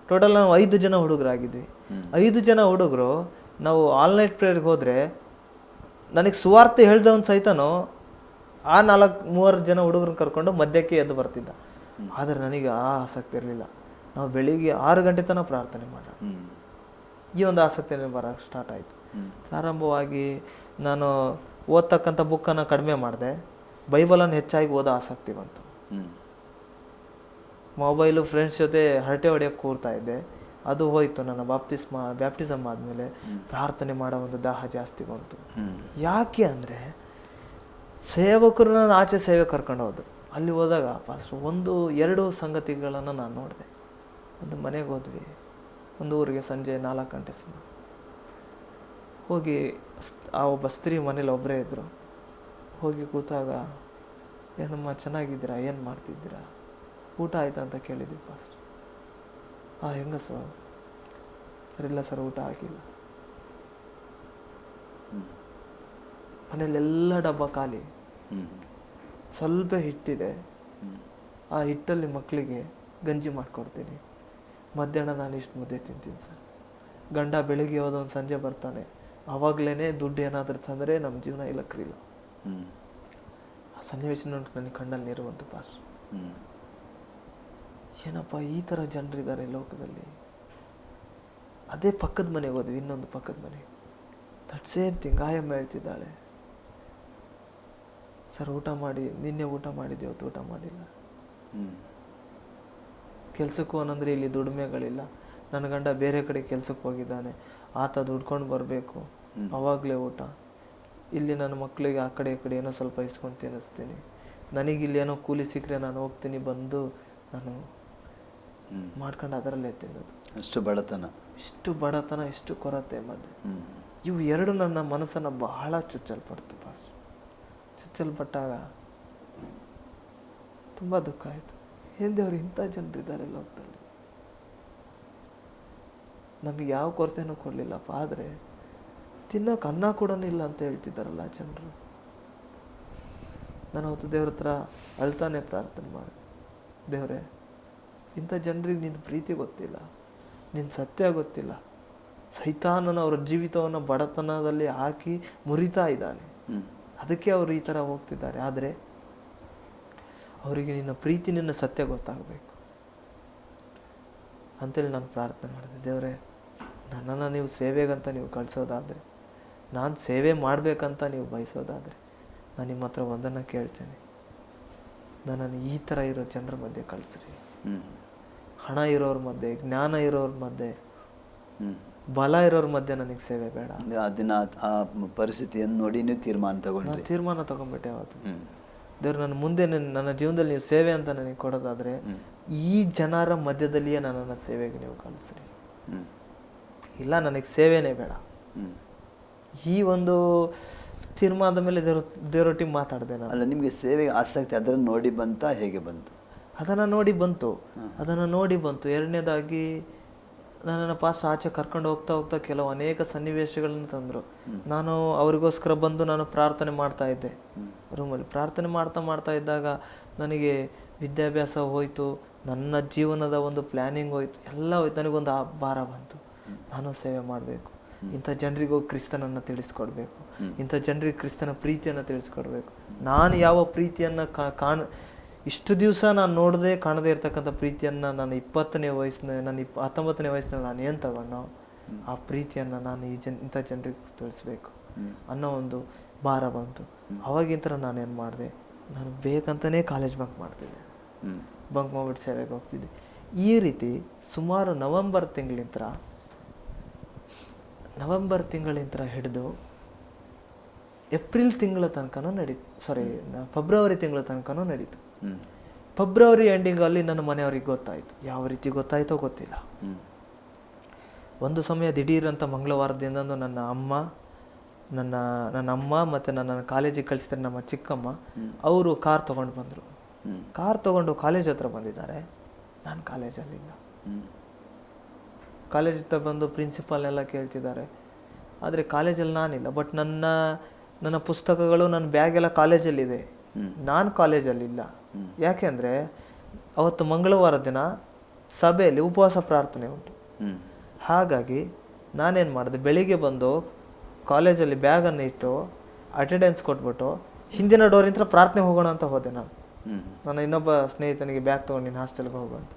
B: ಟೋಟಲ್ ನಾವು 5 ಜನ ಹುಡುಗರಾಗಿದ್ವಿ. 5 ಜನ ಹುಡುಗರು ನಾವು ಆಲ್ ನೈಟ್ ಪ್ರೇಯರ್ಗೆ ಹೋದರೆ, ನನಗೆ ಸುವಾರ್ತೆ ಹೇಳ್ದವನು ಸಹಿತನೋ ಆ 3 ಜನ ಹುಡುಗರನ್ನ ಕರ್ಕೊಂಡು ಮಧ್ಯಕ್ಕೆ ಎದ್ದು ಬರ್ತಿದ್ದ. ಆದರೆ ನನಗೆ ಆ ಆಸಕ್ತಿ ಇರಲಿಲ್ಲ. ನಾವು ಬೆಳಿಗ್ಗೆ 6 ಗಂಟೆ ತನಕ ಪ್ರಾರ್ಥನೆ ಮಾಡೋಣ, ಈ ಒಂದು ಆಸಕ್ತಿ ಬರೋಕ್ಕೆ ಸ್ಟಾರ್ಟ್ ಆಯಿತು. ಪ್ರಾರಂಭವಾಗಿ ನಾನು ಓದ್ತಕ್ಕಂಥ ಬುಕ್ಕನ್ನು ಕಡಿಮೆ ಮಾಡಿದೆ, ಬೈಬಲನ್ನು ಹೆಚ್ಚಾಗಿ ಓದೋ ಆಸಕ್ತಿ ಬಂತು. ಮೊಬೈಲು ಫ್ರೆಂಡ್ಸ್ ಜೊತೆ ಹರಟೆ ಹೊಡೆಯೋಕ್ಕೆ ಕೂರ್ತಾ ಇದ್ದೆ, ಅದು ಹೋಯಿತು. ನನ್ನ ಬ್ಯಾಪ್ಟಿಸಮ್ ಆದಮೇಲೆ ಪ್ರಾರ್ಥನೆ ಮಾಡೋ ಒಂದು ದಾಹ ಜಾಸ್ತಿ ಬಂತು. ಯಾಕೆ ಅಂದರೆ ಸೇವಕರು ನಾನು ಆಚೆ ಸೇವೆ ಕರ್ಕೊಂಡು ಹೋದ್ರು. ಅಲ್ಲಿ ಹೋದಾಗ ಪಾಸ್ಟ್ರು 1-2 ಸಂಗತಿಗಳನ್ನು ನಾನು ನೋಡಿದೆ. ಒಂದು ಮನೆಗೆ ಹೋದ್ವಿ, ಒಂದು ಊರಿಗೆ ಸಂಜೆ 4 ಗಂಟೆ ಸುಮಾರು ಹೋಗಿ ಆ ಒಬ್ಬ ಸ್ತ್ರೀ ಮನೇಲಿ ಒಬ್ಬರೇ ಇದ್ದರು. ಹೋಗಿ ಕೂತಾಗ, ಏನಮ್ಮ ಚೆನ್ನಾಗಿದ್ದೀರಾ, ಏನು ಮಾಡ್ತಿದ್ದೀರಾ, ಊಟ ಆಯ್ತಾ ಅಂತ ಕೇಳಿದ್ವಿ ಫಸ್ಟ್. ಹೆಂಗಸು, ಸರ್ ಇಲ್ಲ ಸರ್ ಊಟ ಆಗಿಲ್ಲ. ಮನೇಲೆಲ್ಲ ಡಬ್ಬ ಖಾಲಿ, ಸ್ವಲ್ಪ ಹಿಟ್ಟಿದೆ, ಆ ಹಿಟ್ಟಲ್ಲಿ ಮಕ್ಕಳಿಗೆ ಗಂಜಿ ಮಾಡಿಕೊಡ್ತೀನಿ, ಮಧ್ಯಾಹ್ನ ನಾನು ಇಷ್ಟು ಮುದ್ದೆ ತಿಂತೀನಿ ಸರ್. ಗಂಡ ಬೆಳಿಗ್ಗೆ ಹೋದವನು ಸಂಜೆ ಬರ್ತಾನೆ, ಆವಾಗಲೇ ದುಡ್ಡು ಏನಾದರೂ ತಂದರೆ ನಮ್ಮ ಜೀವನ ಇಲ್ಲಕ್ರಿಲ್ಲ. ಆ ಸನ್ನಿವೇಶ ನೋಡಿ ನನಗೆ ಕಣ್ಣಲ್ಲಿ ನೀರು ಬಂತು ಪಾಸ್ಟ್. ಏನಪ್ಪ ಈ ಥರ ಜನರಿದ್ದಾರೆ ಲೋಕದಲ್ಲಿ. ಅದೇ ಪಕ್ಕದ ಮನೆಗೆ ಹೋದ್ವಿ, ಇನ್ನೊಂದು ಪಕ್ಕದ ಮನೆಗೆ, ದಟ್ ಸೇಮ್ ಥಿಂಗ್. ಆಯಮ್ಮ ಹೇಳ್ತಿದ್ದಾಳೆ, ಸರ್ ಊಟ ಮಾಡಿ, ನಿನ್ನೆ ಊಟ ಮಾಡಿದ್ದೆ, ಇವತ್ತು ಊಟ ಮಾಡಿಲ್ಲ. ಕೆಲ್ಸಕ್ಕೆ ಹೋನಂದ್ರೆ ಇಲ್ಲಿ ದುಡಿಮೆಗಳಿಲ್ಲ, ನನ್ನ ಗಂಡ ಬೇರೆ ಕಡೆ ಕೆಲ್ಸಕ್ಕೆ ಹೋಗಿದ್ದಾನೆ, ಆತ ದುಡ್ಕೊಂಡು ಬರಬೇಕು, ಅವಾಗಲೇ ಊಟ. ಇಲ್ಲಿ ನನ್ನ ಮಕ್ಕಳಿಗೆ ಆ ಕಡೆ ಈ ಕಡೆ ಏನೋ ಸ್ವಲ್ಪ ಇಸ್ಕೊಂಡು ತಿನ್ನಿಸ್ತೀನಿ, ನನಗಿಲ್ಲಿ ಏನೋ ಕೂಲಿ ಸಿಕ್ಕರೆ ನಾನು ಹೋಗ್ತೀನಿ, ಬಂದು ನಾನು ಮಾಡ್ಕೊಂಡು ಅದರಲ್ಲೇ ತಿನ್ನೋದು.
A: ಅಷ್ಟು ಬಡತನ,
B: ಇಷ್ಟು ಕೊರತೆ ಮಧ್ಯೆ ಇವು ಎರಡು ನನ್ನ ಮನಸ್ಸನ್ನು ಬಹಳ ಚುಚ್ಚಲ್ಪಡ್ತು ಪಾಸ್. ಚುಚ್ಚಲ್ಪಟ್ಟಾಗ ತುಂಬ ದುಃಖ ಆಯಿತು. ದೇವ್ರು ಇಂಥ ಜನರಿದ್ದಾರೆ ಲೋಕದಲ್ಲಿ, ನಮಗೆ ಯಾವ ಕೊರತೆನೂ ಕೊಡಲಿಲ್ಲಪ್ಪ, ಆದರೆ ತಿನ್ನೋಕೆ ಅನ್ನ ಕೂಡ ಇಲ್ಲ ಅಂತ ಹೇಳ್ತಿದ್ದಾರಲ್ಲ ಜನರು. ನಾನು ಅವತ್ತು ದೇವ್ರ ಹತ್ರ ಅಳ್ತಾನೆ ಪ್ರಾರ್ಥನೆ ಮಾಡಿದೆ, ದೇವರೇ ಇಂಥ ಜನರಿಗೆ ನಿನ್ನ ಪ್ರೀತಿ ಗೊತ್ತಿಲ್ಲ, ನಿನ್ನ ಸತ್ಯ ಗೊತ್ತಿಲ್ಲ, ಸೈತಾನನ ಅವರ ಜೀವಿತವನ್ನು ಬಡತನದಲ್ಲಿ ಹಾಕಿ ಮುರಿತಾ ಇದ್ದಾನೆ, ಅದಕ್ಕೆ ಅವರು ಈ ಥರ ಹೋಗ್ತಿದ್ದಾರೆ. ಆದರೆ ಅವರಿಗೆ ನಿನ್ನ ಪ್ರೀತಿ, ನಿನ್ನ ಸತ್ಯ ಗೊತ್ತಾಗಬೇಕು ಅಂತೇಳಿ ನಾನು ಪ್ರಾರ್ಥನೆ ಮಾಡಿದೆ. ದೇವರೇ ನನ್ನನ್ನು ನೀವು ಸೇವೆಗಂತ ನೀವು ಕಳಿಸೋದಾದರೆ, ನಾನು ಸೇವೆ ಮಾಡಬೇಕಂತ ನೀವು ಬಯಸೋದಾದರೆ, ನಾನು ನಿಮ್ಮ ಹತ್ರ ಒಂದನ್ನು ಕೇಳ್ತೇನೆ, ನನ್ನನ್ನು ಈ ಥರ ಇರೋ ಜನರ ಮಧ್ಯೆ ಕಳಿಸ್ರಿ. ಹಣ ಇರೋರ ಮಧ್ಯೆ, ಜ್ಞಾನ ಇರೋರ ಮಧ್ಯೆ, ಬಲ ಇರೋರ ಮಧ್ಯೆ ನನಗೆ ಸೇವೆ ಬೇಡ.
A: ಅದನ್ನ ಆ ಪರಿಸ್ಥಿತಿಯನ್ನು ನೋಡಿ ನೀವು ತೀರ್ಮಾನ
B: ತಗೊಂಡ್ಬಿಟ್ಟೆ ಅವತ್ತು. ದೇವ್ರು ನನ್ನ ಮುಂದೆ ನನ್ನ ಜೀವನದಲ್ಲಿ ನೀವು ಸೇವೆ ಅಂತ ನನಗೆ ಕೊಡೋದಾದ್ರೆ, ಈ ಜನರ ಮಧ್ಯದಲ್ಲಿಯೇ ನನ್ನನ್ನು ಸೇವೆಗೆ ನೀವು ಕಳಿಸ್ರಿ, ಇಲ್ಲ ನನಗೆ ಸೇವೆನೇ ಬೇಡ. ಈ ಒಂದು ತೀರ್ಮಾನದ ಮೇಲೆ ದೇವರೊಟ್ಟಿಗೆ ಮಾತಾಡಿದೆ ನಾನು.
A: ಅಲ್ಲ, ನಿಮಗೆ ಸೇವೆಗೆ ಆಸಕ್ತಿ ಅದನ್ನು ನೋಡಿ ಬಂತ, ಹೇಗೆ ಬಂತು?
B: ಅದನ್ನು ನೋಡಿ ಬಂತು. ಎರಡನೇದಾಗಿ ನನ್ನನ್ನು ಪಾಸ್ ಆಚೆ ಕರ್ಕೊಂಡು ಹೋಗ್ತಾ ಕೆಲವು ಅನೇಕ ಸನ್ನಿವೇಶಗಳನ್ನು ತಂದರು. ನಾನು ಅವರಿಗೋಸ್ಕರ ಬಂದು ನಾನು ಪ್ರಾರ್ಥನೆ ಮಾಡ್ತಾ ಇದ್ದೆ ರೂಮಲ್ಲಿ. ಪ್ರಾರ್ಥನೆ ಮಾಡ್ತಾ ಇದ್ದಾಗ ನನಗೆ ವಿದ್ಯಾಭ್ಯಾಸ ಹೋಯಿತು, ನನ್ನ ಜೀವನದ ಒಂದು ಪ್ಲ್ಯಾನಿಂಗ್ ಹೋಯ್ತು, ಎಲ್ಲ ಹೋಯ್ತು. ನನಗೊಂದು ಭಾರ ಬಂತು, ನಾನು ಸೇವೆ ಮಾಡಬೇಕು, ಇಂಥ ಜನರಿಗೂ ಕ್ರಿಸ್ತನನ್ನು ತಿಳಿಸ್ಕೊಡ್ಬೇಕು, ಇಂಥ ಜನರಿಗೆ ಕ್ರಿಸ್ತನ ಪ್ರೀತಿಯನ್ನು ತಿಳಿಸ್ಕೊಡ್ಬೇಕು. ನಾನು ಯಾವ ಪ್ರೀತಿಯನ್ನು ಇಷ್ಟು ದಿವಸ ನಾನು ನೋಡದೆ ಕಾಣದೇ ಇರ್ತಕ್ಕಂಥ ಪ್ರೀತಿಯನ್ನು ನಾನು 20ನೇ ವಯಸ್ಸಿನ, ನನ್ನ 19ನೇ ವಯಸ್ಸಿನಲ್ಲಿ ನಾನು ಏನು ತಗೊಂಡೋ ಆ ಪ್ರೀತಿಯನ್ನು ನಾನು ಇಂಥ ಜನರಿಗೆ ತಿಳಿಸ್ಬೇಕು ಅನ್ನೋ ಒಂದು ಭಾರ ಬಂತು. ಅವಾಗಿಂತ ನಾನೇನು ಮಾಡಿದೆ, ನಾನು ಬೇಕಂತಲೇ ಕಾಲೇಜ್ ಬಂಕ್ ಮಾಡ್ತಿದ್ದೆ, ಬಂಕ್ ಮಾಡ್ಬಿಟ್ಟು ಸೇವೆಗೆ ಹೋಗ್ತಿದ್ದೆ. ಈ ರೀತಿ ಸುಮಾರು ನವೆಂಬರ್ ತಿಂಗಳಿಂದ ಹಿಡಿದು ಏಪ್ರಿಲ್ ತಿಂಗಳ ತನಕನೂ ಫೆಬ್ರವರಿ ತಿಂಗಳ ತನಕನೂ ನಡೀತು. ಫೆಬ್ರವರಿ ಎಂಡಿಂಗಲ್ಲಿ ನನ್ನ ಮನೆಯವ್ರಿಗೆ ಗೊತ್ತಾಯಿತು. ಯಾವ ರೀತಿ ಗೊತ್ತಾಯಿತೋ ಗೊತ್ತಿಲ್ಲ. ಒಂದು ಸಮಯ ದಿಢೀರಂತ ಮಂಗಳವಾರದಿಂದ ನನ್ನ ಅಮ್ಮ ಮತ್ತು ನನ್ನ ಕಾಲೇಜಿಗೆ ಕಳಿಸಿದ್ರೆ ನಮ್ಮ ಚಿಕ್ಕಮ್ಮ ಅವರು ಕಾರ್ ತೊಗೊಂಡು ಬಂದರು. ಕಾರ್ ತೊಗೊಂಡು ಕಾಲೇಜ್ ಹತ್ರ ಬಂದಿದ್ದಾರೆ. ನಾನು ಕಾಲೇಜಲ್ಲಿಲ್ಲ. ಕಾಲೇಜ್ ಹತ್ರ ಬಂದು ಪ್ರಿನ್ಸಿಪಾಲ್ನೆಲ್ಲ ಕೇಳ್ತಿದ್ದಾರೆ. ಆದರೆ ಕಾಲೇಜಲ್ಲಿ ನಾನಿಲ್ಲ. ಬಟ್ ನನ್ನ ಪುಸ್ತಕಗಳು, ನನ್ನ ಬ್ಯಾಗೆಲ್ಲ ಕಾಲೇಜಲ್ಲಿದೆ, ನಾನು ಕಾಲೇಜಲ್ಲಿಲ್ಲ. ಯಾಕೆಂದರೆ ಅವತ್ತು ಮಂಗಳವಾರ ದಿನ ಸಭೆಯಲ್ಲಿ ಉಪವಾಸ ಪ್ರಾರ್ಥನೆ ಉಂಟು. ಹಾಗಾಗಿ ನಾನೇನು ಮಾಡಿದೆ, ಬೆಳಿಗ್ಗೆ ಬಂದು ಕಾಲೇಜಲ್ಲಿ ಬ್ಯಾಗನ್ನು ಇಟ್ಟು ಅಟೆಂಡೆನ್ಸ್ ಕೊಟ್ಬಿಟ್ಟು ಹಿಂದಿನ ಡೋರಿಂತ ಪ್ರಾರ್ಥನೆ ಹೋಗೋಣ ಅಂತ ಹೋದೆ. ನನ್ನ ಇನ್ನೊಬ್ಬ ಸ್ನೇಹಿತನಿಗೆ ಬ್ಯಾಗ್ ತೊಗೊಂಡು ನೀನು ಹಾಸ್ಟೆಲ್ಗೆ ಹೋಗುವಂತ.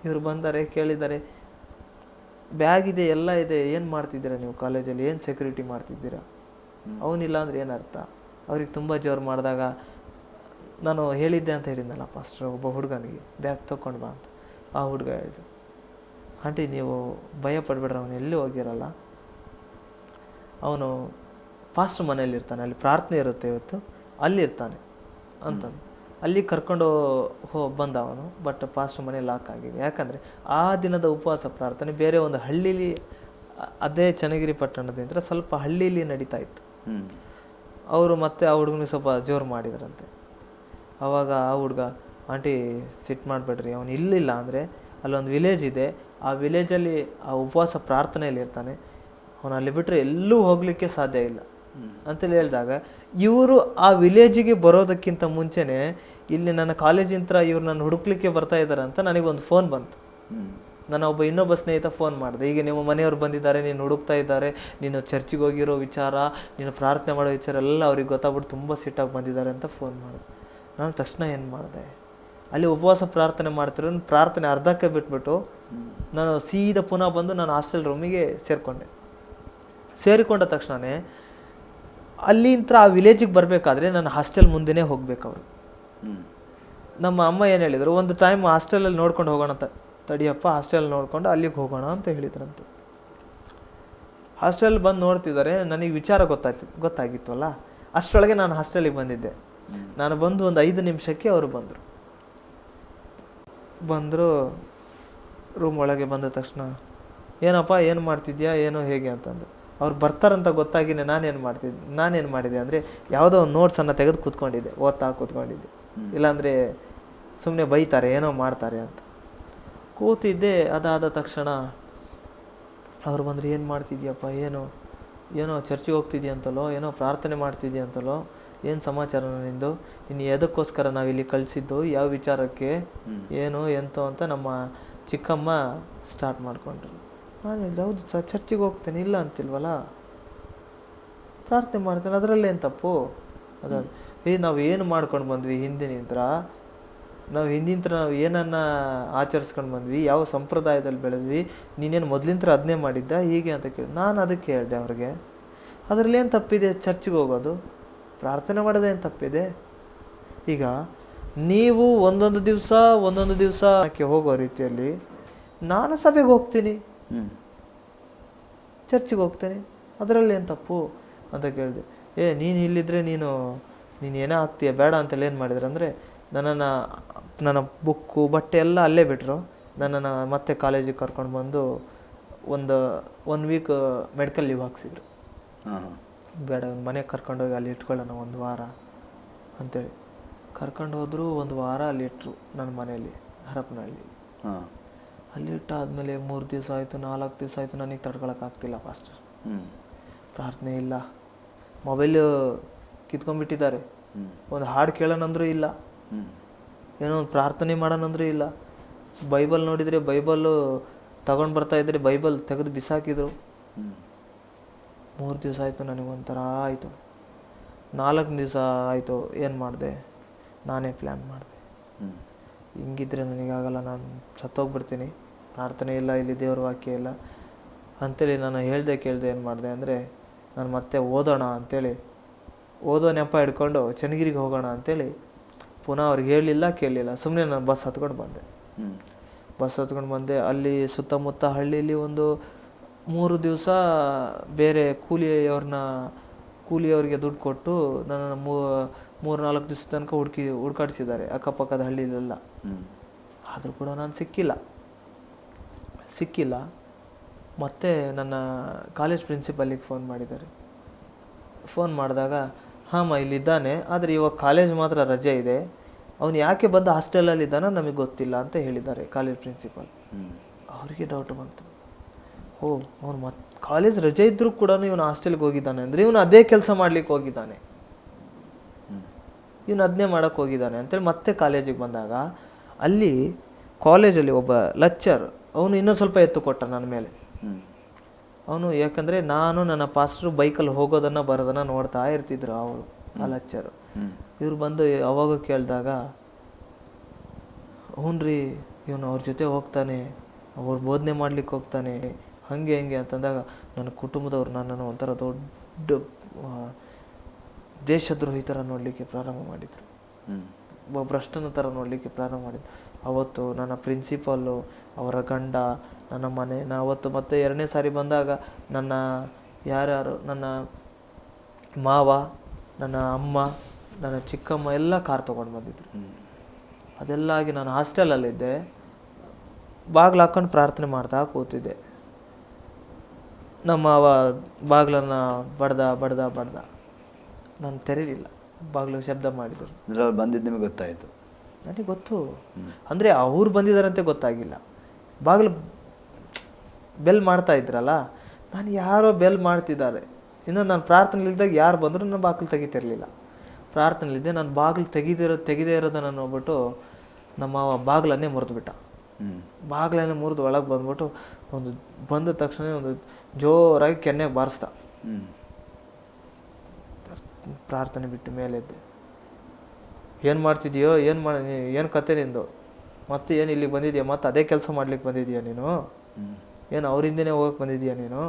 B: ಇವರು ಬಂದರೆ ಕೇಳಿದ್ದಾರೆ, ಬ್ಯಾಗ್ ಇದೆ, ಎಲ್ಲ ಇದೆ, ಏನು ಮಾಡ್ತಿದ್ದೀರಾ ನೀವು ಕಾಲೇಜಲ್ಲಿ, ಏನು ಸೆಕ್ಯೂರಿಟಿ ಮಾಡ್ತಿದ್ದೀರಾ? ಅವನಿಲ್ಲ ಅಂದರೆ ಏನರ್ಥ? ಅವ್ರಿಗೆ ತುಂಬ ಜೋರು ಮಾಡಿದಾಗ ನಾನು ಹೇಳಿದ್ದೆ ಅಂತ ಹೇಳಿದ್ನಲ್ಲ ಪಾಸ್ಟರ್, ಒಬ್ಬ ಹುಡುಗನಿಗೆ ಬ್ಯಾಗ್ ತೊಗೊಂಡು ಬಾ ಅಂತ. ಆ ಹುಡುಗ ಹೇಳಿದ್ರು, ಆಂಟಿ ನೀವು ಭಯ ಪಡ್ಬೇಡ್ರಿ, ಅವನು ಎಲ್ಲಿ ಹೋಗಿರಲ್ಲ, ಅವನು ಪಾಸ್ಟರ್ ಮನೆಯಲ್ಲಿರ್ತಾನೆ, ಅಲ್ಲಿ ಪ್ರಾರ್ಥನೆ ಇರುತ್ತೆ ಇವತ್ತು, ಅಲ್ಲಿರ್ತಾನೆ ಅಂತಂದು. ಅಲ್ಲಿ ಕರ್ಕೊಂಡು ಬಂದ ಅವನು. ಬಟ್ ಪಾಸ್ಟರ್ ಮನೆ ಲಾಕ್ ಆಗಿದೆ. ಯಾಕಂದರೆ ಆ ದಿನದ ಉಪವಾಸ ಪ್ರಾರ್ಥನೆ ಬೇರೆ ಒಂದು ಹಳ್ಳೀಲಿ, ಅದೇ ಚನ್ನಗಿರಿ ಪಟ್ಟಣದಿಂದ ಸ್ವಲ್ಪ ಹಳ್ಳೀಲಿ ನಡೀತಾ ಇತ್ತು. ಅವರು ಮತ್ತೆ ಆ ಹುಡುಗನಿಗೆ ಸ್ವಲ್ಪ ಜೋರು ಮಾಡಿದ್ರಂತೆ. ಆವಾಗ ಆ ಹುಡುಗ, ಆಂಟಿ ಸಿಟ್ಟು ಮಾಡಬೇಡ್ರಿ, ಅವನು ಇಲ್ಲಿಲ್ಲ ಅಂದರೆ ಅಲ್ಲೊಂದು ವಿಲೇಜ್ ಇದೆ, ಆ ವಿಲೇಜಲ್ಲಿ ಆ ಉಪವಾಸ ಪ್ರಾರ್ಥನೆಯಲ್ಲಿ ಇರ್ತಾನೆ, ಅವನು ಅಲ್ಲಿ ಬಿಟ್ಟರೆ ಎಲ್ಲೂ ಹೋಗಲಿಕ್ಕೆ ಸಾಧ್ಯ ಇಲ್ಲ ಅಂತೇಳಿ ಹೇಳಿದಾಗ, ಇವರು ಆ ವಿಲೇಜಿಗೆ ಬರೋದಕ್ಕಿಂತ ಮುಂಚೆನೇ ಇಲ್ಲಿ ನನ್ನ ಕಾಲೇಜಿಂದ ಇವ್ರು ನನ್ನ ಹುಡುಕ್ಲಿಕ್ಕೆ ಬರ್ತಾ ಇದ್ದಾರೆ ಅಂತ ನನಗೊಂದು ಫೋನ್ ಬಂತು. ನಾನು ಇನ್ನೊಬ್ಬ ಸ್ನೇಹಿತ ಫೋನ್ ಮಾಡಿದೆ, ಈಗ ನಿಮ್ಮ ಮನೆಯವ್ರು ಬಂದಿದ್ದಾರೆ, ನೀನು ಹುಡುಕ್ತಾ ಇದ್ದಾರೆ, ನೀನು ಚರ್ಚಿಗೆ ಹೋಗಿರೋ ವಿಚಾರ, ನೀನು ಪ್ರಾರ್ಥನೆ ಮಾಡೋ ವಿಚಾರ ಎಲ್ಲ ಅವ್ರಿಗೆ ಗೊತ್ತಾಗ್ಬಿಟ್ಟು ತುಂಬ ಸಿಟ್ಟಾಗಿ ಬಂದಿದ್ದಾರೆ ಅಂತ ಫೋನ್ ಮಾಡಿದೆ. ನಾನು ತಕ್ಷಣ ಏನು ಮಾಡಿದೆ, ಅಲ್ಲಿ ಉಪವಾಸ ಪ್ರಾರ್ಥನೆ ಮಾಡ್ತಿರೋ ಪ್ರಾರ್ಥನೆ ಅರ್ಧಕ್ಕೆ ಬಿಟ್ಬಿಟ್ಟು ನಾನು ಸೀದಾ ಪುನಃ ಬಂದು ನಾನು ಹಾಸ್ಟೆಲ್ ರೂಮಿಗೆ ಸೇರಿಕೊಂಡ ತಕ್ಷಣವೇ ಅಲ್ಲಿಂದ ಆ ವಿಲೇಜಿಗೆ ಬರಬೇಕಾದ್ರೆ ನಾನು ಹಾಸ್ಟೆಲ್ ಮುಂದೆನೇ ಹೋಗ್ಬೇಕು. ಅವರು ನಮ್ಮ ಅಮ್ಮ ಏನು ಹೇಳಿದರು, ಒಂದು ಟೈಮ್ ಹಾಸ್ಟೆಲಲ್ಲಿ ನೋಡ್ಕೊಂಡು ಹೋಗೋಣ ಅಂತ, ತಡಿಯಪ್ಪ ಹಾಸ್ಟೆಲ್ ನೋಡ್ಕೊಂಡು ಅಲ್ಲಿಗೆ ಹೋಗೋಣ ಅಂತ ಹೇಳಿದ್ರಂತೆ. ಹಾಸ್ಟೆಲ್ ಬಂದು ನೋಡ್ತಿದ್ದಾರೆ, ನನಗೆ ವಿಚಾರ ಗೊತ್ತಾಗಿತ್ತಲ್ಲ, ಅಷ್ಟರೊಳಗೆ ನಾನು ಹಾಸ್ಟೆಲಿಗೆ ಬಂದಿದ್ದೆ. ನಾನು ಬಂದು ಒಂದು 5 ನಿಮಿಷಕ್ಕೆ ಅವರು ಬಂದರು. ರೂಮ್ ಒಳಗೆ ಬಂದ ತಕ್ಷಣ, ಏನಪ್ಪ ಏನು ಮಾಡ್ತಿದ್ಯಾ, ಏನೋ ಹೇಗೆ ಅಂತಂದು. ಅವ್ರು ಬರ್ತಾರಂತ ಗೊತ್ತಾಗಿನೇ ನಾನೇನು ಮಾಡಿದೆ ಅಂದರೆ ಯಾವುದೋ ಒಂದು ನೋಟ್ಸನ್ನು ತೆಗೆದು ಕೂತ್ಕೊಂಡಿದ್ದೆ. ಇಲ್ಲಾಂದರೆ ಸುಮ್ಮನೆ ಬೈತಾರೆ, ಏನೋ ಮಾಡ್ತಾರೆ ಅಂತ ಕೂತಿದ್ದೆ. ಅದಾದ ತಕ್ಷಣ ಅವ್ರು ಬಂದರು, ಏನು ಮಾಡ್ತಿದ್ಯಪ್ಪ, ಏನೋ ಚರ್ಚಿಗೆ ಹೋಗ್ತಿದ್ಯಂತಲೋ, ಏನೋ ಪ್ರಾರ್ಥನೆ ಮಾಡ್ತಿದ್ಯಂತಲೋ, ಏನು ಸಮಾಚಾರ ನಿಂದು, ಇನ್ನು ಎದಕ್ಕೋಸ್ಕರ ನಾವಿಲ್ಲಿ ಕಳಿಸಿದ್ದು, ಯಾವ ವಿಚಾರಕ್ಕೆ, ಏನು ಎಂತೋ ಅಂತ ನಮ್ಮ ಚಿಕ್ಕಮ್ಮ ಸ್ಟಾರ್ಟ್ ಮಾಡಿಕೊಂಡ್ರು. ನಾನು ಹೇಳಿದೆ, ಹೌದು ಚರ್ಚಿಗೆ ಹೋಗ್ತೇನೆ, ಇಲ್ಲ ಅಂತಿಲ್ವಲ್ಲ, ಪ್ರಾರ್ಥನೆ ಮಾಡ್ತೇನೆ, ಅದರಲ್ಲೇನು ತಪ್ಪು. ನಾವು ಏನು ಮಾಡ್ಕೊಂಡು ಬಂದ್ವಿ ನಾವು ಹಿಂದಿನ ನಾವು ಏನನ್ನ ಆಚರಿಸ್ಕೊಂಡು ಬಂದ್ವಿ, ಯಾವ ಸಂಪ್ರದಾಯದಲ್ಲಿ ಬೆಳೆದ್ವಿ, ನೀನೇನು ಮೊದಲಿಂತ್ರ ಅದನ್ನೇ ಮಾಡಿದ್ದ ಹೀಗೆ ಅಂತ ಕೇಳಿ. ನಾನು ಅದಕ್ಕೆ ಹೇಳಿದೆ ಅವ್ರಿಗೆ, ಅದರಲ್ಲೇನು ತಪ್ಪಿದೆ, ಚರ್ಚಿಗೆ ಹೋಗೋದು, ಪ್ರಾರ್ಥನೆ ಮಾಡೋದೇನು ತಪ್ಪಿದೆ. ಈಗ ನೀವು ಒಂದೊಂದು ದಿವಸಕ್ಕೆ ಹೋಗೋ ರೀತಿಯಲ್ಲಿ ನಾನು ಸಭೆಗೆ ಹೋಗ್ತೀನಿ, ಚರ್ಚಿಗೆ ಹೋಗ್ತೇನೆ, ಅದರಲ್ಲೇನು ತಪ್ಪು ಅಂತ ಕೇಳಿದೆ. ನೀನು ಇಲ್ಲಿದ್ದರೆ ನೀನು ಏನೇ ಆಗ್ತೀಯ, ಬೇಡ ಅಂತೇಳಿ ಏನು ಮಾಡಿದ್ರು ಅಂದರೆ, ನನ್ನ ಬುಕ್ಕು ಬಟ್ಟೆ ಎಲ್ಲ ಅಲ್ಲೇ ಬಿಟ್ಟರು. ನನ್ನನ್ನು ಮತ್ತೆ ಕಾಲೇಜಿಗೆ ಕರ್ಕೊಂಡು ಬಂದು ಒಂದು ವೀಕ್ ಮೆಡಿಕಲ್ ಲೀವ್ ಹಾಕ್ಸಿದ್ರು. ಬೇಡ, ಮನೆಗೆ ಕರ್ಕೊಂಡೋಗಿ ಅಲ್ಲಿ ಇಟ್ಕೊಳ್ಳೋಣ 1 ವಾರ ಅಂಥೇಳಿ ಕರ್ಕೊಂಡು ಹೋದ್ರು. 1 ವಾರ ಅಲ್ಲಿ ಇಟ್ಟರು ನನ್ನ ಮನೆಯಲ್ಲಿ, ಹರಪನಹಳ್ಳಿ. ಅಲ್ಲಿ ಇಟ್ಟಾದ್ಮೇಲೆ 3 ದಿವಸ ಆಯಿತು, 4 ದಿವಸ ಆಯಿತು, ನನಗೆ ತಡ್ಕೊಳಕ್ಕಾಗ್ತಿಲ್ಲ ಪಾಸ್ಟರ್. ಪ್ರಾರ್ಥನೆ ಇಲ್ಲ, ಮೊಬೈಲು ಕಿತ್ಕೊಂಡ್ಬಿಟ್ಟಿದ್ದಾರೆ, ಒಂದು ಹಾಡು ಕೇಳೋಣಂದ್ರೂ ಇಲ್ಲ, ಏನೋ ಒಂದು ಪ್ರಾರ್ಥನೆ ಮಾಡೋಣಂದ್ರೂ ಇಲ್ಲ. ಬೈಬಲ್ ನೋಡಿದರೆ ಬೈಬಲ್ಲು ತಗೊಂಡು ಬರ್ತಾ ಇದ್ದರೆ ಬೈಬಲ್ ತೆಗೆದು ಬಿಸಾಕಿದ್ರು. 3 ದಿವಸ ಆಯಿತು, ನನಗೊಂಥರ ಆಯಿತು. 4 ದಿವಸ ಆಯಿತು, ಏನು ಮಾಡಿದೆ, ನಾನೇ ಪ್ಲ್ಯಾನ್ ಮಾಡಿದೆ, ಹಿಂಗಿದ್ರೆ ನನಗಾಗಲ್ಲ, ನಾನು ಸತ್ತೋಗ್ಬಿಡ್ತೀನಿ, ಪ್ರಾರ್ಥನೆ ಇಲ್ಲ, ಇಲ್ಲಿ ದೇವ್ರ ವಾಕ್ಯ ಇಲ್ಲ ಅಂಥೇಳಿ ನಾನು ಕೇಳ್ದೆ ಏನು ಮಾಡಿದೆ ಅಂದರೆ, ನಾನು ಮತ್ತೆ ಓದೋಣ ಅಂಥೇಳಿ ಓದೋ ನೆಪ ಹಿಡ್ಕೊಂಡು ಚನ್ನಗಿರಿಗೆ ಹೋಗೋಣ ಅಂಥೇಳಿ ಪುನಃ ಅವ್ರಿಗೆ ಹೇಳಲಿಲ್ಲ, ಕೇಳಲಿಲ್ಲ, ಸುಮ್ಮನೆ ನಾನು ಬಸ್ ಹತ್ಕೊಂಡು ಬಂದೆ. ಅಲ್ಲಿ ಸುತ್ತಮುತ್ತ ಹಳ್ಳಿಯಲ್ಲಿ ಒಂದು 3 ದಿವಸ ಬೇರೆ ಕೂಲಿಯವ್ರಿಗೆ ದುಡ್ಡು ಕೊಟ್ಟು ನನ್ನನ್ನು 3-4 ದಿವಸ ತನಕ ಹುಡ್ಕಾಡಿಸಿದ್ದಾರೆ ಅಕ್ಕಪಕ್ಕದ ಹಳ್ಳಿಲೆಲ್ಲ. ಆದರೂ ಕೂಡ ನಾನು ಸಿಕ್ಕಿಲ್ಲ. ಮತ್ತೆ ನನ್ನ ಕಾಲೇಜ್ ಪ್ರಿನ್ಸಿಪಲ್ಲಿಗೆ ಫೋನ್ ಮಾಡಿದ್ದಾರೆ. ಫೋನ್ ಮಾಡಿದಾಗ, ಹಾಂ ಇಲ್ಲಿದ್ದಾನೆ, ಆದರೆ ಇವಾಗ ಕಾಲೇಜ್ ಮಾತ್ರ ರಜೆ ಇದೆ, ಅವನು ಯಾಕೆ ಬಂದು ಹಾಸ್ಟೆಲಲ್ಲಿದ್ದಾನೋ ನಮಗೆ ಗೊತ್ತಿಲ್ಲ ಅಂತ ಹೇಳಿದ್ದಾರೆ ಕಾಲೇಜ್ ಪ್ರಿನ್ಸಿಪಾಲ್. ಅವರಿಗೆ ಡೌಟ್ ಬಂತು, ಅವನು ಕಾಲೇಜ್ ರಜೆ ಇದ್ದರೂ ಕೂಡ ಇವನು ಹಾಸ್ಟೆಲ್ಗೆ ಹೋಗಿದ್ದಾನೆ ಅಂದರೆ ಇವನು ಅದೇ ಕೆಲಸ ಮಾಡ್ಲಿಕ್ಕೆ ಹೋಗಿದ್ದಾನೆ, ಇವನು ಅದನ್ನೇ ಮಾಡೋಕ್ಕೆ ಹೋಗಿದ್ದಾನೆ ಅಂತೇಳಿ ಮತ್ತೆ ಕಾಲೇಜಿಗೆ ಬಂದಾಗ ಅಲ್ಲಿ ಕಾಲೇಜಲ್ಲಿ ಒಬ್ಬ ಲೆಕ್ಚರ್ ಅವನು ಇನ್ನೂ ಸ್ವಲ್ಪ ಎತ್ತು ಕೊಟ್ಟ ನನ್ನ ಮೇಲೆ. ಅವನು ಯಾಕಂದರೆ ನಾನು ನನ್ನ ಪಾಸ್ಟ್ರು ಬೈಕಲ್ಲಿ ಹೋಗೋದನ್ನು ಬರೋದನ್ನು ನೋಡ್ತಾ ಇರ್ತಿದ್ರು ಆ ಲೆಕ್ಚರು. ಇವ್ರು ಬಂದು ಅವಾಗ ಕೇಳಿದಾಗ, ಹ್ಞೂನ್ರಿ ಇವನು ಅವ್ರ ಜೊತೆ ಹೋಗ್ತಾನೆ, ಅವ್ರು ಬೋಧನೆ ಮಾಡ್ಲಿಕ್ಕೆ ಹೋಗ್ತಾನೆ, ಹಾಗೆ ಅಂತಂದಾಗ ನನ್ನ ಕುಟುಂಬದವ್ರು ನನ್ನನ್ನು ಒಂಥರ ದೊಡ್ಡ ದೇಶದ್ರೋಹಿ ಥರ ನೋಡಲಿಕ್ಕೆ ಪ್ರಾರಂಭ ಮಾಡಿದರು, ಭ್ರಷ್ಟನ ಥರ ನೋಡಲಿಕ್ಕೆ ಪ್ರಾರಂಭ ಮಾಡಿದ್ರು. ಅವತ್ತು ನನ್ನ ಪ್ರಿನ್ಸಿಪಾಲು, ಅವರ ಗಂಡ, ನನ್ನ ಮನೆ, ಅವತ್ತು ಮತ್ತೆ 2ನೇ ಸಾರಿ ಬಂದಾಗ ನನ್ನ ಯಾರ್ಯಾರು, ನನ್ನ ಮಾವ, ನನ್ನ ಅಮ್ಮ, ನನ್ನ ಚಿಕ್ಕಮ್ಮ ಎಲ್ಲ ಕಾರ್ ತೊಗೊಂಡು ಬಂದಿದ್ರು. ಅದೆಲ್ಲ ಆಗಿ ನಾನು ಹಾಸ್ಟೆಲಲ್ಲಿದ್ದೆ. ಬಾಗಿಲು ಹಾಕ್ಕೊಂಡು ಪ್ರಾರ್ಥನೆ ಮಾಡ್ತಾ ಕೂತಿದ್ದೆ. ನಮ್ಮ ಅವ ಬಾಗಿಲನ್ನು ಬಡ್ದ ನಾನು ತೆರೀಲಿಲ್ಲ. ಬಾಗಿಲು ಶಬ್ದ ಮಾಡಿದರು.
A: ಅವ್ರು ಬಂದಿದ್ದು ನಿಮಗೆ ಗೊತ್ತಾಯಿತು?
B: ನನಗೆ ಗೊತ್ತು, ಅಂದರೆ ಅವ್ರು ಬಂದಿದ್ದಾರಂತೆ ಗೊತ್ತಾಗಿಲ್ಲ. ಬಾಗಿಲು ಬೆಲ್ ಮಾಡ್ತಾ ಇದ್ರಲ್ಲ, ನಾನು ಯಾರೋ ಬೆಲ್ ಮಾಡ್ತಿದ್ದಾರೆ. ಇನ್ನು ನಾನು ಪ್ರಾರ್ಥನೆಲಿದ್ದಾಗ ಯಾರು ಬಂದರೂ ನಾನು ಬಾಗಿಲು ತೆಗಿತಿರಲಿಲ್ಲ. ಪ್ರಾರ್ಥನೆಲಿದ್ದೆ, ನಾನು ಬಾಗಿಲು ತೆಗೆದೇ ಇರೋದನ್ನು ನೋಡ್ಬಿಟ್ಟು ನಮ್ಮ ಬಾಗಿಲನ್ನೇ ಮುರಿದ್ಬಿಟ್ಟ. ಬಾಗಿಲನ್ನೇ ಮುರಿದು ಒಳಗೆ ಬಂದ್ಬಿಟ್ಟು ಬಂದ ತಕ್ಷಣ ಒಂದು ಜೋರಾಗಿ ಕೆನ್ನೆಗೆ ಬಾರಿಸ್ದ. ಪ್ರಾರ್ಥನೆ ಬಿಟ್ಟು ಮೇಲೆದ್ದೆ. ಏನು ಮಾಡ್ತಿದ್ಯೋ, ಏನು ಕತೆ ನಿಂದು, ಮತ್ತೆ ಏನು ಇಲ್ಲಿಗೆ ಬಂದಿದ್ಯಾ, ಮತ್ತೆ ಅದೇ ಕೆಲಸ ಮಾಡ್ಲಿಕ್ಕೆ ಬಂದಿದ್ಯಾ ನೀನು, ಏನು ಅವ್ರಿಂದನೇ ಹೋಗಕ್ಕೆ ಬಂದಿದ್ಯಾ ನೀನು,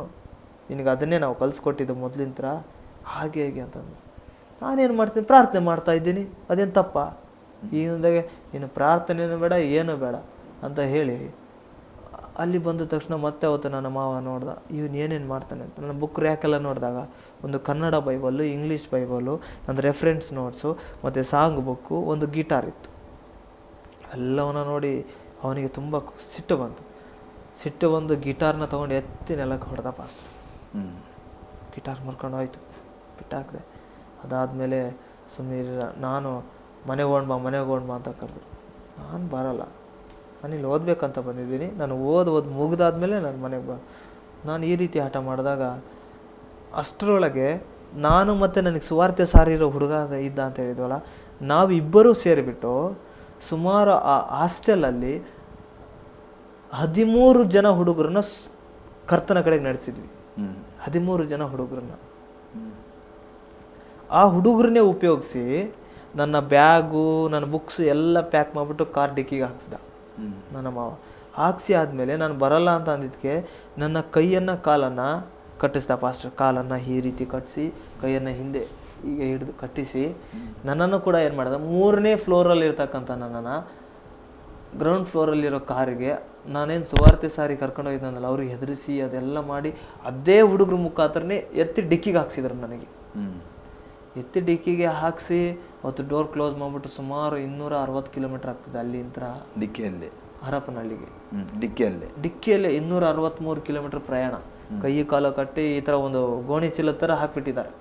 B: ನಿನಗೆ ಅದನ್ನೇ ನಾವು ಕಲಿಸ್ಕೊಟ್ಟಿದ್ದು ಮೊದಲಿಂತ್ರ, ಹಾಗೆ ಹೇಗೆ ಅಂತಂದು. ನಾನೇನು ಮಾಡ್ತೀನಿ, ಪ್ರಾರ್ಥನೆ ಮಾಡ್ತಾ ಇದ್ದೀನಿ, ಅದೇನು ತಪ್ಪ, ಈಗಿಂದಾಗೆ ಇನ್ನು ಪ್ರಾರ್ಥನೆನೂ ಬೇಡ ಏನೂ ಬೇಡ ಅಂತ ಹೇಳಿ ಅಲ್ಲಿ ಬಂದ ತಕ್ಷಣ ಮತ್ತೆ ಅವತ್ತು ನನ್ನ ಮಾವ ನೋಡ್ದ, ಇವನು ಏನೇನು ಮಾಡ್ತಾನೆ ಅಂತ. ನನ್ನ ಬುಕ್ ರ್ಯಾಕೆಲ್ಲ ನೋಡಿದಾಗ ಒಂದು ಕನ್ನಡ ಬೈಬಲ್ಲು, ಇಂಗ್ಲೀಷ್ ಬೈಬಲು, ಒಂದು ರೆಫರೆನ್ಸ್ ನೋಟ್ಸು ಮತ್ತು ಸಾಂಗ್ ಬುಕ್ಕು, ಒಂದು ಗಿಟಾರ್ ಇತ್ತು. ಎಲ್ಲವನ್ನ ನೋಡಿ ಅವನಿಗೆ ತುಂಬ ಸಿಟ್ಟು ಬಂದು ಗಿಟಾರ್ನ ತೊಗೊಂಡು ಎತ್ತಿ ನೆಲಕ್ಕೆ ಹೊಡೆದ ಪಾಸ್ಟರ್. ಗಿಟಾರ್ ಮುರ್ಕೊಂಡು ಹೋಯ್ತು, ಬಿಟ್ಟಾಕಿದೆ. ಅದಾದಮೇಲೆ ಸುಮ್ಮನೆ ನಾನು ಮನೆಗೆ ಹೋಗ್ಬಾ ಅಂತ ಕರೆದ್ರು. ನಾನು ಬರಲ್ಲ, ನಾನಿಲ್ಲಿ ಓದಬೇಕಂತ ಬಂದಿದ್ದೀನಿ, ನಾನು ಓದ್ ಮುಗಿದಾದ್ಮೇಲೆ ನಾನು ಮನೆಗೆ ನಾನು ಈ ರೀತಿ ಆಟ ಮಾಡಿದಾಗ ಅಷ್ಟರೊಳಗೆ ನಾನು ಮತ್ತು ನನಗೆ ಸುವಾರ್ತೆ ಸಾರಿರೋ ಹುಡುಗ ಇದ್ದ ಅಂತ ಹೇಳಿದ್ವಲ್ಲ, ನಾವಿಬ್ಬರೂ ಸೇರಿಬಿಟ್ಟು ಸುಮಾರು ಆ ಹಾಸ್ಟೆಲಲ್ಲಿ 13 ಜನ ಹುಡುಗರನ್ನ ಕರ್ತನ ಕಡೆಗೆ ನಡೆಸಿದ್ವಿ. 13 ಜನ ಹುಡುಗರನ್ನ. ಆ ಹುಡುಗರನ್ನೇ ಉಪಯೋಗಿಸಿ ನನ್ನ ಬ್ಯಾಗು, ನನ್ನ ಬುಕ್ಸು ಎಲ್ಲ ಪ್ಯಾಕ್ ಮಾಡಿಬಿಟ್ಟು ಕಾರ್ ಡಿಕ್ಕಿಗೆ ಹಾಕ್ಸ್ದ ನನ್ನ ಮಾವ. ಹಾಕ್ಸಿ ಆದಮೇಲೆ ನಾನು ಬರಲ್ಲ ಅಂತ ಅಂದಿದ್ದಕ್ಕೆ ನನ್ನ ಕೈಯನ್ನು ಕಾಲನ್ನು ಕಟ್ಟಿಸ್ದ ಪಾಸ್ಟರ್. ಕಾಲನ್ನು ಈ ರೀತಿ ಕಟ್ಟಿಸಿ ಕೈಯನ್ನು ಹಿಂದೆ ಈಗ ಹಿಡಿದು ಕಟ್ಟಿಸಿ ನನ್ನನ್ನು ಕೂಡ ಏನು ಮಾಡಿದ, 3ನೇ ಫ್ಲೋರಲ್ಲಿ ಇರ್ತಕ್ಕಂಥ ನನ್ನನ್ನು ಗ್ರೌಂಡ್ ಫ್ಲೋರಲ್ಲಿರೋ ಕಾರಿಗೆ ನಾನೇನು ಸುವಾರ್ತೆ ಸಾರಿ ಕರ್ಕೊಂಡೋಗಿದ್ದನಲ್ಲ ಅವ್ರಿಗೆ ಹೆದರಿಸಿ ಅದೆಲ್ಲ ಮಾಡಿ ಅದೇ ಹುಡುಗ್ರ ಮುಖಾಂತರನೇ ಎತ್ತಿ ಡಿಕ್ಕಿಗೆ ಹಾಕ್ಸಿದ್ರು ನನಗೆ. ಎತ್ತಿ ಡಿಕ್ಕಿಗೆ ಹಾಕಿಸಿ ಅವತ್ತು ಡೋರ್ ಕ್ಲೋಸ್ ಮಾಡಿಬಿಟ್ಟು ಸುಮಾರು 260 ಕಿಲೋಮೀಟರ್ ಆಗ್ತದೆ ಅಲ್ಲಿಂದ
A: ಡಿಕ್ಕಿಯಲ್ಲಿ
B: ಹರಪನಹಳ್ಳಿಗೆ.
A: ಡಿಕ್ಕಿಯಲ್ಲೇ
B: 263 ಕಿಲೋಮೀಟರ್ ಪ್ರಯಾಣ. ಕೈ ಕಾಲು ಕಟ್ಟಿ ಈ ಥರ ಒಂದು ಗೋಣಿ ಚೀಲದ ಥರ ಹಾಕಿಬಿಟ್ಟಿದ್ದಾರೆ.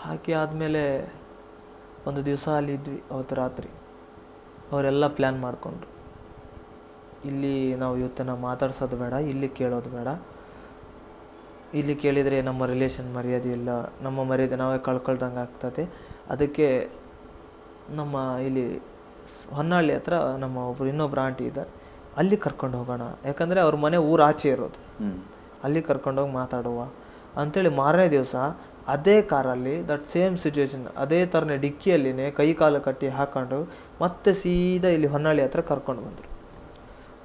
B: ಹಾಕಿ ಆದಮೇಲೆ ಒಂದು ದಿವಸ ಅಲ್ಲಿ ಇದ್ವಿ. ಅವತ್ತು ರಾತ್ರಿ ಅವರೆಲ್ಲ ಪ್ಲ್ಯಾನ್ ಮಾಡಿಕೊಂಡ್ರು, ಇಲ್ಲಿ ನಾವು ಇವತ್ತನ್ನು ಮಾತಾಡ್ಸೋದು ಬೇಡ, ಇಲ್ಲಿ ಕೇಳೋದು ಬೇಡ, ಇಲ್ಲಿ ಕೇಳಿದರೆ ನಮ್ಮ ರಿಲೇಷನ್ ಮರ್ಯಾದೆ ಇಲ್ಲ, ನಮ್ಮ ಮರ್ಯಾದೆ ನಾವೇ ಕಳ್ಕೊಳ್ದಂಗೆ ಆಗ್ತದೆ. ಅದಕ್ಕೆ ನಮ್ಮ ಇಲ್ಲಿ ಹೊನ್ನಾಳಿ ಹತ್ರ ನಮ್ಮ ಇನ್ನೊಬ್ರು ಆಂಟಿ ಇದ್ದಾರೆ, ಅಲ್ಲಿ ಕರ್ಕೊಂಡು ಹೋಗೋಣ, ಯಾಕಂದರೆ ಅವ್ರ ಮನೆ ಊರು ಆಚೆ ಇರೋದು, ಅಲ್ಲಿ ಕರ್ಕೊಂಡೋಗಿ ಮಾತಾಡುವ ಅಂಥೇಳಿ ಮಾರನೇ ದಿವಸ ಅದೇ ಕಾರಲ್ಲಿ ದಟ್ ಸೇಮ್ ಸಿಚುವೇಶನ್ ಅದೇ ಥರನೇ ಡಿಕ್ಕಿಯಲ್ಲಿನೇ ಕೈ ಕಾಲು ಕಟ್ಟಿ ಹಾಕ್ಕೊಂಡು ಮತ್ತೆ ಸೀದಾ ಇಲ್ಲಿ ಹೊನ್ನಾಳಿ ಹತ್ರ ಕರ್ಕೊಂಡು ಬಂದರು.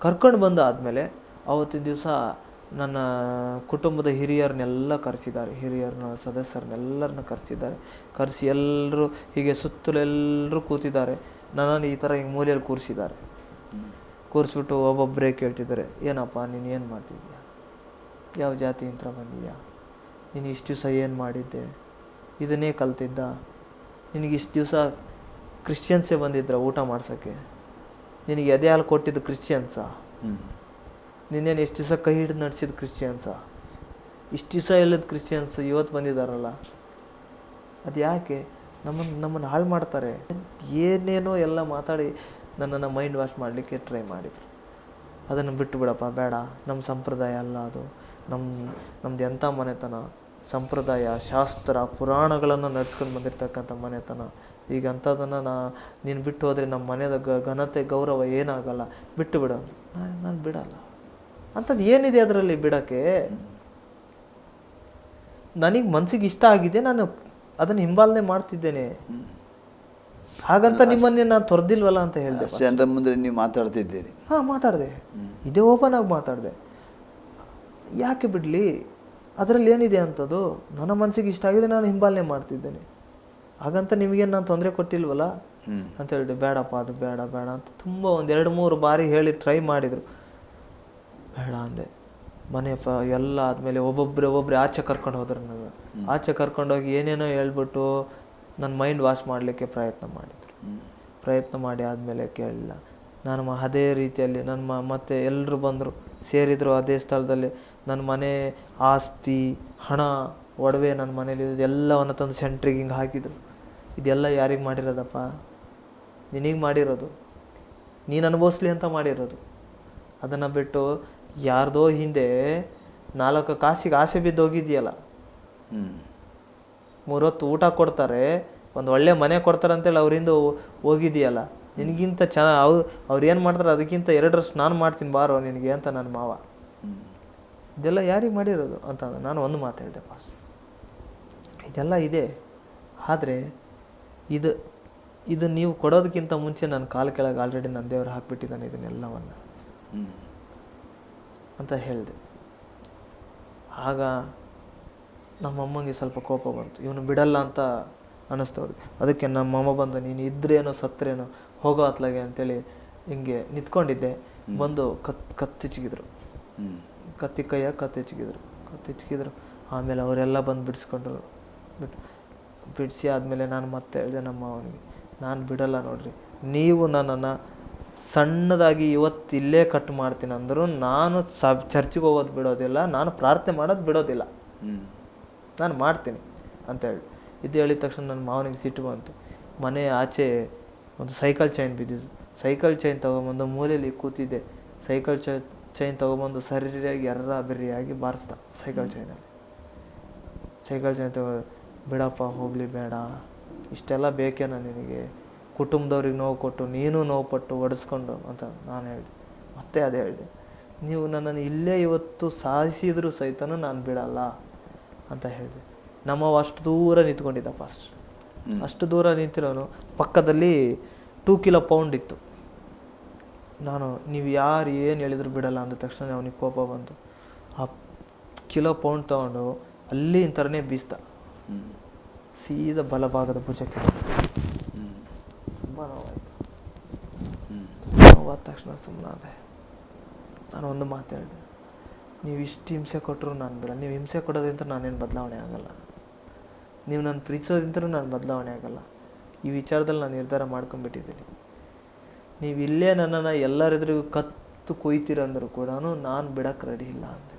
B: ಕರ್ಕೊಂಡು ಬಂದಾದಮೇಲೆ ಅವತ್ತಿನ ದಿವಸ ನನ್ನ ಕುಟುಂಬದ ಹಿರಿಯರನ್ನೆಲ್ಲ ಕರೆಸಿದ್ದಾರೆ, ಹಿರಿಯರನ್ನ ಸದಸ್ಯರನ್ನೆಲ್ಲರನ್ನ ಕರೆಸಿದ್ದಾರೆ. ಕರೆಸಿ ಎಲ್ಲರೂ ಹೀಗೆ ಸುತ್ತಲೆಲ್ಲರೂ ಕೂತಿದ್ದಾರೆ. ನನ್ನನ್ನು ಈ ಥರ ಹಿಂಗೆ ಮೂಲೆಯಲ್ಲಿ ಕೂರಿಸಿದ್ದಾರೆ. ಕೂರಿಸ್ಬಿಟ್ಟು ಒಬ್ಬೊಬ್ಬರೇ ಕೇಳ್ತಿದ್ದಾರೆ, ಏನಪ್ಪ ನೀನು ಏನು ಮಾಡ್ತಿದ್ಯಾ, ಯಾವ ಜಾತಿ ಇಂತ್ರ ಬಂದಿದ್ಯಾ, ನೀನು ಇಷ್ಟು ದಿವಸ ಏನು ಮಾಡಿದ್ದೆ, ಇದನ್ನೇ ಕಲ್ತಿದ್ದ, ನಿನಗೆ ಇಷ್ಟು ದಿವಸ ಕ್ರಿಶ್ಚಿಯನ್ಸೇ ಬಂದಿದ್ರ ಊಟ ಮಾಡ್ಸೋಕ್ಕೆ, ನಿನಗೆ ಎದೆ ಹಾಲು ಕೊಟ್ಟಿದ್ದು ಕ್ರಿಶ್ಚಿಯನ್ಸಾ, ನಿನ್ನೇನು ಇಷ್ಟು ದಿವಸ ಕೈ ಹಿಡಿದು ನಡೆಸಿದ ಕ್ರಿಶ್ಚಿಯನ್ಸಾ, ಇಷ್ಟು ದಿವಸ ಇಲ್ಲದ ಕ್ರಿಶ್ಚಿಯನ್ಸ್ ಇವತ್ತು ಬಂದಿದ್ದಾರಲ್ಲ, ಅದು ಯಾಕೆ ನಮ್ಮನ್ನು ಹಾಳು ಮಾಡ್ತಾರೆ, ಏನೇನೋ ಎಲ್ಲ ಮಾತಾಡಿ ನನ್ನನ್ನು ಮೈಂಡ್ ವಾಶ್ ಮಾಡಲಿಕ್ಕೆ ಟ್ರೈ ಮಾಡಿದರು. ಅದನ್ನು ಬಿಟ್ಟು ಬಿಡಪ್ಪ, ಬೇಡ, ನಮ್ಮ ಸಂಪ್ರದಾಯ ಅಲ್ಲ ಅದು, ನಮ್ಮದು ಎಂಥ ಮನೆತನ, ಸಂಪ್ರದಾಯ ಶಾಸ್ತ್ರ ಪುರಾಣಗಳನ್ನು ನಡೆಸ್ಕೊಂಡು ಬಂದಿರತಕ್ಕಂಥ ಮನೆತನ, ಈಗ ಅಂಥದನ್ನು ನೀನು ಬಿಟ್ಟು ಹೋದರೆ ನಮ್ಮ ಮನೆಯ ಘನತೆ ಗೌರವ ಏನಾಗಲ್ಲ, ಬಿಟ್ಟು ಬಿಡ. ನಾನು ಬಿಡಲ್ಲ. ಅಂಥದ್ದು ಏನಿದೆ ಅದರಲ್ಲಿ ಬಿಡೋಕ್ಕೆ? ನನಗೆ ಮನಸ್ಸಿಗೆ ಇಷ್ಟ ಆಗಿದೆ, ನಾನು ಅದನ್ನು ಹಿಂಬಾಲನೆ ಮಾಡ್ತಿದ್ದೇನೆ. ಹಾಗಂತ ನಿಮ್ಮನ್ನೇ ನಾನು ತೊರೆದಿಲ್ವಲ್ಲ ಅಂತ ಹೇಳಿದೆ.
A: ಜನರ ಮುಂದೆ ನೀವು ಮಾತಾಡ್ತಿದ್ದೀರಿ?
B: ಹಾಂ, ಮಾತಾಡಿದೆ, ಇದೇ ಓಪನ್ ಆಗಿ ಮಾತಾಡಿದೆ. ಯಾಕೆ ಬಿಡಲಿ, ಅದರಲ್ಲಿ ಏನಿದೆ ಅಂಥದ್ದು? ನನ್ನ ಮನಸ್ಸಿಗೆ ಇಷ್ಟ ಆಗಿದೆ, ನಾನು ಹಿಂಬಾಲನೆ ಮಾಡ್ತಿದ್ದೇನೆ. ಹಾಗಂತ ನಿಮಗೇನು ನಾನು ತೊಂದರೆ ಕೊಟ್ಟಿಲ್ವಲ್ಲ ಅಂತ ಹೇಳಿದೆ. ಬೇಡಪ್ಪ, ಅದು ಬೇಡ ಬೇಡ ಅಂತ ತುಂಬ 1-2-3 ಬಾರಿ ಹೇಳಿ ಟ್ರೈ ಮಾಡಿದರು. ಬೇಡ ಅಂದೆ. ಮನೆಯಪ್ಪ ಎಲ್ಲ ಆದಮೇಲೆ ಒಬ್ಬೊಬ್ಬರೇ ಆಚೆ ಕರ್ಕೊಂಡು ಹೋದ್ರು. ನಾನು ಆಚೆ ಕರ್ಕೊಂಡೋಗಿ ಏನೇನೋ ಹೇಳ್ಬಿಟ್ಟು ನನ್ನ ಮೈಂಡ್ ವಾಶ್ ಮಾಡಲಿಕ್ಕೆ ಪ್ರಯತ್ನ ಮಾಡಿದರು. ಪ್ರಯತ್ನ ಮಾಡಿ ಆದಮೇಲೆ ಕೇಳಲಿಲ್ಲ. ನಾನು ಅದೇ ರೀತಿಯಲ್ಲಿ ಮತ್ತೆ ಎಲ್ಲರೂ ಬಂದರು, ಸೇರಿದರು ಅದೇ ಸ್ಥಳದಲ್ಲಿ. ನನ್ನ ಮನೆ ಆಸ್ತಿ, ಹಣ, ಒಡವೆ ನನ್ನ ಮನೇಲಿ ಎಲ್ಲವನ್ನು ತಂದು ಸೆಂಟ್ರಿಗೆ ಹಿಂಗೆ ಹಾಕಿದರು. ಇದೆಲ್ಲ ಯಾರಿಗೆ ಮಾಡಿರೋದಪ್ಪ? ನಿನಗೆ ಮಾಡಿರೋದು, ನೀನು ಅನುಭವಿಸ್ಲಿ ಅಂತ ಮಾಡಿರೋದು. ಅದನ್ನು ಬಿಟ್ಟು ಯಾರ್ದೋ ಹಿಂದೆ 4 ಕಾಸಿಗೆ ಆಸೆ ಬಿದ್ದು ಹೋಗಿದೆಯಲ್ಲ. 3 ಹೊತ್ತು ಊಟ ಕೊಡ್ತಾರೆ, ಒಂದು ಒಳ್ಳೆ ಮನೆ ಕೊಡ್ತಾರೆ ಅಂತೇಳಿ ಅವರಿಂದ ಹೋಗಿದೆಯಲ್ಲ. ನಿನಗಿಂತ ಅವ್ರು ಏನು ಮಾಡ್ತಾರೆ ಅದಕ್ಕಿಂತ 2ರಷ್ಟು ನಾನು ಮಾಡ್ತೀನಿ ಬಾರೋ ನಿನಗೆ ಅಂತ ನನ್ನ ಮಾವ. ಇದೆಲ್ಲ ಯಾರಿಗೆ ಮಾಡಿರೋದು ಅಂತ ನಾನು ಒಂದು ಮಾತು ಹೇಳಿದೆ, ಪಾಸ್ಟ್ ಇದೆಲ್ಲ ಇದೆ. ಆದರೆ ಇದು ನೀವು ಕೊಡೋದಕ್ಕಿಂತ ಮುಂಚೆ ನನ್ನ ಕಾಲು ಕೆಳಗೆ ಆಲ್ರೆಡಿ ನನ್ನ ದೇವರು ಹಾಕಿಬಿಟ್ಟಿದ್ದಾನೆ ಇದನ್ನೆಲ್ಲವನ್ನು ಅಂತ ಹೇಳಿದೆ. ಆಗ ನಮ್ಮಮ್ಮಗೆ ಸ್ವಲ್ಪ ಕೋಪ ಬಂತು, ಇವನು ಬಿಡಲ್ಲ ಅಂತ ಅನ್ನಿಸ್ತವ್ರು. ಅದಕ್ಕೆ ನಮ್ಮಮ್ಮ ಬಂದು, ನೀನು ಇದ್ರೇನೋ ಸತ್ರೇನೋ ಹೋಗೋ ಅತ್ಲಾಗೆ ಅಂತೇಳಿ ಹಿಂಗೆ ನಿಂತ್ಕೊಂಡಿದ್ದೆ. ಬಂದು ಕತ್ತಿಚ್ಚಿಗಿದ್ರು, ಕೈಯಾಗ ಕತ್ತಿಚ್ಚಿಗಿದ್ರು. ಆಮೇಲೆ ಅವರೆಲ್ಲ ಬಂದು ಬಿಡಿಸ್ಕೊಂಡ್ರು. ಬಿಡಿಸಿ ಆದಮೇಲೆ ನಾನು ಮತ್ತೆ ಹೇಳಿದೆ ನಮ್ಮ ಅವನಿಗೆ, ನಾನು ಬಿಡಲ್ಲ ನೋಡ್ರಿ, ನೀವು ನನ್ನನ್ನು ಸಣ್ಣದಾಗಿ ಇವತ್ತು ಇಲ್ಲೇ ಕಟ್ ಮಾಡ್ತೀನಿ ಅಂದರೂ ನಾನು ಚರ್ಚಿಗೆ ಹೋಗೋದು ಬಿಡೋದಿಲ್ಲ, ನಾನು ಪ್ರಾರ್ಥನೆ ಮಾಡೋದು ಬಿಡೋದಿಲ್ಲ, ನಾನು ಮಾಡ್ತೀನಿ ಅಂತೇಳಿ. ಇದು ಹೇಳಿದ ತಕ್ಷಣ ನನ್ನ ಮಾವನಿಗೆ ಸಿಟ್ಟು ಬಂತು. ಮನೆ ಆಚೆ ಒಂದು ಸೈಕಲ್ ಚೈನ್ ಬಿದ್ದಿದ್ದು. ಸೈಕಲ್ ಚೈನ್ ತೊಗೊಂಬಂದು ಮೂಲೆಯಲ್ಲಿ ಕೂತಿದ್ದೆ. ಸೈಕಲ್ ಚೈನ್ ತೊಗೊಂಬಂದು ಸರಿಯಾಗಿ ಬೆರ್ರಿಯಾಗಿ ಬಾರಿಸ್ದ ಸೈಕಲ್ ಚೈನ್ ತಗೋ, ಬಿಡಪ್ಪ ಹೋಗಲಿ, ಬೇಡ, ಇಷ್ಟೆಲ್ಲ ಬೇಕೇನ ನಿನಗೆ? ಕುಟುಂಬದವ್ರಿಗೆ ನೋವು ಕೊಟ್ಟು ನೀನು ನೋವು ಪಟ್ಟು ಒಡಿಸ್ಕೊಂಡು ಅಂತ ನಾನು ಹೇಳಿದೆ. ಮತ್ತೆ ಅದೇ ಹೇಳಿದೆ, ನೀವು ನನ್ನನ್ನು ಇಲ್ಲೇ ಇವತ್ತು ಸಾಯಿಸಿದ್ರು ಸಹಿತನೂ ನಾನು ಬಿಡಲ್ಲ ಅಂತ ಹೇಳಿದೆ. ನಮ್ಮವ ಅಷ್ಟು ದೂರ ನಿಂತ್ಕೊಂಡಿದ್ದ ಫಾಸ್ಟ್. ಅಷ್ಟು ದೂರ ನಿಂತಿರೋನು ಪಕ್ಕದಲ್ಲಿ 2 ಕಿಲೋ ಪೌಂಡ್ ಇತ್ತು. ನೀವು ಯಾರು ಏನು ಹೇಳಿದ್ರು ಬಿಡಲ್ಲ ಅಂದ ತಕ್ಷಣ ಅವನಿಗೆ ಕೋಪ ಬಂತು. ಆ ಕಿಲೋ ಪೌಂಡ್ ತೊಗೊಂಡು ಅಲ್ಲಿ ಥರನೇ ಬೀಸ್ದ, ಸೀದಾ ಬಲಭಾಗದ ಭುಜಕ್ಕೆ. ತುಂಬ ನೋವಾಯಿತು. ನೋವಾದ ತಕ್ಷಣ ಸುಮ್ಮನಾದೆ. ನಾನು ಒಂದು ಮಾತು ಹೇಳಿದೆ, ನೀವು ಇಷ್ಟು ಹಿಂಸೆ ಕೊಟ್ಟರು ನಾನು ಬಿಡಲ್ಲ. ನೀವು ಹಿಂಸೆ ಕೊಡೋದ್ರಿಂದ ನಾನೇನು ಬದಲಾವಣೆ ಆಗಲ್ಲ, ನೀವು ನನ್ನ ಪ್ರೀತಿಸೋದ್ರಿಂದಲೂ ನಾನು ಬದಲಾವಣೆ ಆಗಲ್ಲ. ಈ ವಿಚಾರದಲ್ಲಿ ನಾನು ನಿರ್ಧಾರ ಮಾಡ್ಕೊಂಡ್ಬಿಟ್ಟಿದ್ದೀನಿ. ನೀವು ಇಲ್ಲೇ ನನ್ನನ್ನು ಎಲ್ಲರೆದುರಿಗೂ ಕತ್ತು ಕೊಯ್ತೀರಂದರೂ ಕೂಡ ನಾನು ಬಿಡೋಕ್ಕೆ ರೆಡಿ ಇಲ್ಲ ಅಂದೆ.